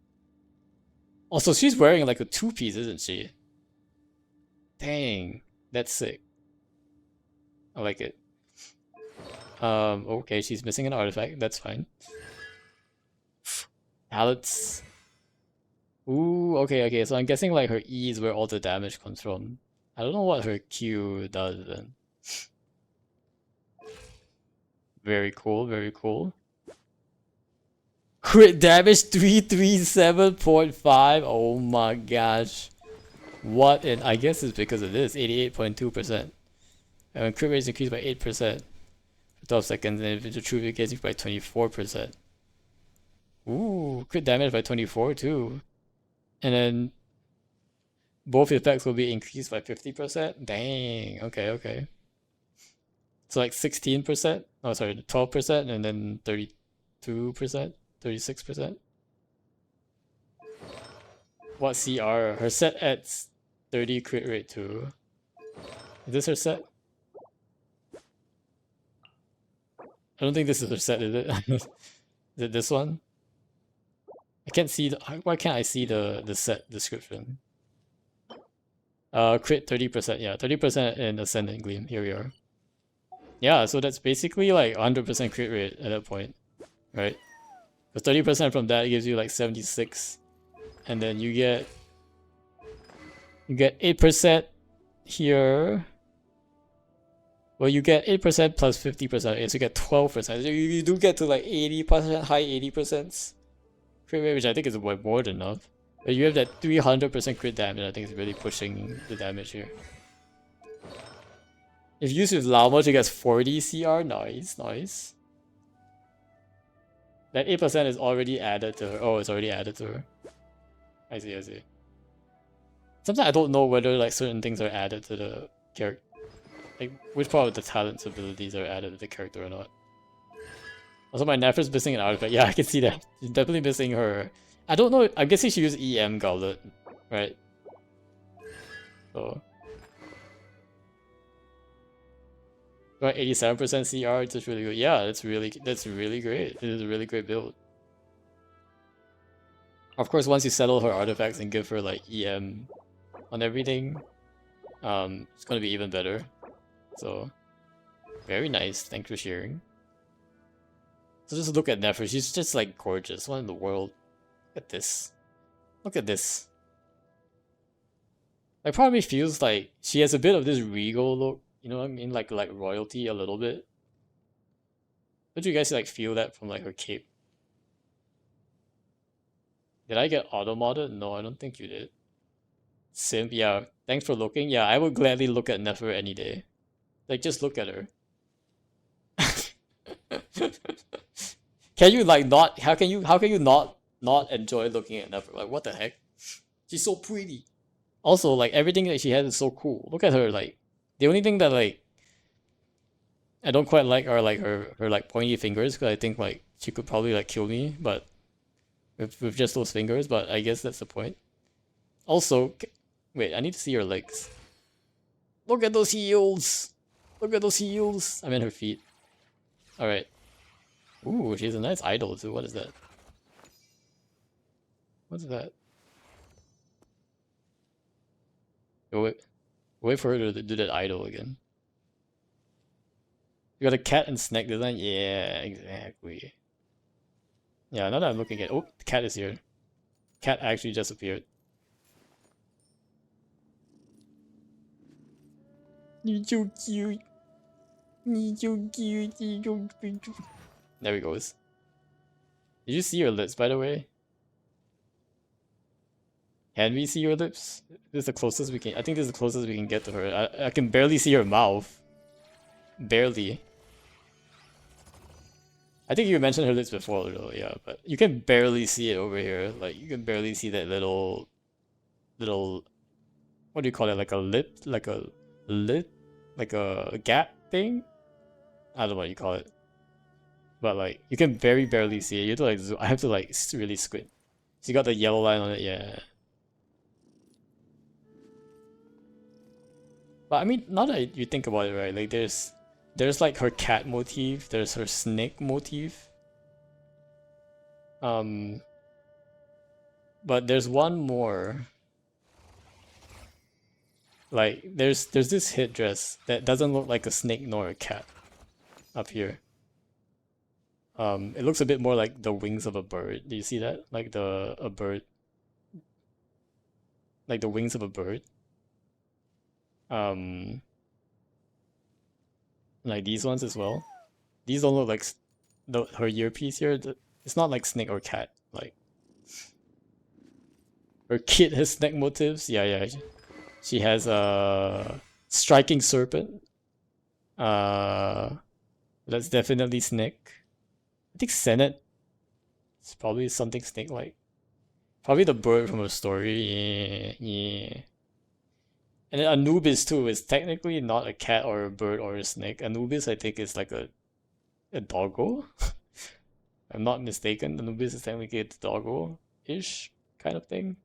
Also, she's wearing like a two-piece, isn't she? Dang, that's sick. I like it. Okay, she's missing an artifact. That's fine. Pallets. Ooh, okay. So I'm guessing like her E is where all the damage comes from. I don't know what her Q does then. Very cool, very cool. Crit damage 337.5. Oh my gosh. What? And I guess it's because of this. 88.2%. And crit rate is increased by 8% for 12 seconds, and if it's a true, it gets you by 24%. Ooh, crit damage by 24 too. And then both effects will be increased by 50%. Dang, okay. So like 16%. Oh, sorry, 12%, and then 32%, 36%. What CR? Her set adds 30 crit rate too. Is this her set? I don't think this is her set, is it? Is it this one? I can't see the, why can't I see the set description? Crit 30%, yeah, 30% in Ascendant Gleam. Here we are. Yeah, so that's basically like 100% crit rate at that point, right? Because 30% from that gives you like 76, and then you get 8% here. Well, you get 8% plus 50%, so you get 12%. So you do get to like 80%, high 80%. Crit rate, which I think is way more than enough. But you have that 300% crit damage. I think it's really pushing the damage here. If used with Lao, she gets 40 CR. Nice. That 8% is already added to her. Oh, it's already added to her. I see. Sometimes I don't know whether like certain things are added to the character. Like which part of the talents abilities are added to the character or not. Also, my Nefer's missing an artifact. Yeah, I can see that. She's definitely missing her. I don't know. I'm guessing she used EM Goblet, right? So. Got 87% CR. It's just really good. Yeah, that's really great. It is a really great build. Of course, once you settle her artifacts and give her like EM on everything, it's gonna be even better. So, very nice. Thanks for sharing. So just look at Nefer. She's just like gorgeous. One in the world. Look at this. Look at this. Like part of me feels like she has a bit of this regal look. You know what I mean? Like royalty a little bit. Don't you guys like feel that from like her cape? Did I get auto-modded? No, I don't think you did. Simp, yeah. Thanks for looking. Yeah, I would gladly look at Nefer any day. Like just look at her. Can you like not? How can you not enjoy looking at Nefer? Like what the heck? She's so pretty. Also, like everything that she has is so cool. Look at her. Like the only thing that like I don't quite like are like her like pointy fingers. Because I think like she could probably like kill me, but with just those fingers. But I guess that's the point. Also, wait, I need to see her legs. Look at those heels. Look at those heels. I mean her feet. All right. Ooh, she has a nice idol too. What is that? What's that? Oh, wait for her to do that idol again. You got a cat and snake design? Yeah, exactly. Yeah, now that I'm looking at... Oh, the cat is here. cat actually just appeared. You're so cute. You're so cute. There he goes. Did you see her lips, by the way? Can we see her lips? This is the closest we can. I think this is the closest we can get to her. I can barely see her mouth. Barely. I think you mentioned her lips before, though, yeah, but you can barely see it over here. Like, you can barely see that little, what do you call it? Like a lip? Like a lip? Like a gap thing? I don't know what you call it. But, like, you can very barely see it. You have to, like, zoom. I have to, like, really squint. So you got the yellow line on it, yeah. But, I mean, now that you think about it, right, like, there's like her cat motif, there's her snake motif. But there's one more. Like there's this headdress that doesn't look like a snake nor a cat up here. It looks a bit more like the wings of a bird. Do you see that? Like a bird. Like the wings of a bird. Like these ones as well. These don't look like her earpiece here. It's not like snake or cat. Like her kid has snake motifs. Yeah. She has a striking serpent. That's definitely snake. I think Senate. It's probably something snake-like. Probably the bird from a story. Yeah. And then Anubis too is technically not a cat or a bird or a snake. Anubis I think is like a doggo. I'm not mistaken. Anubis is technically a doggo-ish kind of thing.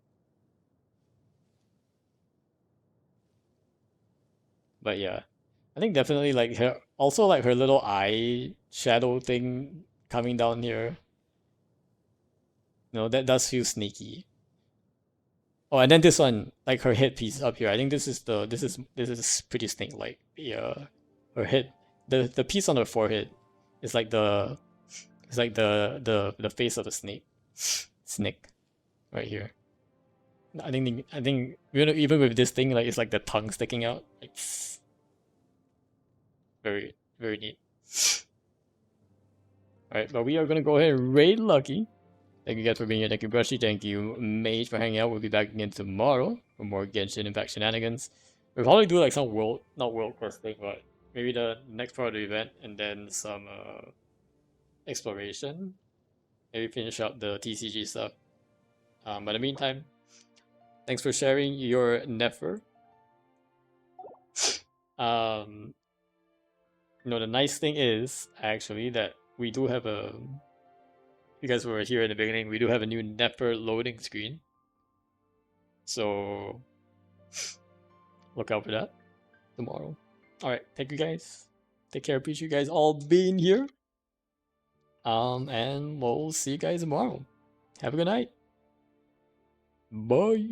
But yeah. I think definitely like her also like her little eye shadow thing coming down here. No, that does feel sneaky. Oh, and then this one, like her headpiece up here. I think this is pretty snake-like. Yeah, her head, the piece on her forehead, is like the face of a snake, right here. I think even with this thing, like it's like the tongue sticking out. Like, very neat. All right, but we are gonna go ahead and raid Lucky. Thank you guys for being here. Thank you, Brushy. Thank you, Mage, for hanging out. We'll be back again tomorrow for more Genshin Impact shenanigans. We'll probably do like some not world quest thing, but maybe the next part of the event and then some exploration. Maybe finish up the TCG stuff. But in the meantime, thanks for sharing your Nefer. The nice thing is actually that we do have a. You guys were here in the beginning. We do have a new Nefer loading screen, so look out for that tomorrow. All right, thank you guys. Take care. Appreciate you guys all being here. And we'll see you guys tomorrow. Have a good night. Bye.